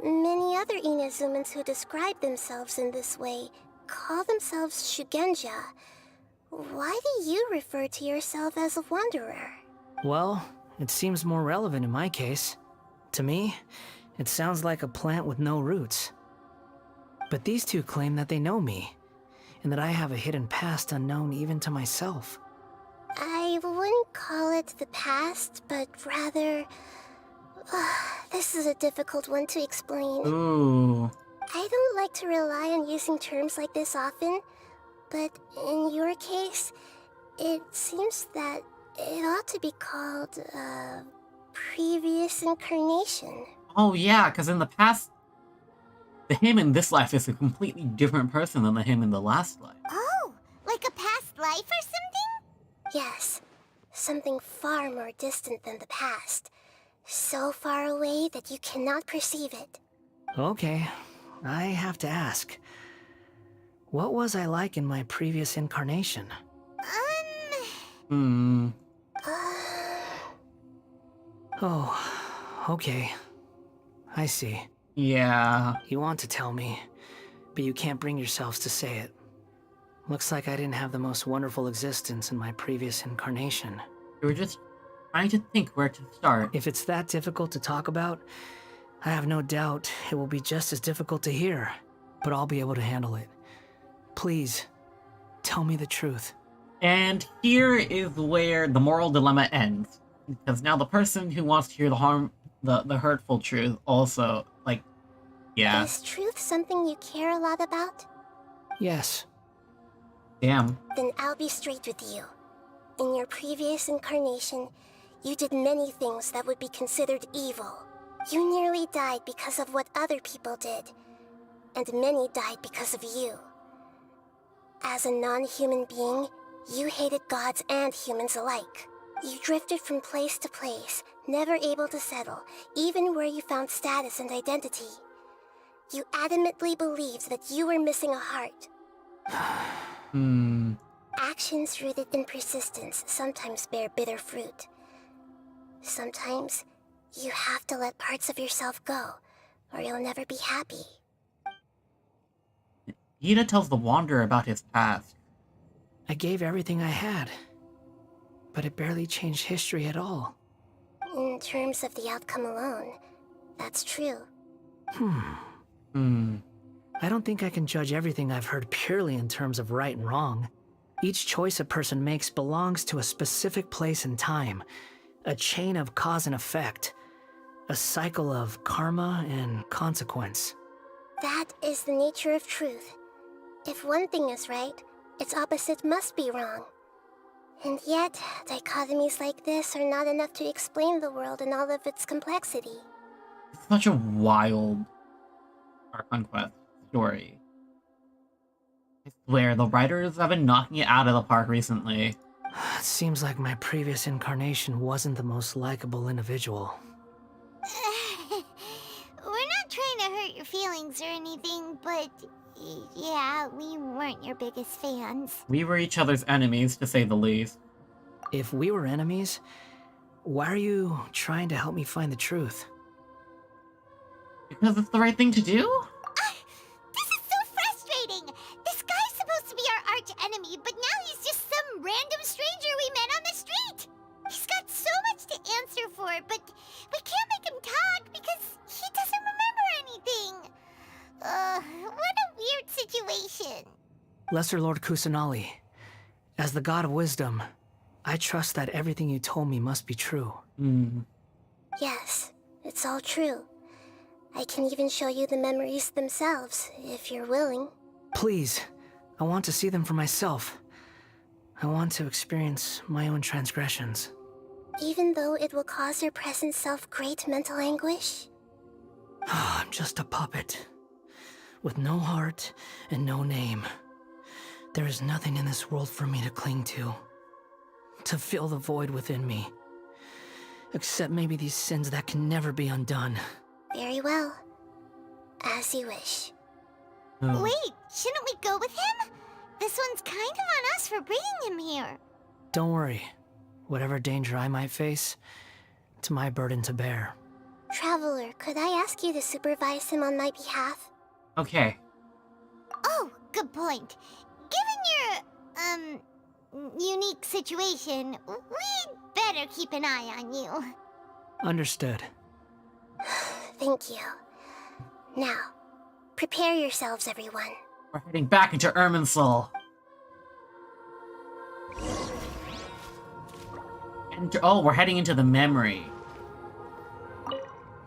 Many other Inazumans who describe themselves in this way call themselves Shugenja. Why do you refer to yourself as a wanderer? Well, it seems more relevant in my case. To me, it sounds like a plant with no roots. But these two claim that they know me, and that I have a hidden past unknown even to myself. I wouldn't call it the past, but rather... this is a difficult one to explain. Ooh. I don't like to rely on using terms like this often, but in your case, it seems that it ought to be called a previous incarnation. Oh yeah, because in the past, the him in this life is a completely different person than the him in the last life. Oh, like a past life or something? Yes, something far more distant than the past. So far away that you cannot perceive it. Okay, I have to ask. What was I like in my previous incarnation? Oh, okay. I see. Yeah. You want to tell me, but you can't bring yourselves to say it. Looks like I didn't have the most wonderful existence in my previous incarnation. You were just trying to think where to start. If it's that difficult to talk about, I have no doubt it will be just as difficult to hear, but I'll be able to handle it. Please, tell me the truth. And here is where the moral dilemma ends. Because now the person who wants to hear the hurtful truth also, like, yeah. Is truth something you care a lot about? Yes. Damn. Then I'll be straight with you. In your previous incarnation, you did many things that would be considered evil. You nearly died because of what other people did, and many died because of you. As a non-human being, you hated gods and humans alike. You drifted from place to place, never able to settle, even where you found status and identity. You adamantly believed that you were missing a heart. Actions rooted in persistence sometimes bear bitter fruit. Sometimes, you have to let parts of yourself go, or you'll never be happy. Ida tells the Wanderer about his past. I gave everything I had, but it barely changed history at all. In terms of the outcome alone, that's true. I don't think I can judge everything I've heard purely in terms of right and wrong. Each choice a person makes belongs to a specific place and time, a chain of cause and effect, a cycle of karma and consequence. That is the nature of truth. If one thing is right, its opposite must be wrong. And yet, dichotomies like this are not enough to explain the world in all of its complexity. It's such a wild Archon Quest story. I swear, the writers have been knocking it out of the park recently. It seems like my previous incarnation wasn't the most likable individual. We're not trying to hurt your feelings or anything, but yeah, we weren't your biggest fans. We were each other's enemies, to say the least. If we were enemies, why are you trying to help me find the truth? Because it's the right thing to do? This is so frustrating! This guy's supposed to be our arch enemy, but now he's just some random stranger we met on the street! He's got so much to answer for, but we can't make him talk because he doesn't remember anything! What a weird situation. Lesser Lord Kusanali, as the God of Wisdom, I trust that everything you told me must be true. Yes, it's all true. I can even show you the memories themselves, if you're willing. Please, I want to see them for myself. I want to experience my own transgressions. Even though it will cause your present self great mental anguish? I'm just a puppet, with no heart and no name. There is nothing in this world for me to cling to fill the void within me. Except maybe these sins that can never be undone. Very well. As you wish. Wait, shouldn't we go with him? This one's kind of on us for bringing him here. Don't worry. Whatever danger I might face, it's my burden to bear. Traveler, could I ask you to supervise him on my behalf? Okay. Oh, good point. Given your, unique situation, we'd better keep an eye on you. Understood. Thank you. Now, prepare yourselves, everyone. We're heading back into Irminsul. And oh, we're heading into the memory.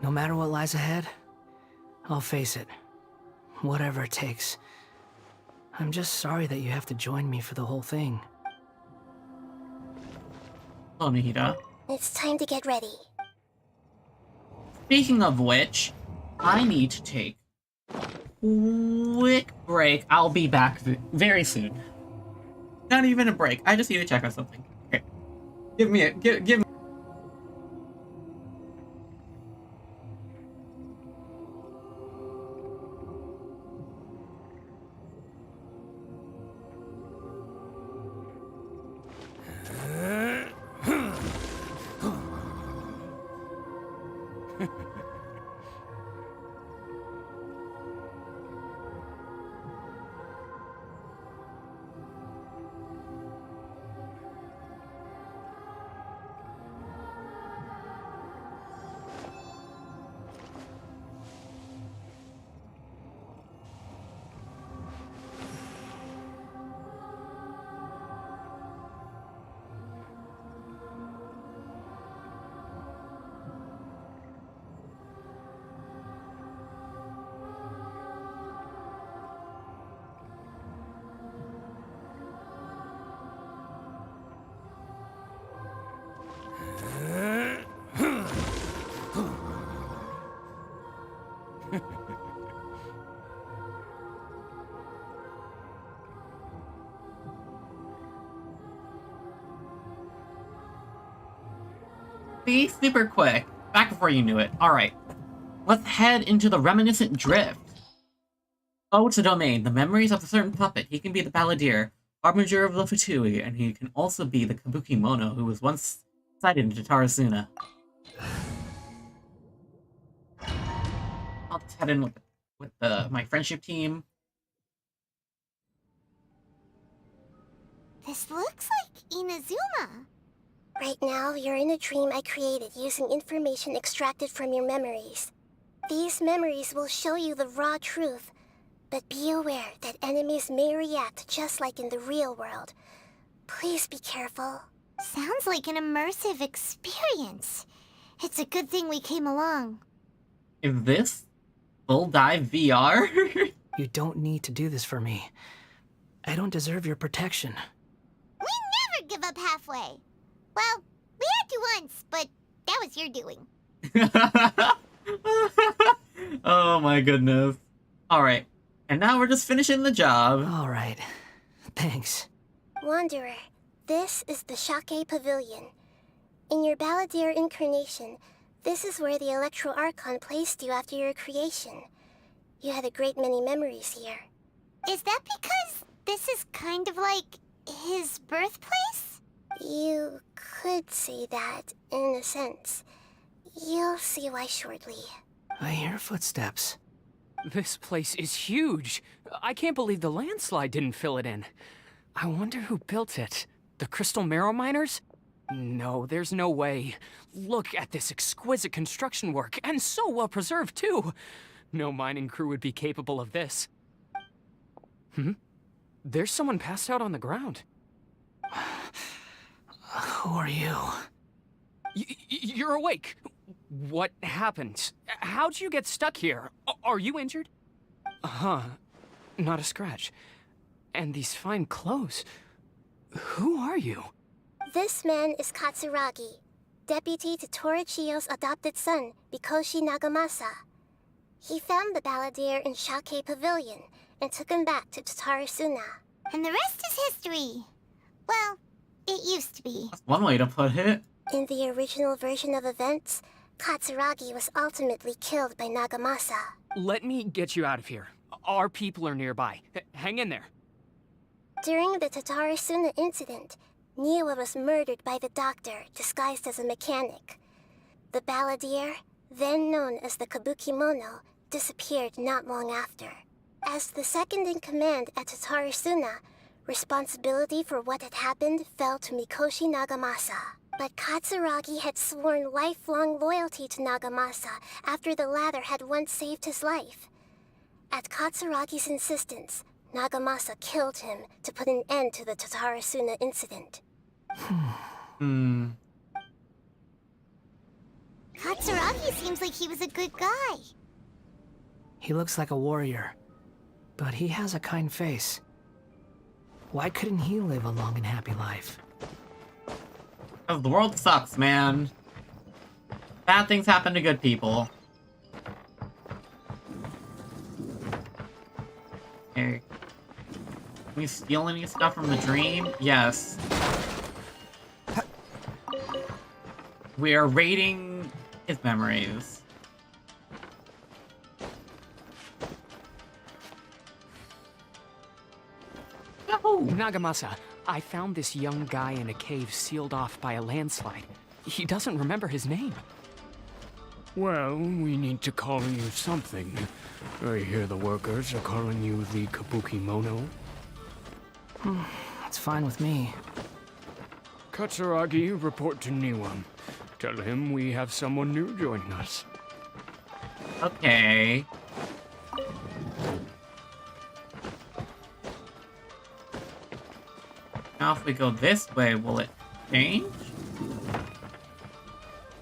No matter what lies ahead, I'll face it. Whatever it takes. I'm just sorry that you have to join me for the whole thing. Hello, Nihita. It's time to get ready. Speaking of which, I need to take a quick break. I'll be back very soon. Not even a break. I just need to check on something. Okay. Give me. Be super quick. Back before you knew it. Alright. Let's head into the Reminiscent Drift. Oh, it's a domain. The memories of a certain puppet. He can be the balladeer, harbinger of the Fatui, and he can also be the Kabuki Mono who was once sighted in Tatarasuna. I'll just head in with my friendship team. This looks like Inazuma. Right now, you're in a dream I created using information extracted from your memories. These memories will show you the raw truth, but be aware that enemies may react just like in the real world. Please be careful. Sounds like an immersive experience. It's a good thing we came along. Is this full dive VR? You don't need to do this for me. I don't deserve your protection. We never give up halfway. Well, we had to once, but that was your doing. Oh my goodness. Alright, and now we're just finishing the job. Alright, thanks. Wanderer, this is the Shake Pavilion. In your balladeer incarnation, this is where the Electro Archon placed you after your creation. You had a great many memories here. Is that because this is kind of like his birthplace? You could say that, in a sense. You'll see why shortly. I hear footsteps. This place is huge. I can't believe the landslide didn't fill it in. I wonder who built it. The Crystal Marrow Miners? No, there's no way. Look at this exquisite construction work, and so well preserved, too. No mining crew would be capable of this. There's someone passed out on the ground. Who are you? You're awake. What happened? How'd you get stuck here? Are you injured? Huh. Not a scratch. And these fine clothes. Who are you? This man is Katsuragi, deputy to Torichiyo's adopted son, Mikoshi Nagamasa. He found the balladeer in Shake Pavilion and took him back to Tatarasuna. And the rest is history. Well, it used to be. That's one way to put it. In the original version of events, Katsuragi was ultimately killed by Nagamasa. Let me get you out of here. Our people are nearby. Hang in there. During the Tatarasuna incident, Niwa was murdered by the doctor disguised as a mechanic. The balladeer, then known as the Kabukimono, disappeared not long after. As the second-in-command at Tatarasuna, responsibility for what had happened fell to Mikoshi Nagamasa. But Katsuragi had sworn lifelong loyalty to Nagamasa after the latter had once saved his life. At Katsuragi's insistence, Nagamasa killed him to put an end to the Tatarasuna incident. Katsuragi seems like he was a good guy. He looks like a warrior, but he has a kind face. Why couldn't he live a long and happy life? Because the world sucks, man. Bad things happen to good people. Okay. Can we steal any stuff from the dream? Yes. We are raiding his memories. Nagamasa, I found this young guy in a cave sealed off by a landslide. He doesn't remember his name. Well, we need to call you something. I hear the workers are calling you the Kabukimono. It's fine with me. Katsuragi, report to Niwa. Tell him we have someone new joining us. Okay. Now if we go this way, will it change?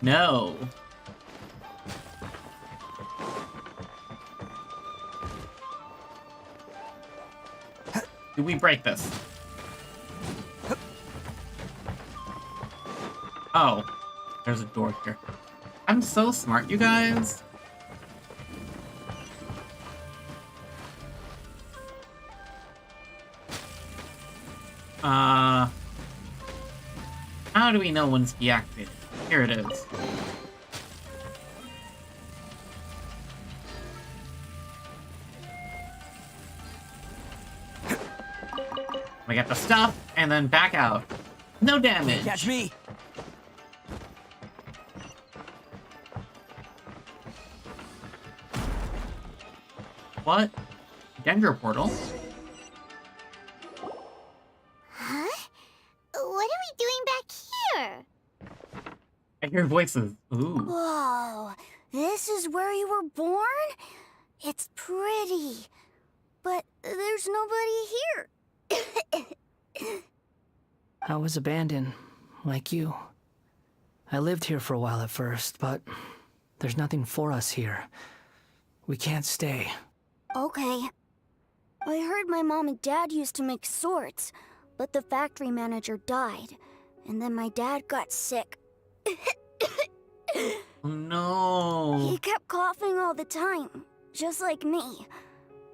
No. Do we break this? Oh, there's a door here. I'm so smart, you guys. How do we know when it's deactivated? Here it is. We get the stuff, and then back out. No damage. Catch me! What? Danger portal? Huh? What are we doing back here? I hear voices. Ooh. Whoa, this is where you were born? It's pretty, but there's nobody here. I was abandoned, like you. I lived here for a while at first, but there's nothing for us here. We can't stay. Okay. I heard my mom and dad used to make swords, but the factory manager died, and then my dad got sick. Oh no. He kept coughing all the time, just like me.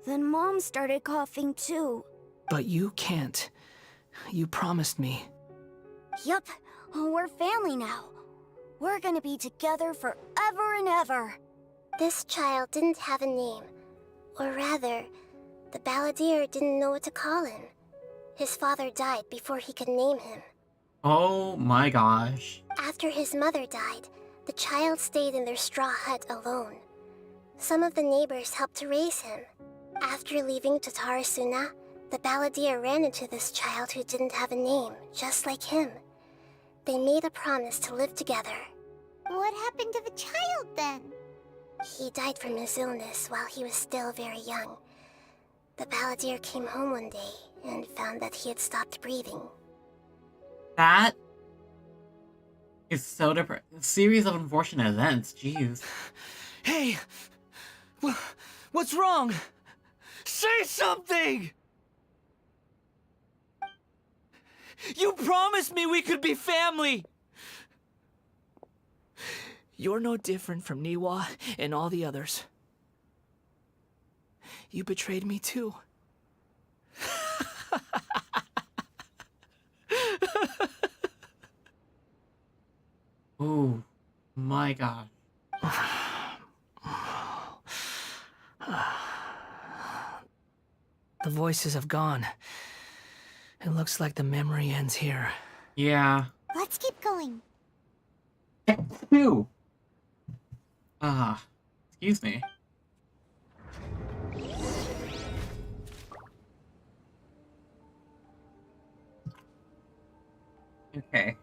Then Mom started coughing too. But you can't. You promised me. Yup, we're family now. We're gonna be together forever and ever. This child didn't have a name. Or rather, the balladeer didn't know what to call him. His father died before he could name him. Oh my gosh. After his mother died, the child stayed in their straw hut alone. Some of the neighbors helped to raise him. After leaving Tatarasuna, the balladeer ran into this child who didn't have a name, just like him. They made a promise to live together. What happened to the child then? He died from his illness while he was still very young. The balladeer came home one day and found that he had stopped breathing. That is so depressing. Series of unfortunate events, jeez. Hey! What's wrong? Say something! You promised me we could be family! You're no different from Niwa and all the others. You betrayed me too. Ooh, my god. The voices have gone. It looks like the memory ends here. Yeah. Let's keep going. Ew. Excuse me. Okay.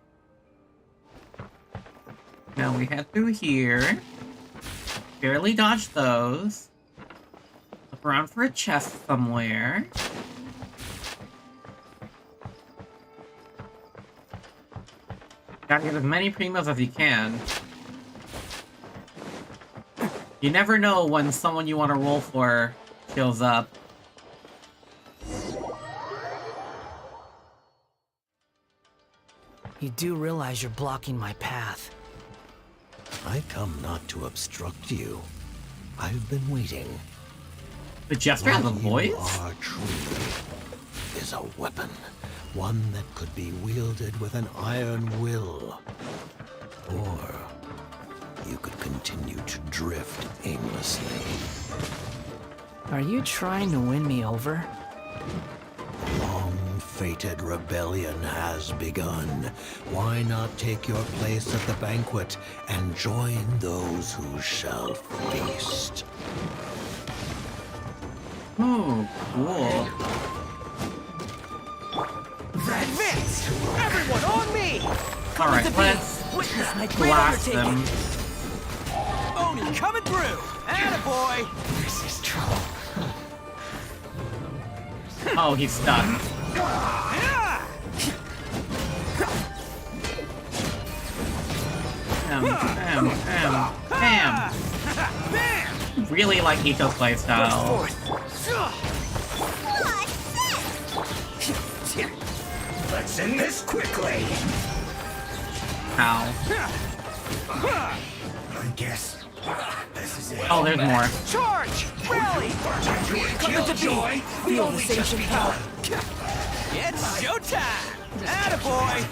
Now we head through here. Barely dodge those. Look around for a chest somewhere. Gotta get as many primos as you can. You never know when someone you want to roll for shows up. You do realize you're blocking my path. I come not to obstruct you. I've been waiting. The Jester has a voice? You are truly is a weapon. One that could be wielded with an iron will. Or you could continue to drift aimlessly. Are you trying to win me over? Long-fated rebellion has begun. Why not take your place at the banquet and join those who shall feast? Oh, cool. Advance! Everyone on me! Alright, let's Witness my great blast undertaking. them. Oni coming through! Attaboy! This is trouble. Oh, he's stuck. Bam! Really like Itto's playstyle. Let's end this quickly. Ow. I guess this is it. Oh, there's more. Charge! Rally! Coming to be! Feel the ancient power! It's showtime! Attaboy!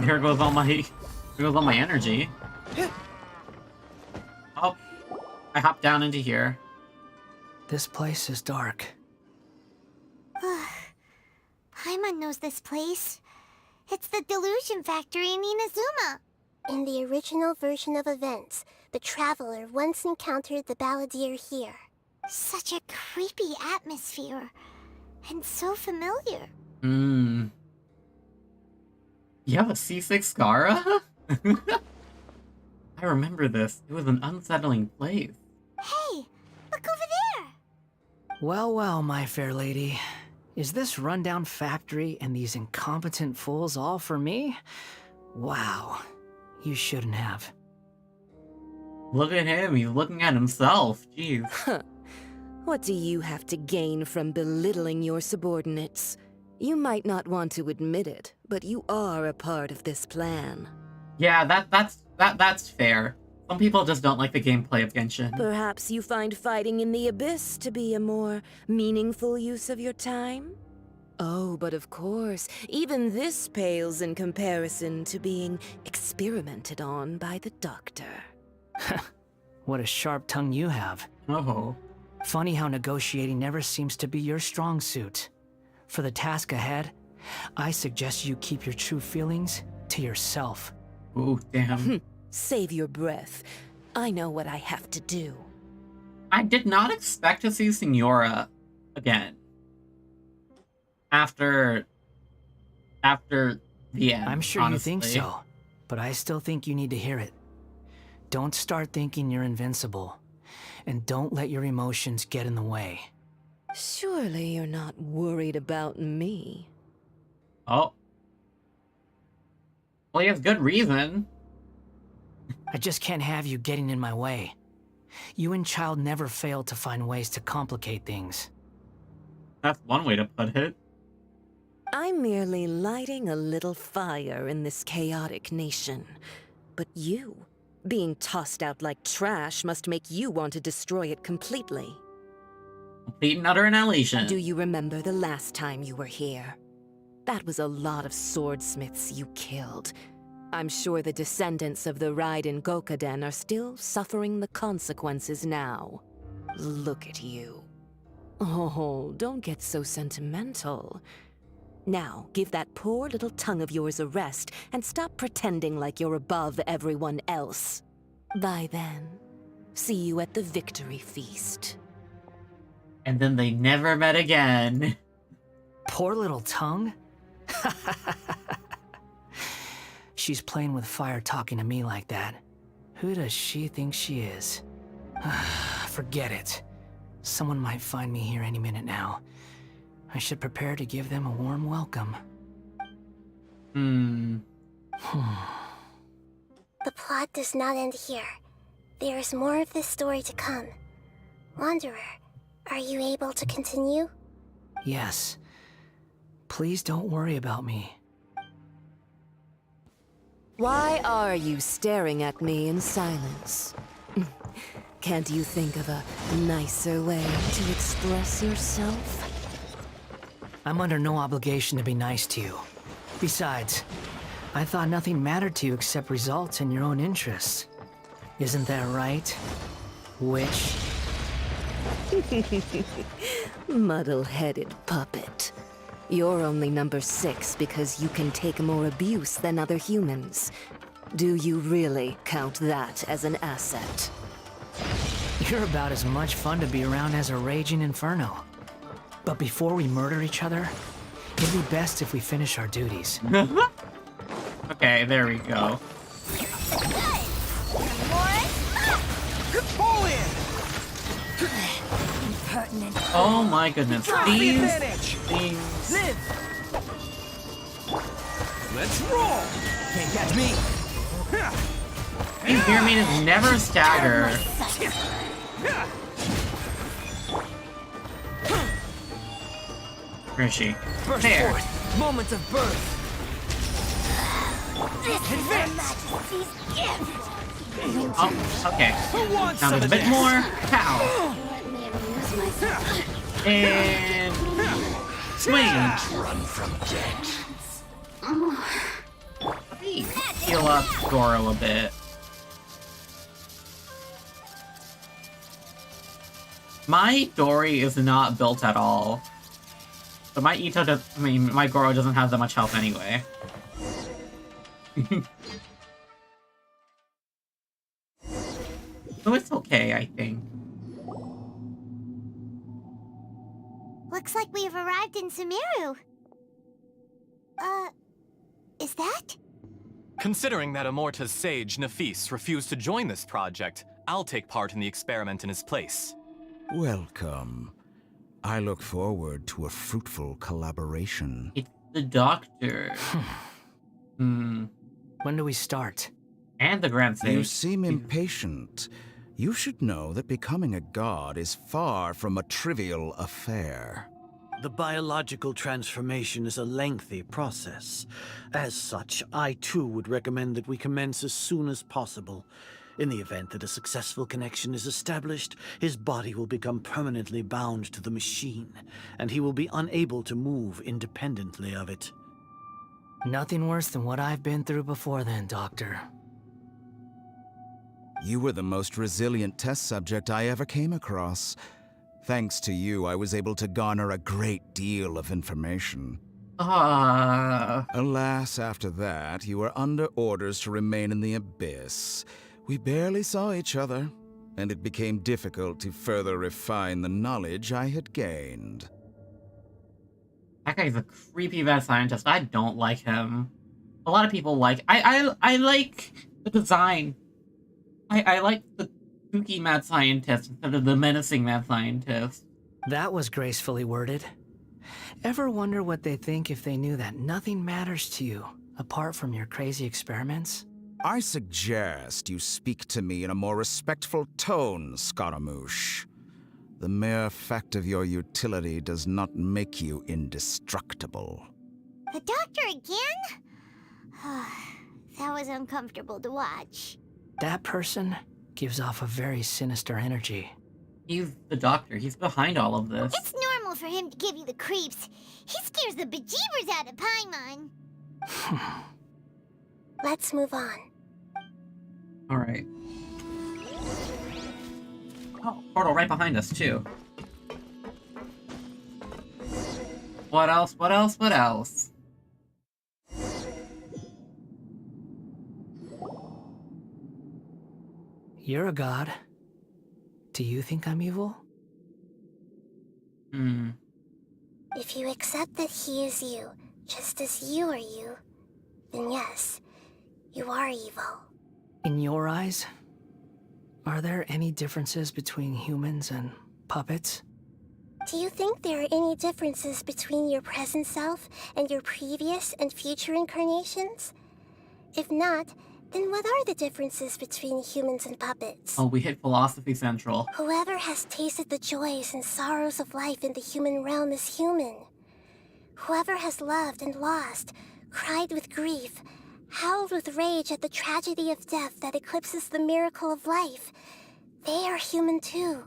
There goes all my energy. Oh, I hopped down into here. This place is dark. Paimon knows this place. It's the Delusion Factory in Inazuma. In the original version of events, the Traveler once encountered the Balladeer here. Such a creepy atmosphere. And so familiar. You have a C6 Scara? I remember this. It was an unsettling place. Hey, look over there! Well, well, my fair lady. Is this rundown factory and these incompetent fools all for me? Wow. You shouldn't have. Look at him. He's looking at himself. Jeez. What do you have to gain from belittling your subordinates? You might not want to admit it, but you are a part of this plan. Yeah, that's fair. Some people just don't like the gameplay of Genshin. Perhaps you find fighting in the Abyss to be a more meaningful use of your time? Oh, but of course, even this pales in comparison to being experimented on by the Doctor. What a sharp tongue you have. Oh. Funny how negotiating never seems to be your strong suit. For the task ahead, I suggest you keep your true feelings to yourself. Ooh, damn. Save your breath. I know what I have to do. I did not expect to see Signora again. After the end, I'm sure honestly. you think so, but I still think you need to hear it. Don't start thinking you're invincible, and don't let your emotions get in the way. Surely you're not worried about me. Oh. Well, he has good reason. I just can't have you getting in my way. You and Child never fail to find ways to complicate things. That's one way to put it. I'm merely lighting a little fire in this chaotic nation. But you, being tossed out like trash, must make you want to destroy it completely. Complete and utter annihilation. Do you remember the last time you were here? That was a lot of swordsmiths you killed. I'm sure the descendants of the Raiden Gokaden are still suffering the consequences now. Look at you. Oh, don't get so sentimental. Now, give that poor little tongue of yours a rest and stop pretending like you're above everyone else. Bye then. See you at the victory feast. And then they never met again. Poor little tongue? She's playing with fire talking to me like that. Who does she think she is? Forget it. Someone might find me here any minute now. I should prepare to give them a warm welcome. The plot does not end here. There is more of this story to come. Wanderer, are you able to continue? Yes. Please don't worry about me. Why are you staring at me in silence? Can't you think of a nicer way to express yourself? I'm under no obligation to be nice to you. Besides, I thought nothing mattered to you except results and your own interests. Isn't that right, witch? Muddle-headed puppet. You're only number 6 because you can take more abuse than other humans. Do you really count that as an asset? You're about as much fun to be around as a raging inferno. But before we murder each other, it'd be best if we finish our duties. Okay, there we go. Oh my goodness, these things. Let's roll! Can't catch me! These Pyramidens never stagger. Where is she? Burst There. forth! Moments of birth! Oh, okay. Now there's a bit more. Pow! And swing. Run from death. Heal up Goro a bit. My Dory is not built at all. But my Itto does, my Goro doesn't have that much health anyway. So it's okay, I think. Looks like we've arrived in Sumeru. Is that? Considering that Amorta's sage, Nafis, refused to join this project, I'll take part in the experiment in his place. Welcome. I look forward to a fruitful collaboration. It's the doctor. When do we start? And the Grand Sage. You seem impatient. You should know that becoming a god is far from a trivial affair. The biological transformation is a lengthy process. As such, I too would recommend that we commence as soon as possible. In the event that a successful connection is established, his body will become permanently bound to the machine, and he will be unable to move independently of it. Nothing worse than what I've been through before then, Doctor. You were the most resilient test subject I ever came across. Thanks to you, I was able to garner a great deal of information. Alas, after that, you were under orders to remain in the Abyss. We barely saw each other, and it became difficult to further refine the knowledge I had gained. That guy's a creepy mad scientist. I don't like him. A lot of people like... I like the design. I like the spooky mad scientist instead of the menacing mad scientist. That was gracefully worded. Ever wonder what they think if they knew that nothing matters to you, apart from your crazy experiments? I suggest you speak to me in a more respectful tone, Scaramouche. The mere fact of your utility does not make you indestructible. The doctor again? That was uncomfortable to watch. That person gives off a very sinister energy. He's the doctor. He's behind all of this. It's normal for him to give you the creeps. He scares the bejeebers out of Paimon. Let's move on. Alright. Oh, portal right behind us, too. What else? What else? What else? You're a god. Do you think I'm evil? If you accept that he is you, just as you are you, then yes, you are evil. In your eyes, are there any differences between humans and puppets? Do you think there are any differences between your present self and your previous and future incarnations? If not, then what are the differences between humans and puppets? Oh, we hit Philosophy Central. Whoever has tasted the joys and sorrows of life in the human realm is human. Whoever has loved and lost, cried with grief, howled with rage at the tragedy of death that eclipses the miracle of life, they are human too.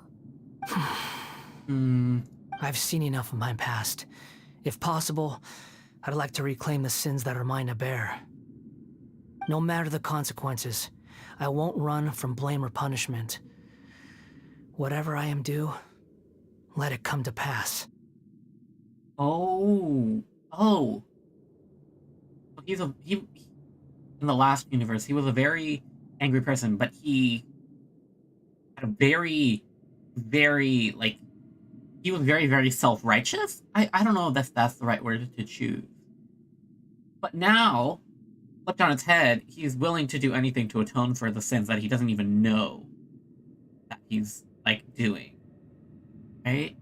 I've seen enough of my past. If possible, I'd like to reclaim the sins that are mine to bear. No matter the consequences, I won't run from blame or punishment. Whatever I am due, let it come to pass. Oh. He in the last universe, he was a very angry person, but he had a very, very, like, he was very, very self-righteous? I don't know if that's the right word to choose. But now, flipped on its head, he's willing to do anything to atone for the sins that he doesn't even know that he's, like, doing. Right?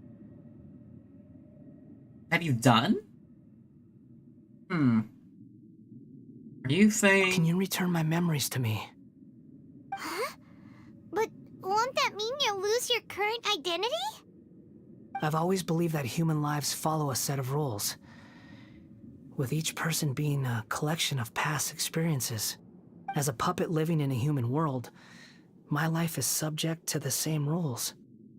That he's done? Are you saying... Can you return my memories to me? Huh? But won't that mean you'll lose your current identity? I've always believed that human lives follow a set of rules, with each person being a collection of past experiences. As a puppet living in a human world, my life is subject to the same rules.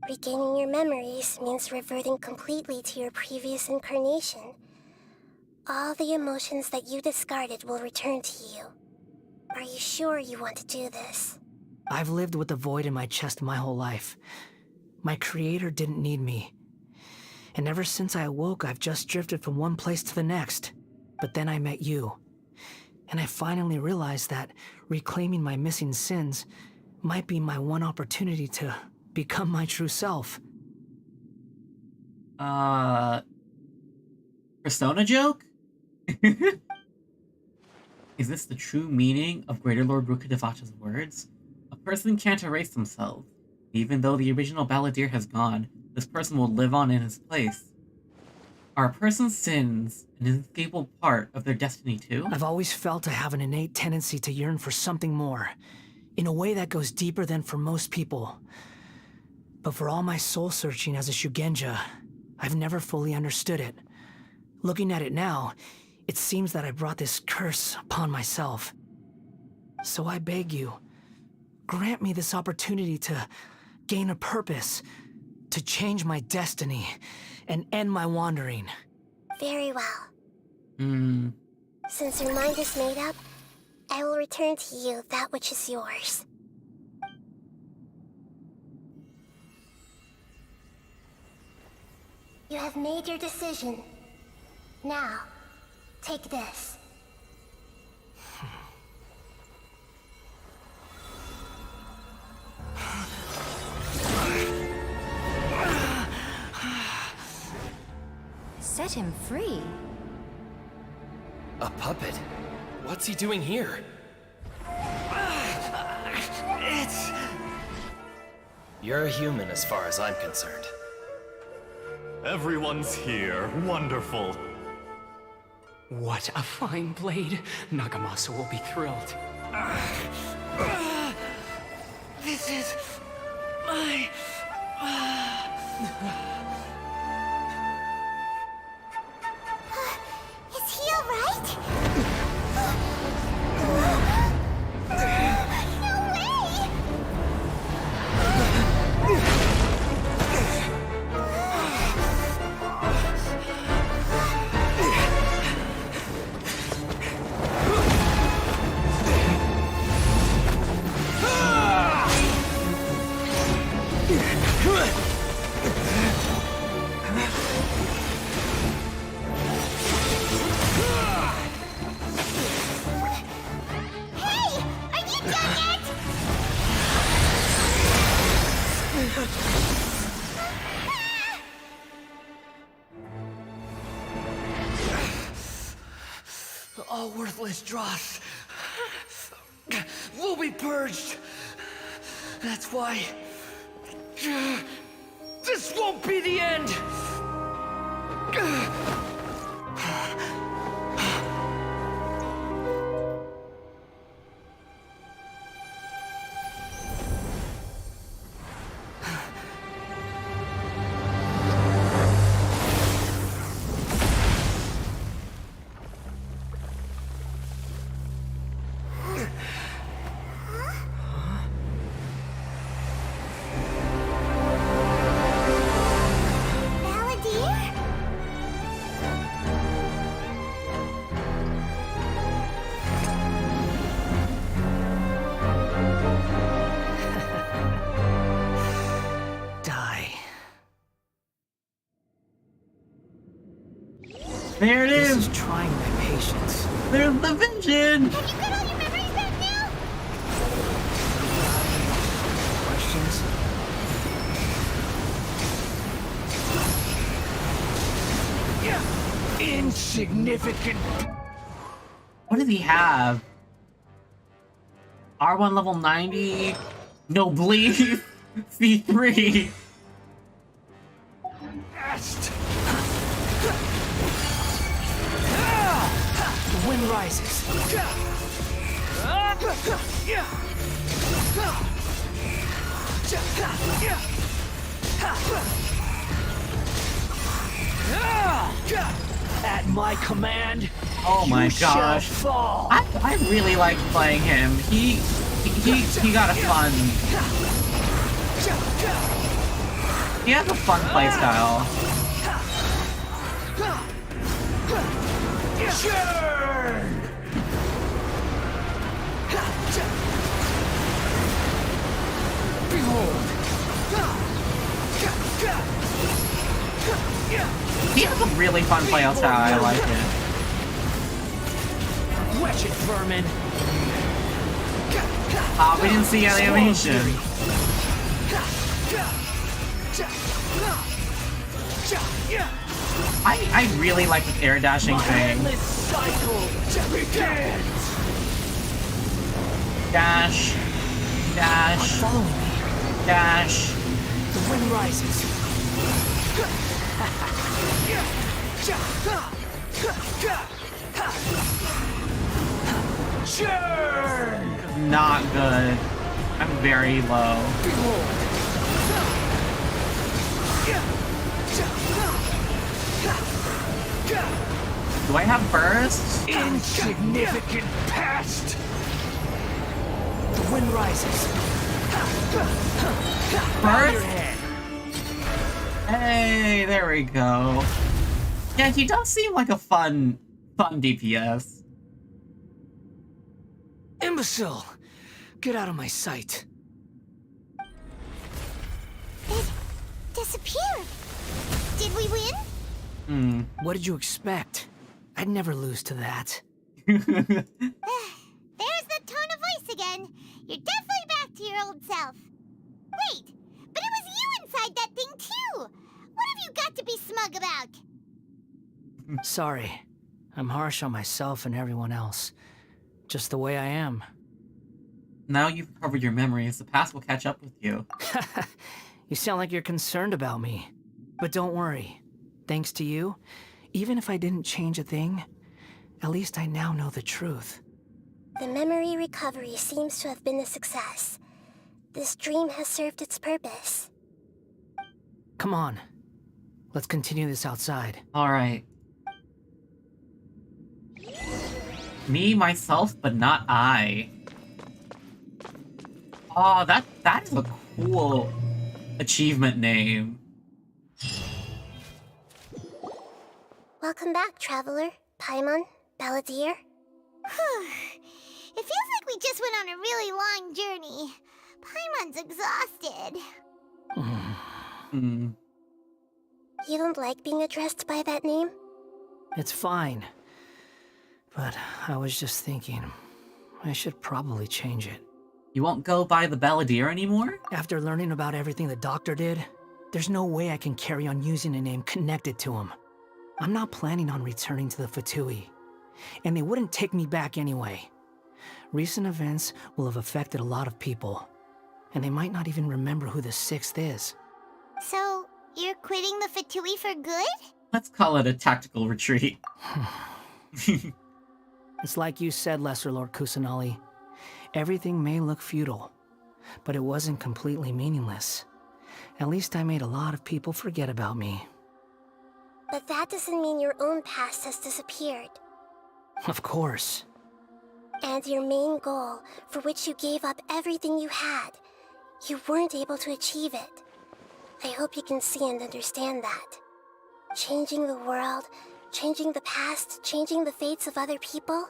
Regaining your memories means reverting completely to your previous incarnation. All the emotions that you discarded will return to you. Are you sure you want to do this? I've lived with the void in my chest my whole life. My creator didn't need me. And ever since I awoke, I've just drifted from one place to the next. But then I met you. And I finally realized that reclaiming my missing sins might be my one opportunity to become my true self. Persona joke? Is this the true meaning of Greater Lord Rukkhadevata's words? A person can't erase themselves. Even though the original balladeer has gone, this person will live on in his place. Are a person's sins an inescapable part of their destiny too? I've always felt I have an innate tendency to yearn for something more, in a way that goes deeper than for most people. But for all my soul-searching as a Shugenja, I've never fully understood it. Looking at it now, it seems that I brought this curse upon myself. So I beg you, grant me this opportunity to gain a purpose, to change my destiny, and end my wandering. Very well. Since your mind is made up, I will return to you that which is yours. You have made your decision. Now, take this. Set him free. A puppet? What's he doing here? You're a human as far as I'm concerned. Everyone's here. Wonderful. What a fine blade. Nagamasa will be thrilled. This is my... Is he alright? No way! worthless dross will be purged. That's why this won't be the end. There it is! This is trying my patience. There's the vision! Have you got all your memories back now? Questions? Insignificant. What does he have? R1 level 90? No bleed? C3? The wind rises. At my command, oh my you gosh. shall fall. I really liked playing him. He got a fun. He has a fun playstyle. Churn! Behold! He has a really fun playstyle. I like it. Wretched vermin! Ah, we didn't see the animation. I really like this air dashing thing. Dash. Dash. Follow me. Dash. The wind rises. Churn! Not good. I'm very low. Do I have burst? Insignificant past! The wind rises. Burst? Hey, there we go. Yeah, he does seem like a fun DPS. Imbecile! Get out of my sight. It disappeared. Did we win? What did you expect? I'd never lose to that. There's the tone of voice again. You're definitely back to your old self. Wait, but it was you inside that thing too. What have you got to be smug about? Sorry. I'm harsh on myself and everyone else. Just the way I am. Now you've recovered your memories, the past will catch up with you. You sound like you're concerned about me. But don't worry. Thanks to you, even if I didn't change a thing, at least I now know the truth. The memory recovery seems to have been a success. This dream has served its purpose. Come on. Let's continue this outside. Alright. Me, myself, but not I. Oh, that is a cool achievement name. Welcome back, Traveler, Paimon, Balladeer. It feels like we just went on a really long journey. Paimon's exhausted. You don't like being addressed by that name? It's fine. But I was just thinking, I should probably change it. You won't go by the Balladeer anymore? After learning about everything the doctor did, there's no way I can carry on using a name connected to him. I'm not planning on returning to the Fatui. and they wouldn't take me back anyway. Recent events will have affected a lot of people, and they might not even remember who the 6th is. So, you're quitting the Fatui for good? Let's call it a tactical retreat. It's like you said, Lesser Lord Kusanali. Everything may look futile, but it wasn't completely meaningless. At least I made a lot of people forget about me. But that doesn't mean your own past has disappeared. Of course. And your main goal, for which you gave up everything you had, you weren't able to achieve it. I hope you can see and understand that. Changing the world, changing the past, changing the fates of other people,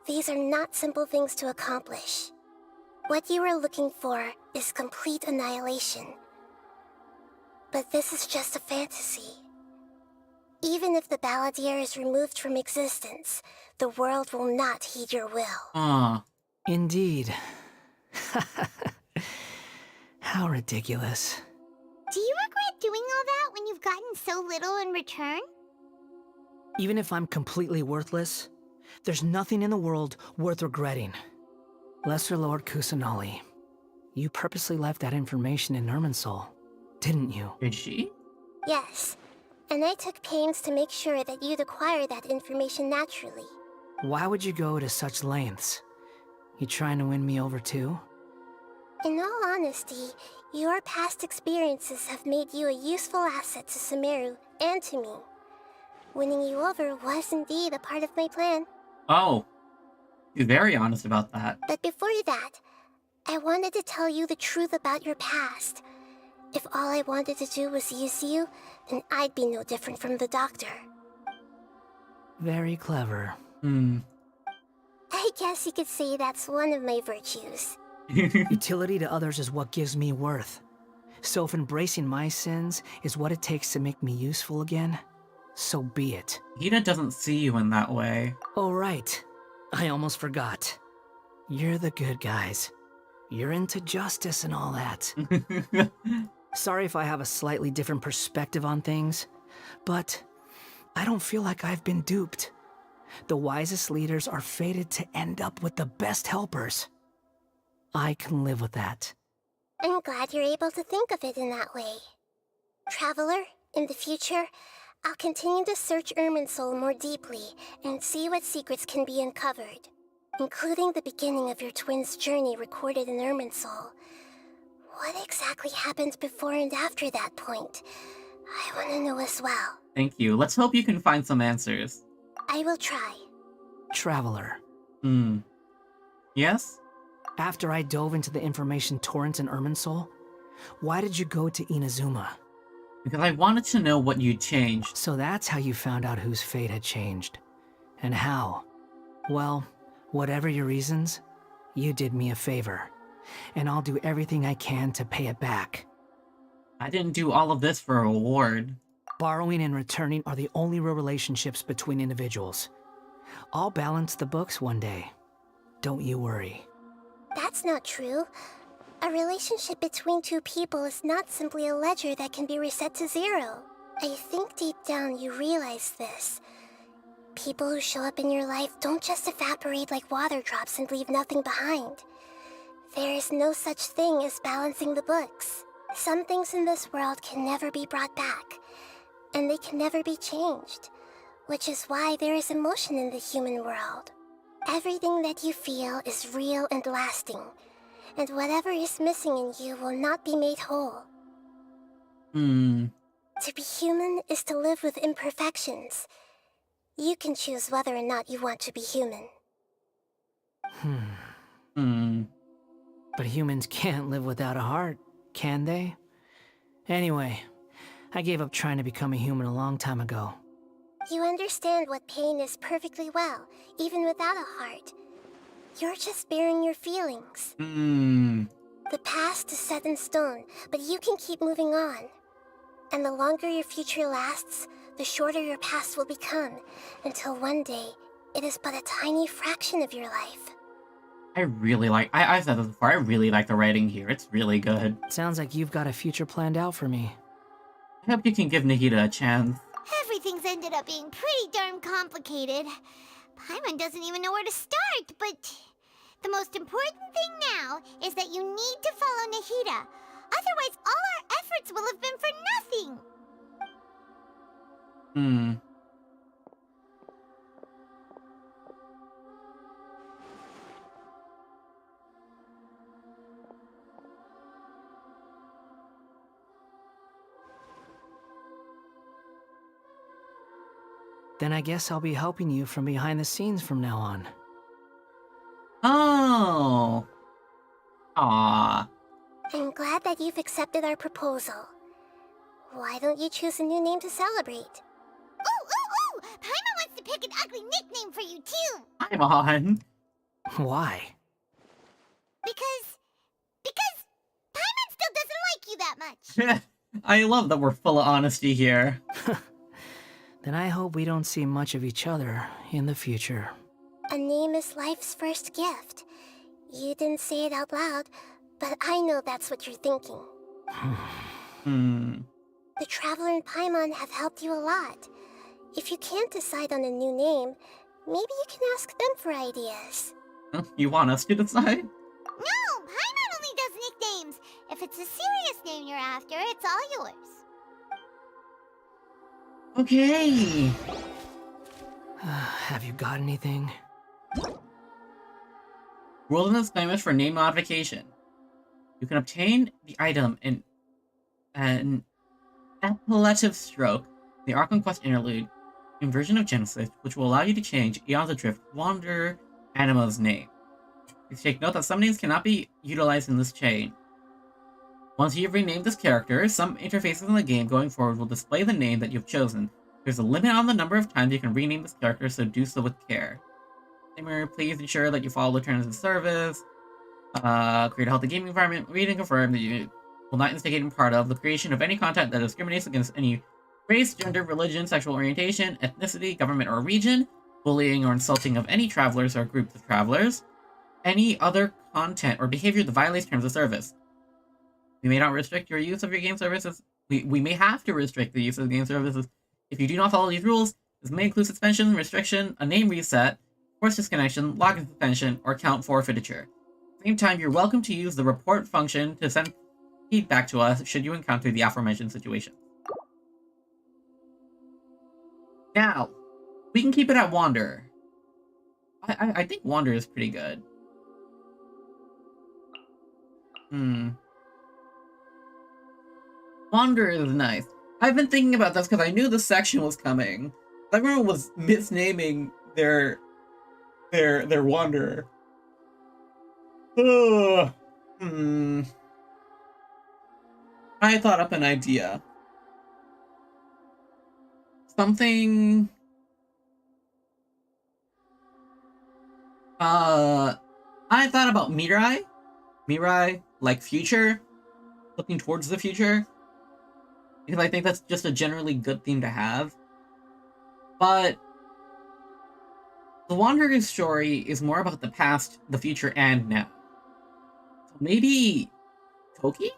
these are not simple things to accomplish. What you are looking for is complete annihilation. But this is just a fantasy. Even if the Balladeer is removed from existence, the world will not heed your will. Indeed. How ridiculous. Do you regret doing all that when you've gotten so little in return? Even if I'm completely worthless, there's nothing in the world worth regretting. Lesser Lord Kusanali, you purposely left that information in Irminsul, didn't you? Did she? Yes, and I took pains to make sure that you'd acquire that information naturally. Why would you go to such lengths? You trying to win me over too? In all honesty, your past experiences have made you a useful asset to Sumeru and to me. Winning you over was indeed a part of my plan. Oh. You're very honest about that. But before that, I wanted to tell you the truth about your past. If all I wanted to do was use you, then I'd be no different from the doctor. Very clever. I guess you could say that's one of my virtues. Utility to others is what gives me worth. So if embracing my sins is what it takes to make me useful again, so be it. Hina doesn't see you in that way. Oh, right. I almost forgot. You're the good guys. You're into justice and all that. Sorry if I have a slightly different perspective on things, but I don't feel like I've been duped. The wisest leaders are fated to end up with the best helpers. I can live with that. I'm glad you're able to think of it in that way. Traveler, in the future, I'll continue to search Irminsul more deeply and see what secrets can be uncovered, including the beginning of your twins' journey recorded in Irminsul. What exactly happened before and after that point? I want to know as well. Thank you. Let's hope you can find some answers. I will try. Traveler. Yes? After I dove into the information torrents in Irminsul, why did you go to Inazuma? Because I wanted to know what you'd changed. So that's how you found out whose fate had changed. And how? Well, whatever your reasons, you did me a favor. And I'll do everything I can to pay it back. I didn't do all of this for a reward. Borrowing and returning are the only real relationships between individuals. I'll balance the books one day. Don't you worry. That's not true. A relationship between two people is not simply a ledger that can be reset to zero. I think deep down you realize this. People who show up in your life don't just evaporate like water drops and leave nothing behind. There is no such thing as balancing the books. Some things in this world can never be brought back, and they can never be changed, which is why there is emotion in the human world. Everything that you feel is real and lasting, and whatever is missing in you will not be made whole. To be human is to live with imperfections. You can choose whether or not you want to be human. But humans can't live without a heart, can they? Anyway, I gave up trying to become a human a long time ago. You understand what pain is perfectly well, even without a heart. You're just bearing your feelings. The past is set in stone, but you can keep moving on. And the longer your future lasts, the shorter your past will become, until one day, it is but a tiny fraction of your life. I really like... I've said this before, I really like the writing here. It's really good. Sounds like you've got a future planned out for me. I hope you can give Nahida a chance. Everything's ended up being pretty darn complicated. Paimon doesn't even know where to start, but the most important thing now is that you need to follow Nahida. Otherwise, all our efforts will have been for nothing. Hmm. Then I guess I'll be helping you from behind the scenes from now on. Oh. Aww. I'm glad that you've accepted our proposal. Why don't you choose a new name to celebrate? Ooh! Paimon wants to pick an ugly nickname for you, too! I'm on. Why? Because Paimon still doesn't like you that much! I love that we're full of honesty here. Then I hope we don't see much of each other in the future. A name is life's first gift. You didn't say it out loud, but I know that's what you're thinking. The Traveler and Paimon have helped you a lot. If you can't decide on a new name, maybe you can ask them for ideas. You want us to decide? No! Paimon only does nicknames! If it's a serious name you're after, it's all yours. Okay. Have you got anything? Wilderness Clomos for name modification. You can obtain the item in an appellative stroke, the Archon Quest Interlude, Inversion of Genesis, which will allow you to change Eons Adrift Wander Anima's name. Please take note that some names cannot be utilized in this chain. Once you've renamed this character, some interfaces in the game going forward will display the name that you've chosen. There's a limit on the number of times you can rename this character, so do so with care. Please ensure that you follow the terms of service, create a healthy gaming environment, read and confirm that you will not instigate in part of the creation of any content that discriminates against any race, gender, religion, sexual orientation, ethnicity, government, or region, bullying or insulting of any travelers or groups of travelers, any other content or behavior that violates terms of service. We may not restrict your use of your game services. We may have to restrict the use of the game services if you do not follow these rules. This may include suspension, restriction, a name reset, forced disconnection, login suspension, or account forfeiture. At the same time, you're welcome to use the report function to send feedback to us should you encounter the aforementioned situation. Now, we can keep it at Wander. I think Wander is pretty good. Wander is nice. I've been thinking about this because I knew this section was coming. Everyone was misnaming their Wanderer. I thought up an idea. Something... I thought about Mirai. Mirai, like future. Looking towards the future. Because I think that's just a generally good theme to have. But the Wanderer's story is more about the past, the future, and now. So maybe Toki?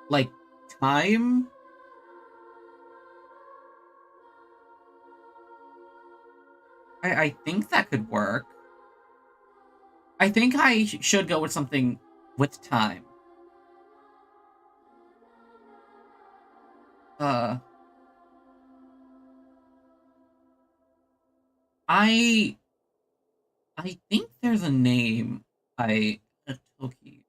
Like time? I think that could work. I think I should go with something with time. I think there's a name Toki.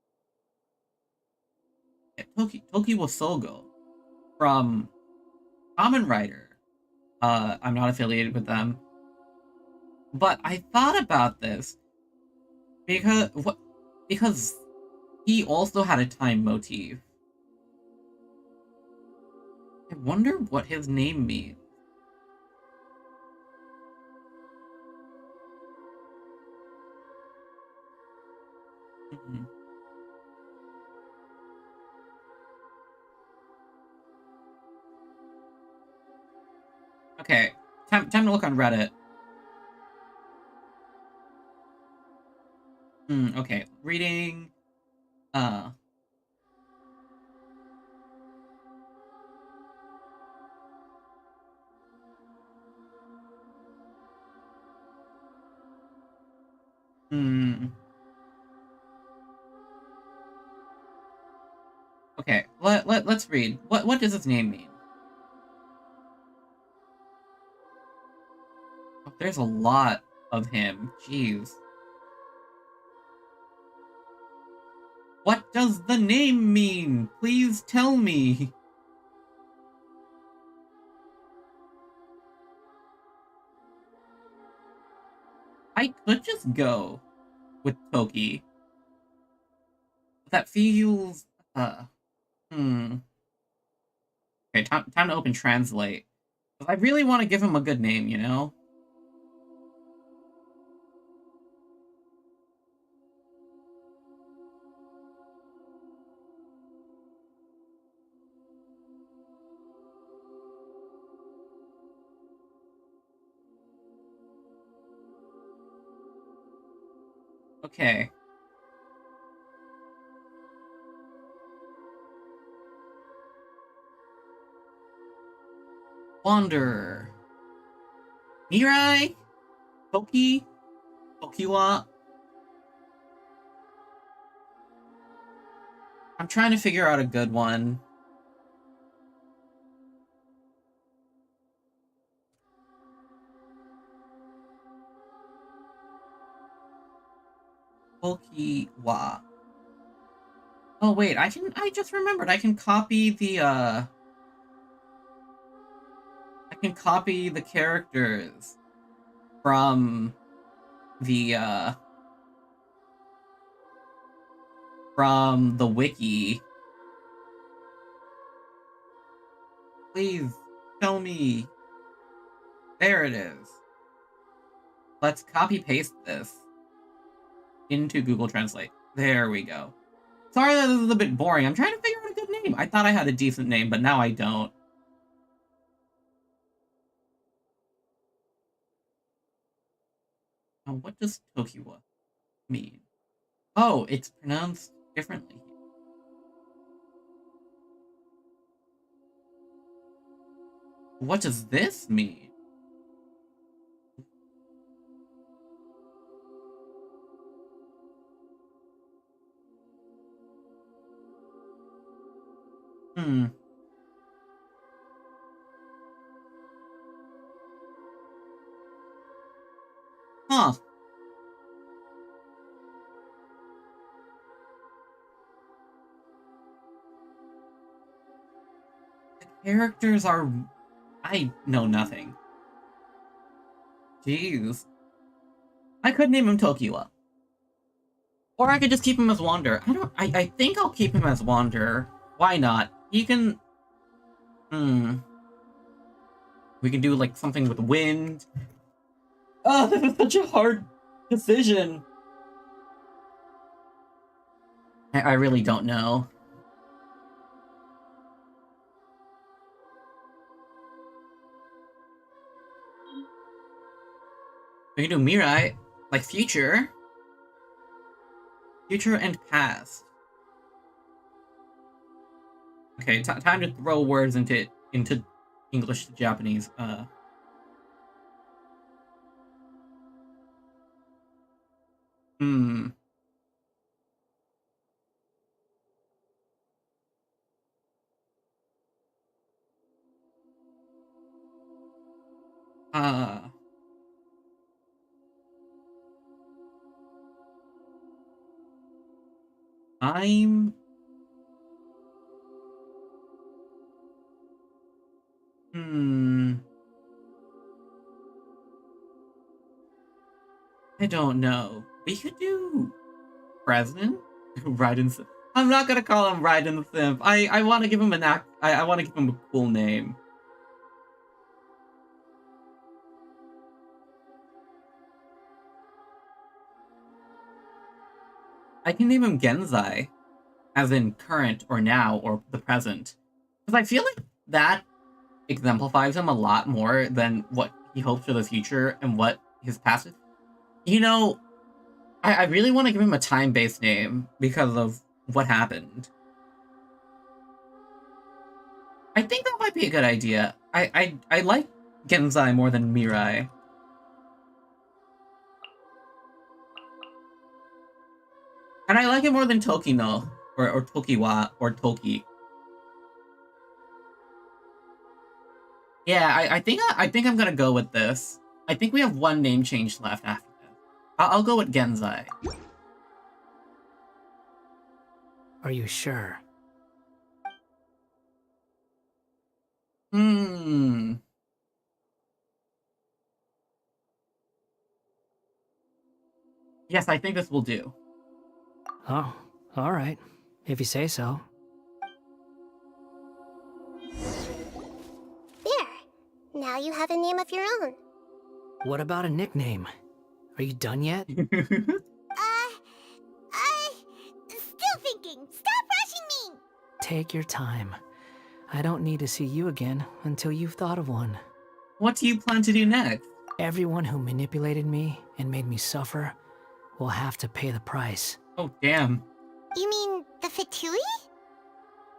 Yeah, Toki Wasogo from Kamen Rider. I'm not affiliated with them. But I thought about this because he also had a time motif. I wonder what his name means. Okay, time to look on Reddit. Okay, reading, Okay, let's read. What does his name mean? Oh, there's a lot of him. Jeez. What does the name mean? Please tell me. I could just go with Toki. That feels... Okay, time to open Translate. I really want to give him a good name, you know? Okay. Wanderer. Mirai? Toki? Tokiwa? I'm trying to figure out a good one. Tokiwa. Oh wait, I just remembered I can copy the I can copy the characters from the wiki. Please tell me. There it is. Let's copy paste this into Google Translate. There we go. Sorry that this is a bit boring. I'm trying to figure out a good name. I thought I had a decent name, but now I don't. Now, what does Tokiwa mean? Oh, it's pronounced differently. What does this mean? Huh. The characters are... I know nothing. Jeez. I could name him Tokiwa. Or I could just keep him as Wanderer. I think I'll keep him as Wanderer. Why not? He can... We can do, like, something with wind. Oh, this is such a hard decision. I really don't know. We can do Mirai, like future. Future and past. Okay, time to throw words into English to Japanese. I'm... I don't know. We could do... President? Raiden Simp. I'm not gonna call him Raiden Simp. I want to give him I want to give him a cool name. I can name him Genzai, as in current or now or the present. Because I feel like that exemplifies him a lot more than what he hopes for the future and what his past is. You know, I really want to give him a time-based name because of what happened. I think that might be a good idea. I like Genzai more than Mirai. And I like it more than Tokino, or Tokiwa, or Toki. Yeah, I think I'm gonna go with this. I think we have one name change left after this. I'll go with Genzai. Are you sure? Yes, I think this will do. Oh, all right. If you say so. There. Now you have a name of your own. What about a nickname? Are you done yet? Still thinking. Stop rushing me! Take your time. I don't need to see you again until you've thought of one. What do you plan to do next? Everyone who manipulated me and made me suffer will have to pay the price. Oh, damn. You mean the Fatui?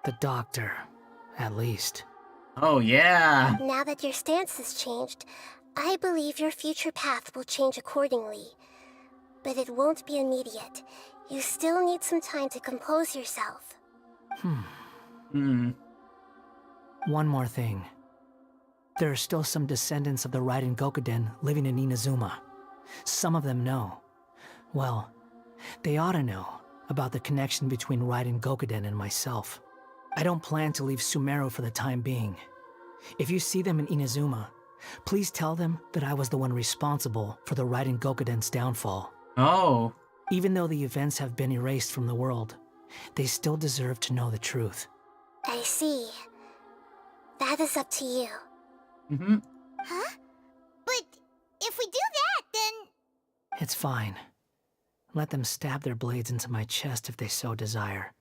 The doctor, at least. Oh, yeah. Now that your stance has changed, I believe your future path will change accordingly. But it won't be immediate. You still need some time to compose yourself. One more thing. There are still some descendants of the Raiden Gokuden living in Inazuma. Some of them know. Well, they ought to know about the connection between Raiden Gokuden and myself. I don't plan to leave Sumeru for the time being. If you see them in Inazuma, please tell them that I was the one responsible for the Raiden Gokuden's downfall. Oh. Even though the events have been erased from the world, they still deserve to know the truth. I see. That is up to you. Huh? But if we do that, then... It's fine. Let them stab their blades into my chest if they so desire.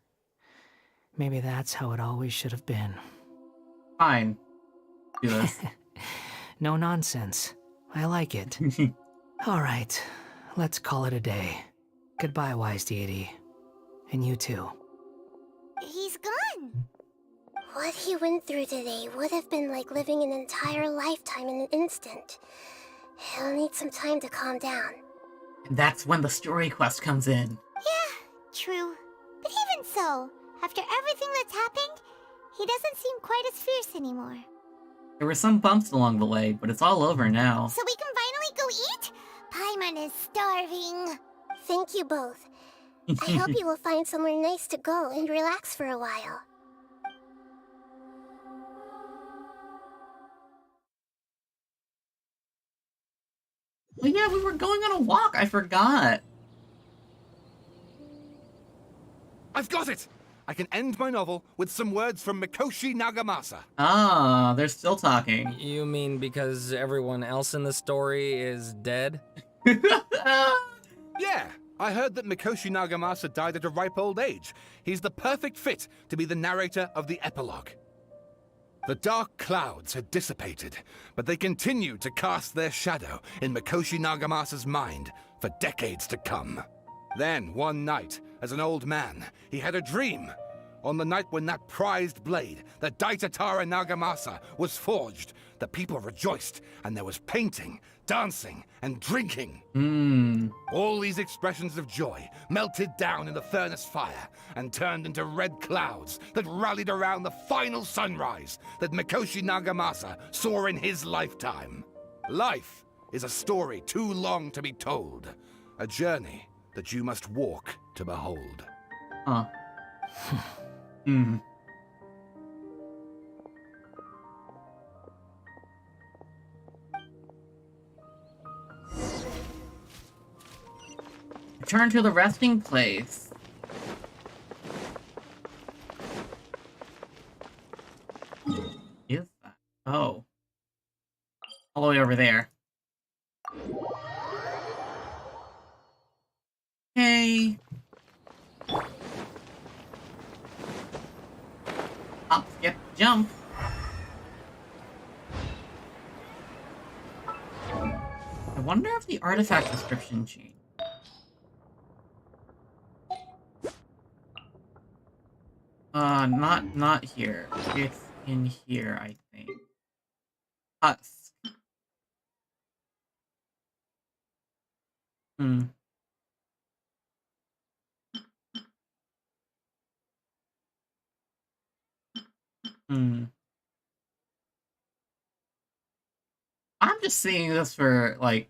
Maybe that's how it always should have been. Fine. Do this. No nonsense. I like it. All right, let's call it a day. Goodbye, wise deity. And you too. He's gone. What he went through today would have been like living an entire lifetime in an instant. He'll need some time to calm down. And that's when the story quest comes in. Yeah, true. But even so, after everything that's happened, he doesn't seem quite as fierce anymore. There were some bumps along the way, but it's all over now. So we can finally go eat? Paimon is starving. Thank you both. I hope you will find somewhere nice to go and relax for a while. Oh yeah, we were going on a walk. I forgot. I've got it! I can end my novel with some words from Mikoshi Nagamasa. Ah, they're still talking. You mean because everyone else in the story is dead? Yeah, I heard that Mikoshi Nagamasa died at a ripe old age. He's the perfect fit to be the narrator of the epilogue. The dark clouds had dissipated, but they continued to cast their shadow in Mikoshi Nagamasa's mind for decades to come. Then, one night, as an old man, he had a dream. On the night when that prized blade, the Daitatara Nagamasa, was forged, the people rejoiced, and there was painting, dancing, and drinking. All these expressions of joy melted down in the furnace fire and turned into red clouds that rallied around the final sunrise that Mikoshi Nagamasa saw in his lifetime. Life is a story too long to be told, a journey that you must walk to behold. Huh. Return to the resting place. Is that? Oh. All the way over there. Okay. Hop, skip, jump. I wonder if the artifact description changed. Not here. It's in here, I think. Husk. I'm just seeing this for, like,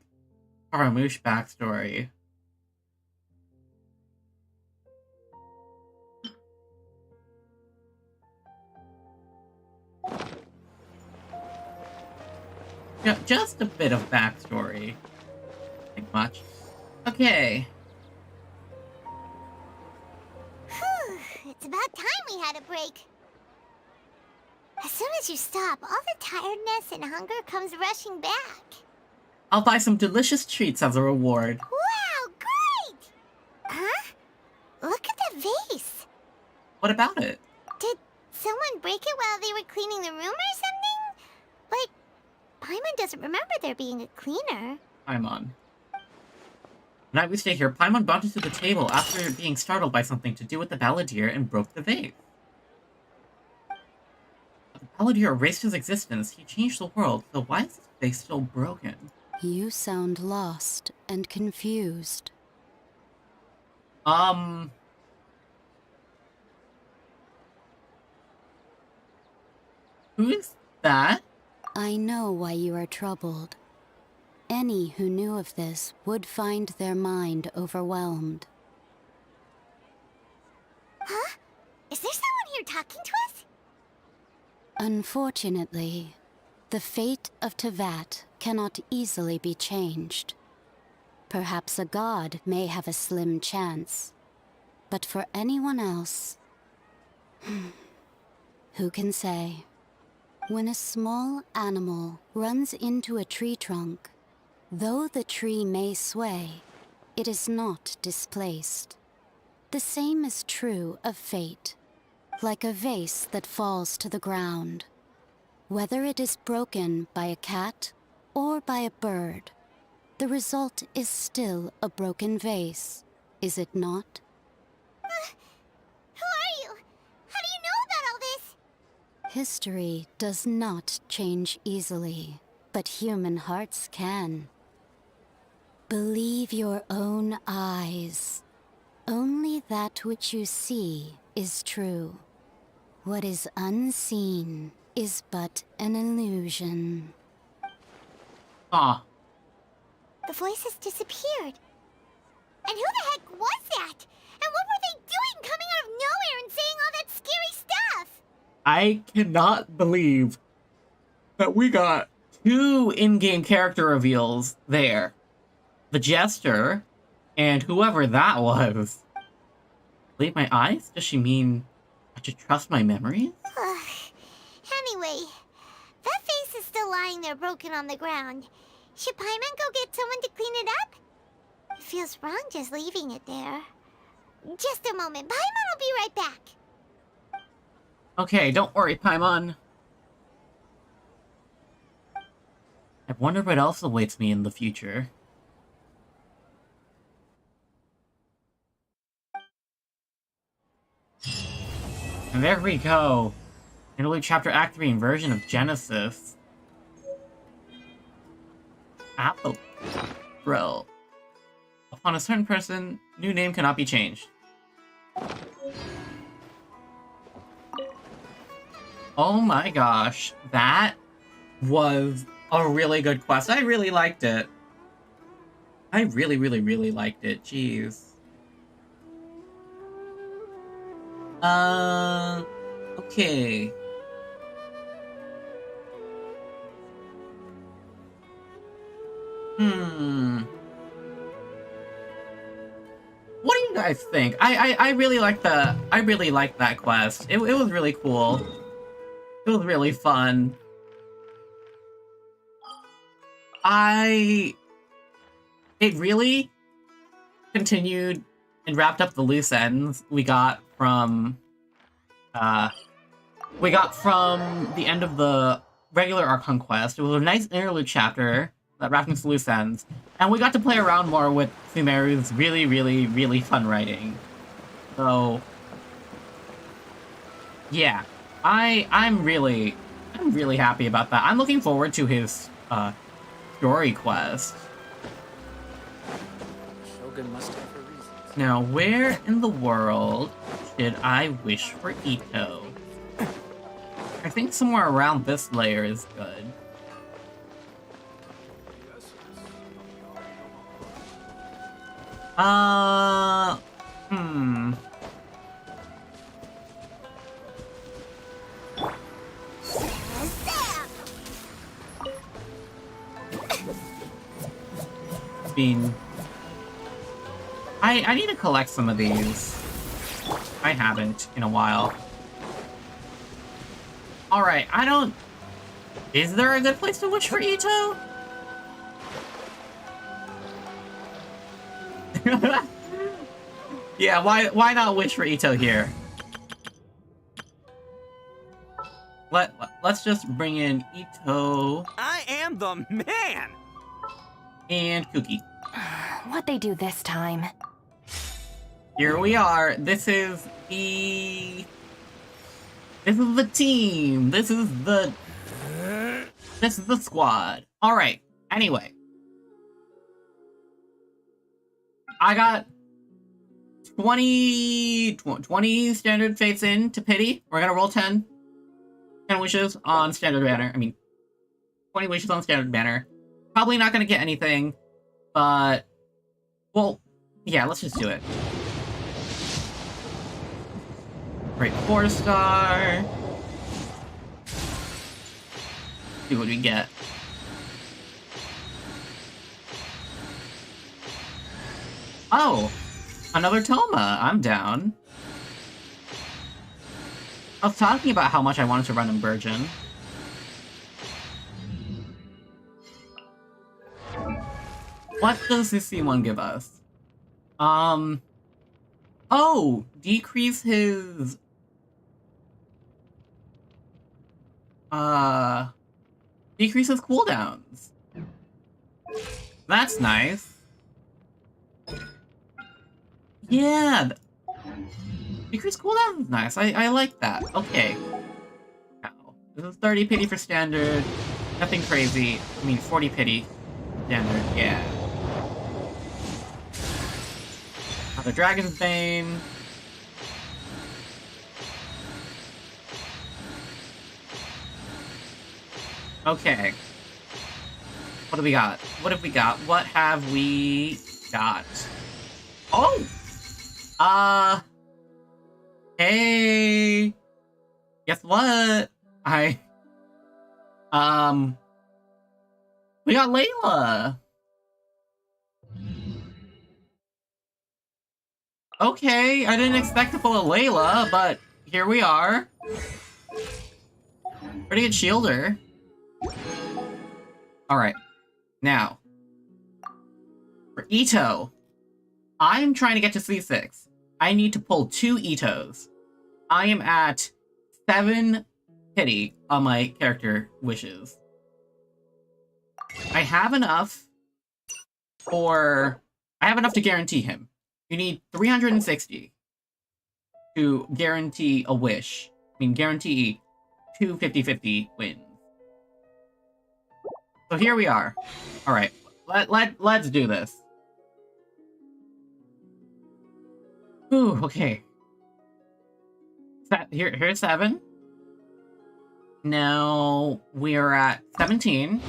Scaramouche backstory. Yeah, just a bit of backstory. Not much. Okay. Whew, it's about time we had a break. As soon as you stop, all the tiredness and hunger comes rushing back. I'll buy some delicious treats as a reward. Wow, great! Huh? Look at the vase. What about it? Did someone break it while they were cleaning the room or something? Like, Paimon doesn't remember there being a cleaner. Paimon. The night we stay here, Paimon bounded to the table after being startled by something to do with the balladeer and broke the vase. The balladeer erased his existence. He changed the world, so why is this vase still broken? You sound lost and confused. Who is that? I know why you are troubled. Any who knew of this would find their mind overwhelmed. Huh? Is there someone here talking to us? Unfortunately, the fate of Tevat cannot easily be changed. Perhaps a god may have a slim chance, but for anyone else, who can say? When a small animal runs into a tree trunk, though the tree may sway, it is not displaced. The same is true of fate, like a vase that falls to the ground. Whether it is broken by a cat or by a bird, the result is still a broken vase, is it not? Who are you? How do you know about all this? History does not change easily, but human hearts can. Believe your own eyes. Only that which you see is true. What is unseen is but an illusion. Ah. The voice has disappeared. And who the heck was that? And what were they doing coming out of nowhere and saying all that scary stuff? I cannot believe that we got 2 in-game character reveals there. The Jester, and whoever that was. Believe my eyes? Does she mean I should trust my memories? Anyway, that vase is still lying there broken on the ground. Should Paimon go get someone to clean it up? It feels wrong just leaving it there. Just a moment. Paimon will be right back. Okay, don't worry, Paimon. I wonder what else awaits me in the future. And there we go. Interlude Chapter Act 3, Inversion of Genesis. Apple. Bro. Upon a certain person, new name cannot be changed. Oh my gosh. That was a really good quest. I really liked it. I really, really, really liked it. Jeez. Okay. What do you guys think? I really like that quest. It was really cool. It was really fun. It really continued and wrapped up the loose ends we got from the end of the regular Archon Quest. It was a nice interlude chapter that wrapped up the loose ends, and we got to play around more with Sumeru's really, really, really fun writing. So, yeah, I'm really happy about that. I'm looking forward to his story quest. Shogun must have her reasons. Now, where in the world should I wish for Itto? I think somewhere around this layer is good. Hmm. I need to collect some of these. I haven't in a while. Alright, I don't... Is there a good place to wish for Itto? Yeah, why not wish for Itto here? Let's just bring in Itto. I am the man! And Cookie. What'd they do this time? Here we are. This is the team. This is the squad. Alright, anyway. I got 20 standard fates in to pity. We're gonna roll 10 wishes on standard banner. I mean, 20 wishes on standard banner. Probably not gonna get anything, but... Well, yeah, let's just do it. Right, 4-star. See what we get. Oh! Another Toma! I'm down. I was talking about how much I wanted to run Inversion. What does this C1 give us? Oh! Decrease his... Decreases cooldowns. That's nice. Yeah! Decrease cooldown is nice. I like that. Okay. Now, this is 30 pity for standard. Nothing crazy. I mean, 40 pity standard. Yeah. The Dragon's Bane. Okay. What do we got? What have we got? What have we got? Oh! Hey! Guess what? We got Layla! Okay, I didn't expect to pull a Layla, but here we are. Pretty good shielder. Alright, now, for Itto, I'm trying to get to C6. I need to pull 2 Ittos. I am at 7 pity on my character wishes. I have enough to guarantee him. You need 360 to guarantee a wish. I mean, guarantee 2 50-50 wins. So here we are. Alright, let's do this. Ooh, okay. Here's 7. Now we are at 17.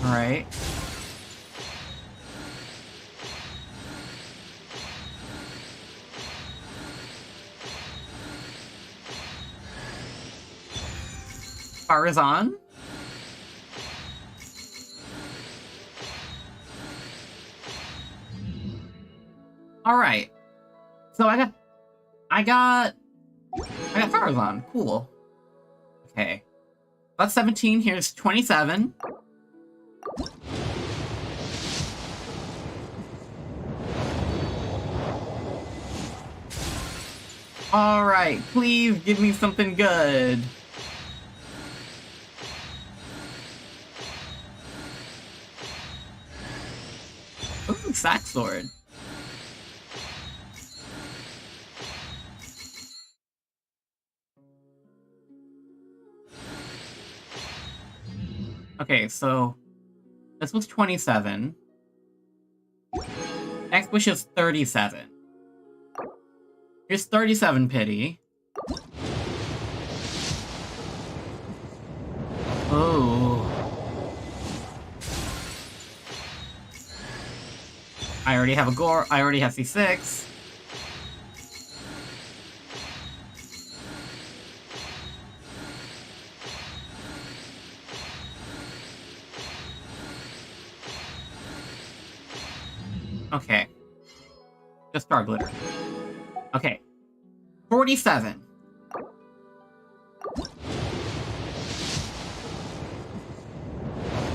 Alright. Farazan. Alright. So I got Farazan. Cool. Okay. That's 17. Here's 27. Alright, please give me something good. Ooh, sack sword. Okay, so this was 27. Next wish is 37. Here's 37 pity. Oh. I already have a gore. I already have C6. Okay. Just star glitter. Okay. 47.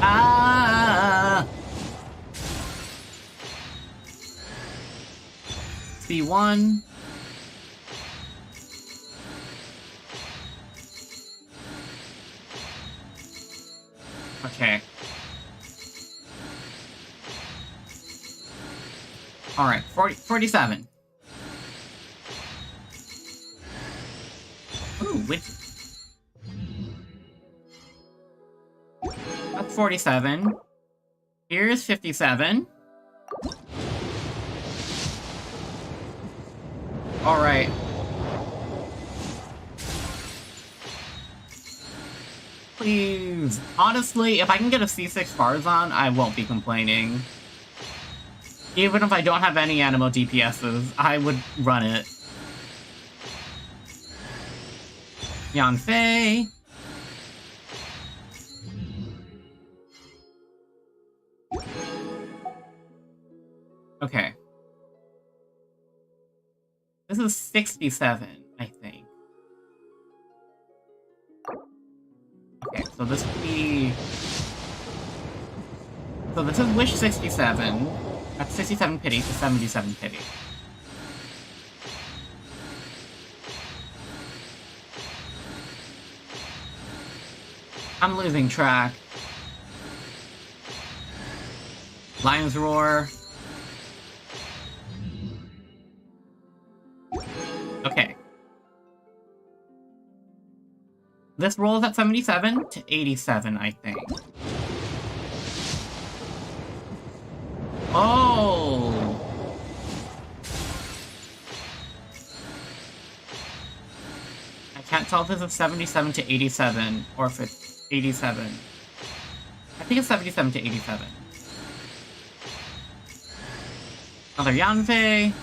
Ah! C1. Okay. Alright, 47. Ooh, witches. That's 47. Here's 57. Alright. Please. Honestly, if I can get a C6 Farzan, I won't be complaining. Even if I don't have any Animo DPSs, I would run it. Yanfei. Okay. This is 67, I think. Okay, so this would be... So this is Wish 67. That's 67 pity to 77 pity. I'm losing track. Lion's Roar. Okay. This rolls at 77 to 87, I think. Oh! I can't tell if this is 77 to 87, or if it's 87. I think it's 77 to 87. Another Yanfei.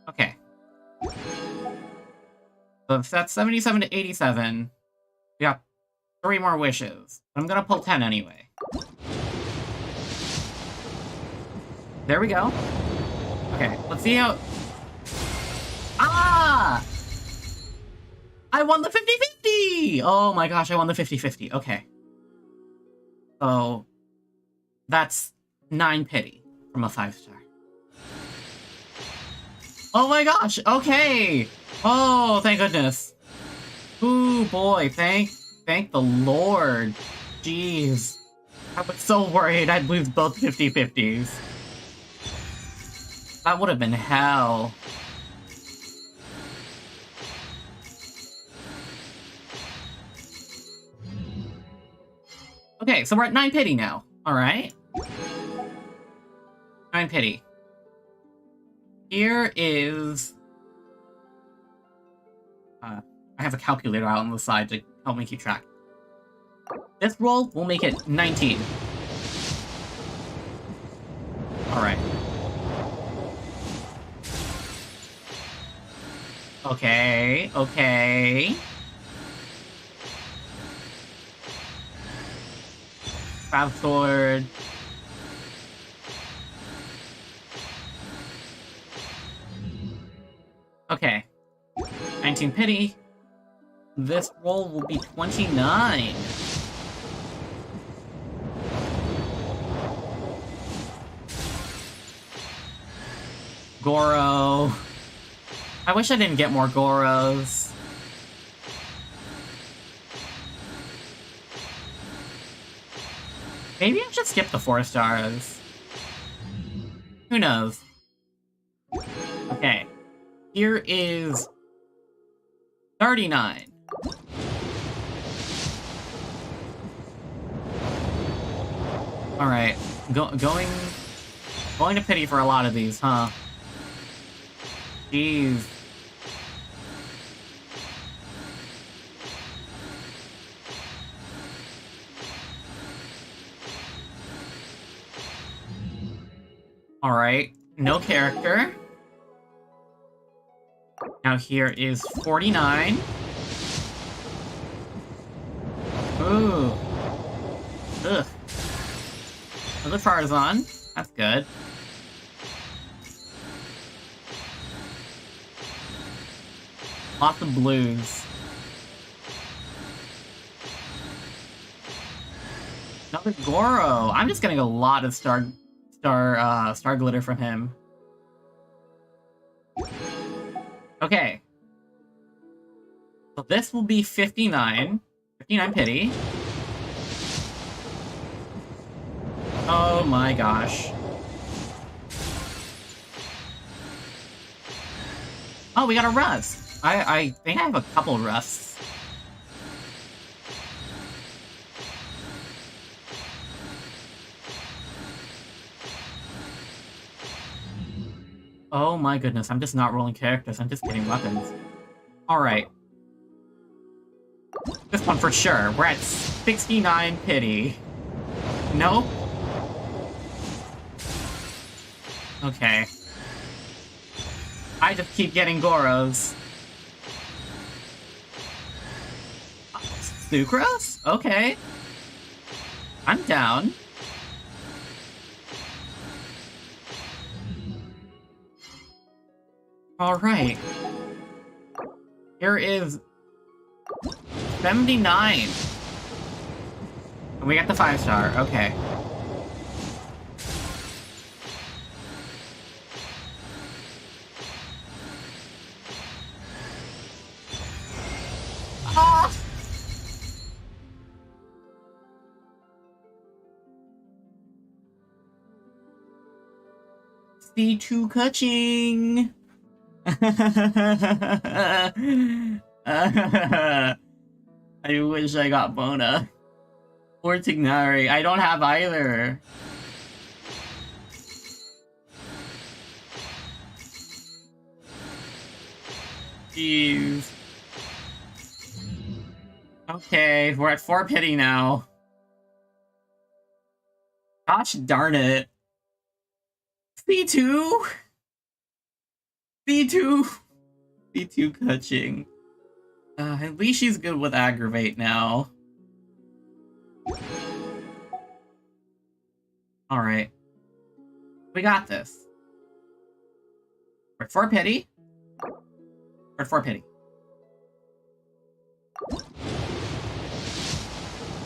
Okay. So if that's 77 to 87, we got 3 more wishes. I'm gonna pull 10 anyway. There we go. Okay, let's see how... Ah! I won the 50-50! Oh my gosh, I won the 50-50. Okay. So, that's 9 pity from a 5-star. Oh my gosh, okay! Oh, thank goodness. Ooh, boy, thank the Lord. Jeez. I was so worried I'd lose both 50-50s. That would have been hell. Okay, so we're at 9 pity now. Alright. 9 pity. Here is... I have a calculator out on the side to help me keep track. This roll will make it 19. Alright. Okay, okay. Crab sword. Okay. 19 pity. This roll will be 29. Goro. I wish I didn't get more Goros. Maybe I should skip the 4 stars. Who knows? Okay. Here is 39. Alright. Going Going to pity for a lot of these, huh? Jeez. Alright, no character. Now here is 49. Ooh. Ugh. Another Farzan. That's good. Lots of blues. Another Goro. I'm just getting a lot of star glitter from him. Okay. So this will be 59. 59 pity. Oh my gosh. Oh, we got a rust. I think I have a couple rusts. Oh my goodness, I'm just not rolling characters, I'm just getting weapons. Alright. This one for sure. We're at 69 pity. Nope. Okay. I just keep getting Goros. Sucrose? Okay. I'm down. Alright. Here is 79. And we got the 5-star. Okay. Ah! C2 Kaching! I wish I got Bona. Or Tignari. I don't have either. Jeez. Okay, we're at 4 pity now. Gosh darn it. C2? C2 Kaching. At least she's good with Aggravate now. Alright. We got this. We're at 4 pity. We're at 4 pity.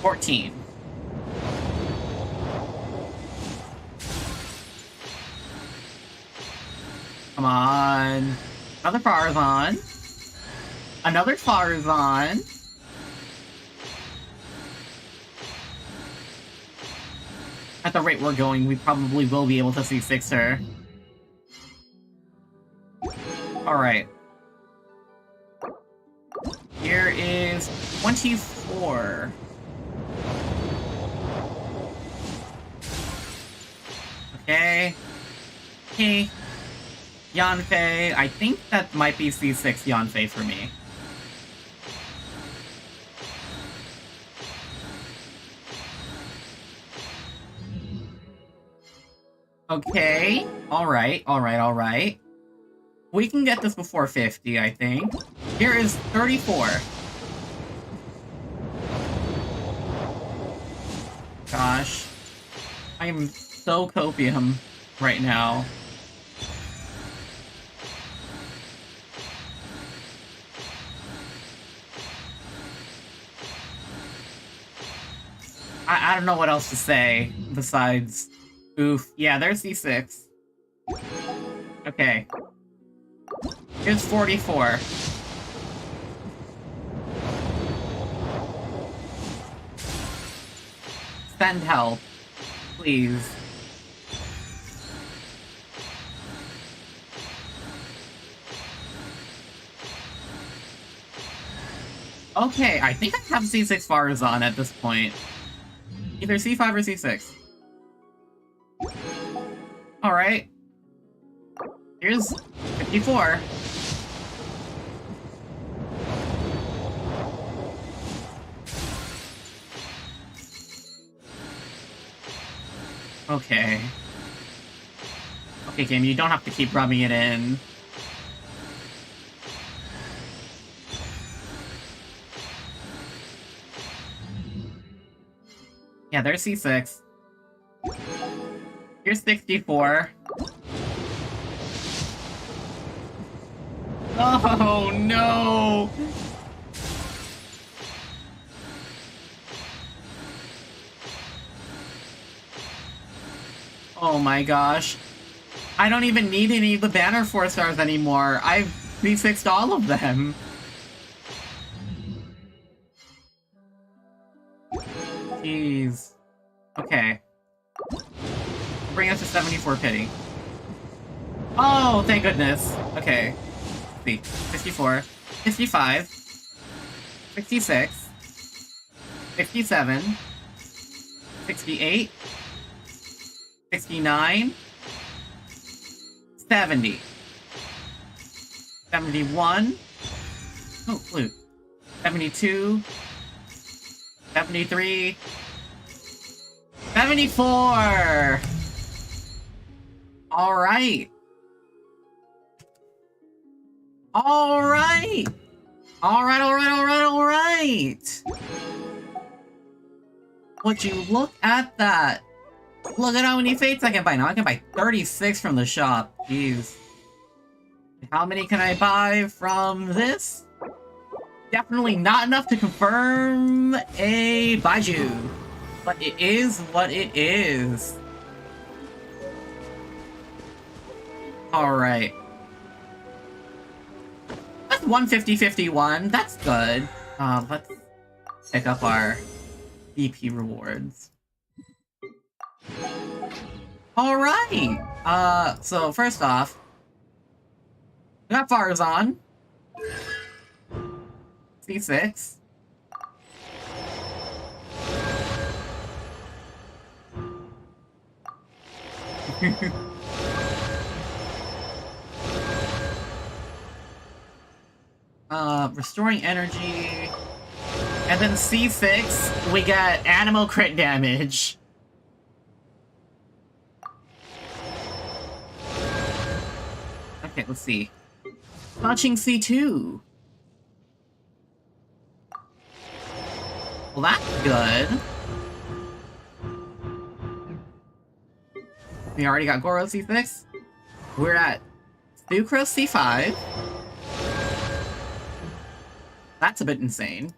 14. Come on. Another Farzan. Another Farzan. At the rate we're going, we probably will be able to see 6-er. Alright. Here is 24. Okay. Okay. Yanfei. I think that might be C6 Yanfei for me. Okay. Alright. We can get this before 50, I think. Here is 34. Gosh. I am so copium right now. I don't know what else to say besides... Oof. Yeah, there's C6. Okay. Here's 44. Send help. Please. Okay, I think I have C6 Farzan at this point. Either C5 or C6. Alright. Here's 54. Okay. Okay, game, you don't have to keep rubbing it in. Yeah, there's C6. Here's 64. Oh, no! Oh my gosh. I don't even need any of the banner 4 stars anymore. I've refixed all of them. Jeez. Okay. Bring us to 74 pity. Oh, thank goodness. Okay. Let's see. 54. 55. 66. 67. 68. 69. 70. 71. Oh, flute. 72. 73. 74! Alright. Alright! Alright! Would you look at that? Look at how many fates I can buy now. I can buy 36 from the shop. Jeez. How many can I buy from this? Definitely not enough to confirm a Baiju. But it is what it is. Alright. That's 150-51. That's good. Let's pick up our EP rewards. Alright! So first off, we got Farazan. C6. Restoring energy. And then C6, we got animal crit damage. Okay, let's see. Launching C2. Well, that's good. We already got Goro C6. We're at Sucrose C5. That's a bit insane.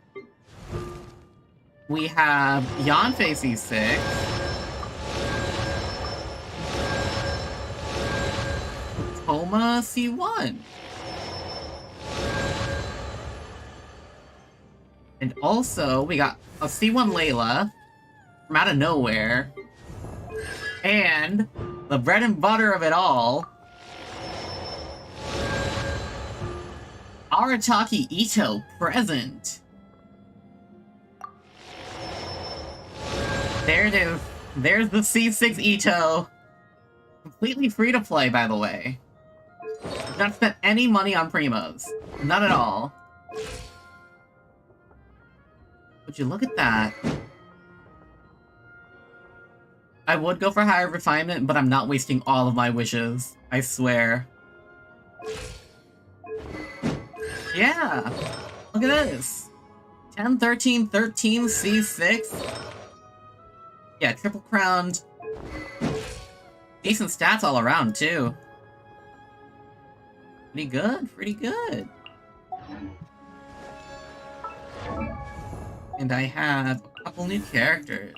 We have Yanfei C6. Toma C1. And also, we got a C1 Layla from out of nowhere. And the bread and butter of it all, Archon Itto present. There it is. There's the C6 Itto. Completely free to play, by the way. Not spent any money on primos. Not at all. Would you look at that? I would go for higher refinement, but I'm not wasting all of my wishes. I swear. Yeah! Look at this! 10, 13, 13, C6. Yeah, triple crowned. Decent stats all around, too. Pretty good, pretty good. And I have a couple new characters.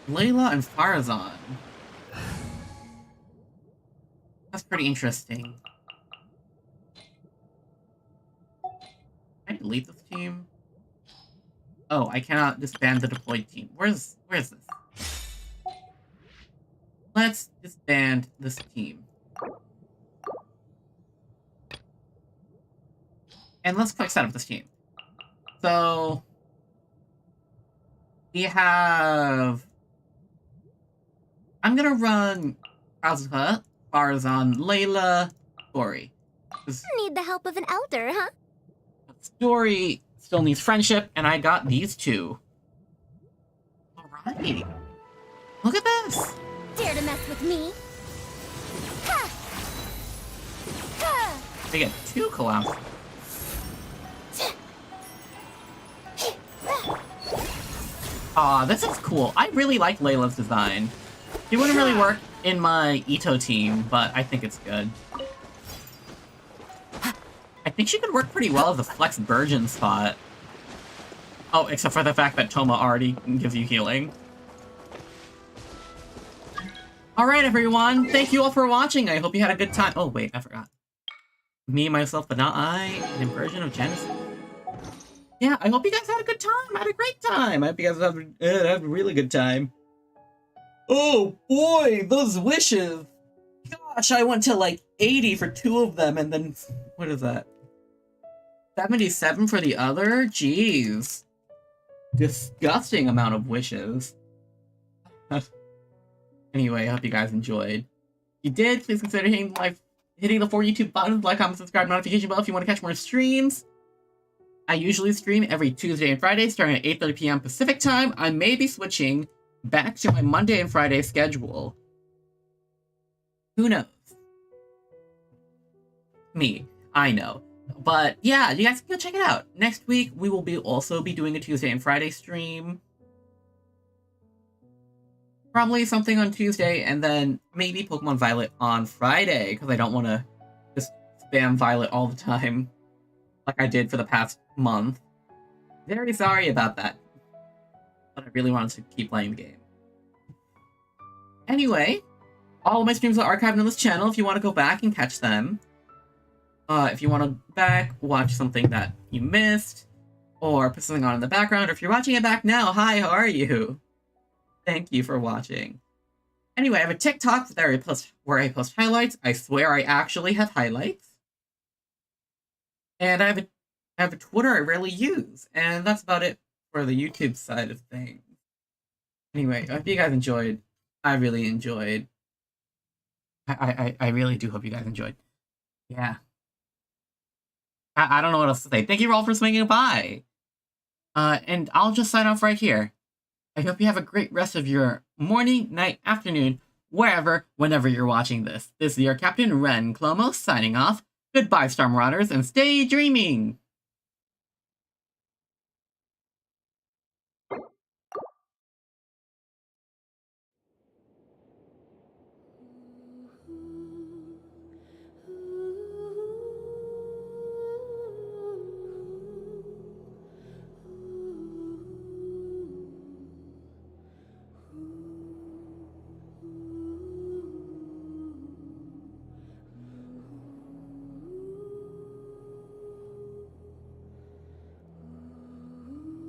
Layla and Farazan. That's pretty interesting. Can I delete this team? Oh, I cannot disband the deployed team. Where's this? Let's disband this team. And let's quick set up this team. So we have I'm gonna run Kazuha, Farazan, Layla, Story. Need the help of an elder, huh? Story still needs friendship, and I got these two. Alright. Look at this! Dare to mess with me? Ha! Ha! They get 2 collapses. Aw, this is cool. I really like Layla's design. She wouldn't really work in my Itto team, but I think it's good. I think she could work pretty well as a Flex Burgeon spot. Oh, except for the fact that Toma already gives you healing. Alright, everyone. Thank you all for watching. I hope you had a good time. Oh, wait, I forgot. Me, myself, but not I, an Inversion of Genesis. Yeah, I hope you guys had a good time. I had a great time. I hope you guys have a really good time. Oh, boy, those wishes. Gosh, I went to like 80 for 2 of them, and then, what is that? 77 for the other? Jeez. Disgusting amount of wishes. Anyway, I hope you guys enjoyed. If you did, please consider hitting the 4 YouTube buttons, like, comment, subscribe, notification bell if you want to catch more streams. I usually stream every Tuesday and Friday starting at 8:30 p.m. Pacific time. I may be switching back to my Monday and Friday schedule. Who knows? Me. I know. But yeah, you guys can go check it out. Next week, we will also be doing a Tuesday and Friday stream. Probably something on Tuesday, and then maybe Pokemon Violet on Friday, because I don't want to just spam Violet all the time, like I did for the past month. Very sorry about that, but I really wanted to keep playing the game. Anyway, all of my streams are archived on this channel if you want to go back and catch them. If you want to watch something that you missed, or put something on in the background, or if you're watching it back now, hi, how are you? Thank you for watching. Anyway, I have a TikTok where I post highlights. I swear I actually have highlights. And I have a Twitter I rarely use. And that's about it for the YouTube side of things. Anyway, I hope you guys enjoyed. I really enjoyed. I really do hope you guys enjoyed. Yeah. I don't know what else to say. Thank you all for swinging by. And I'll just sign off right here. I hope you have a great rest of your morning, night, afternoon, whenever you're watching this. This is your Captain Ren Clomos signing off. Goodbye, Star Marauders, and stay dreaming!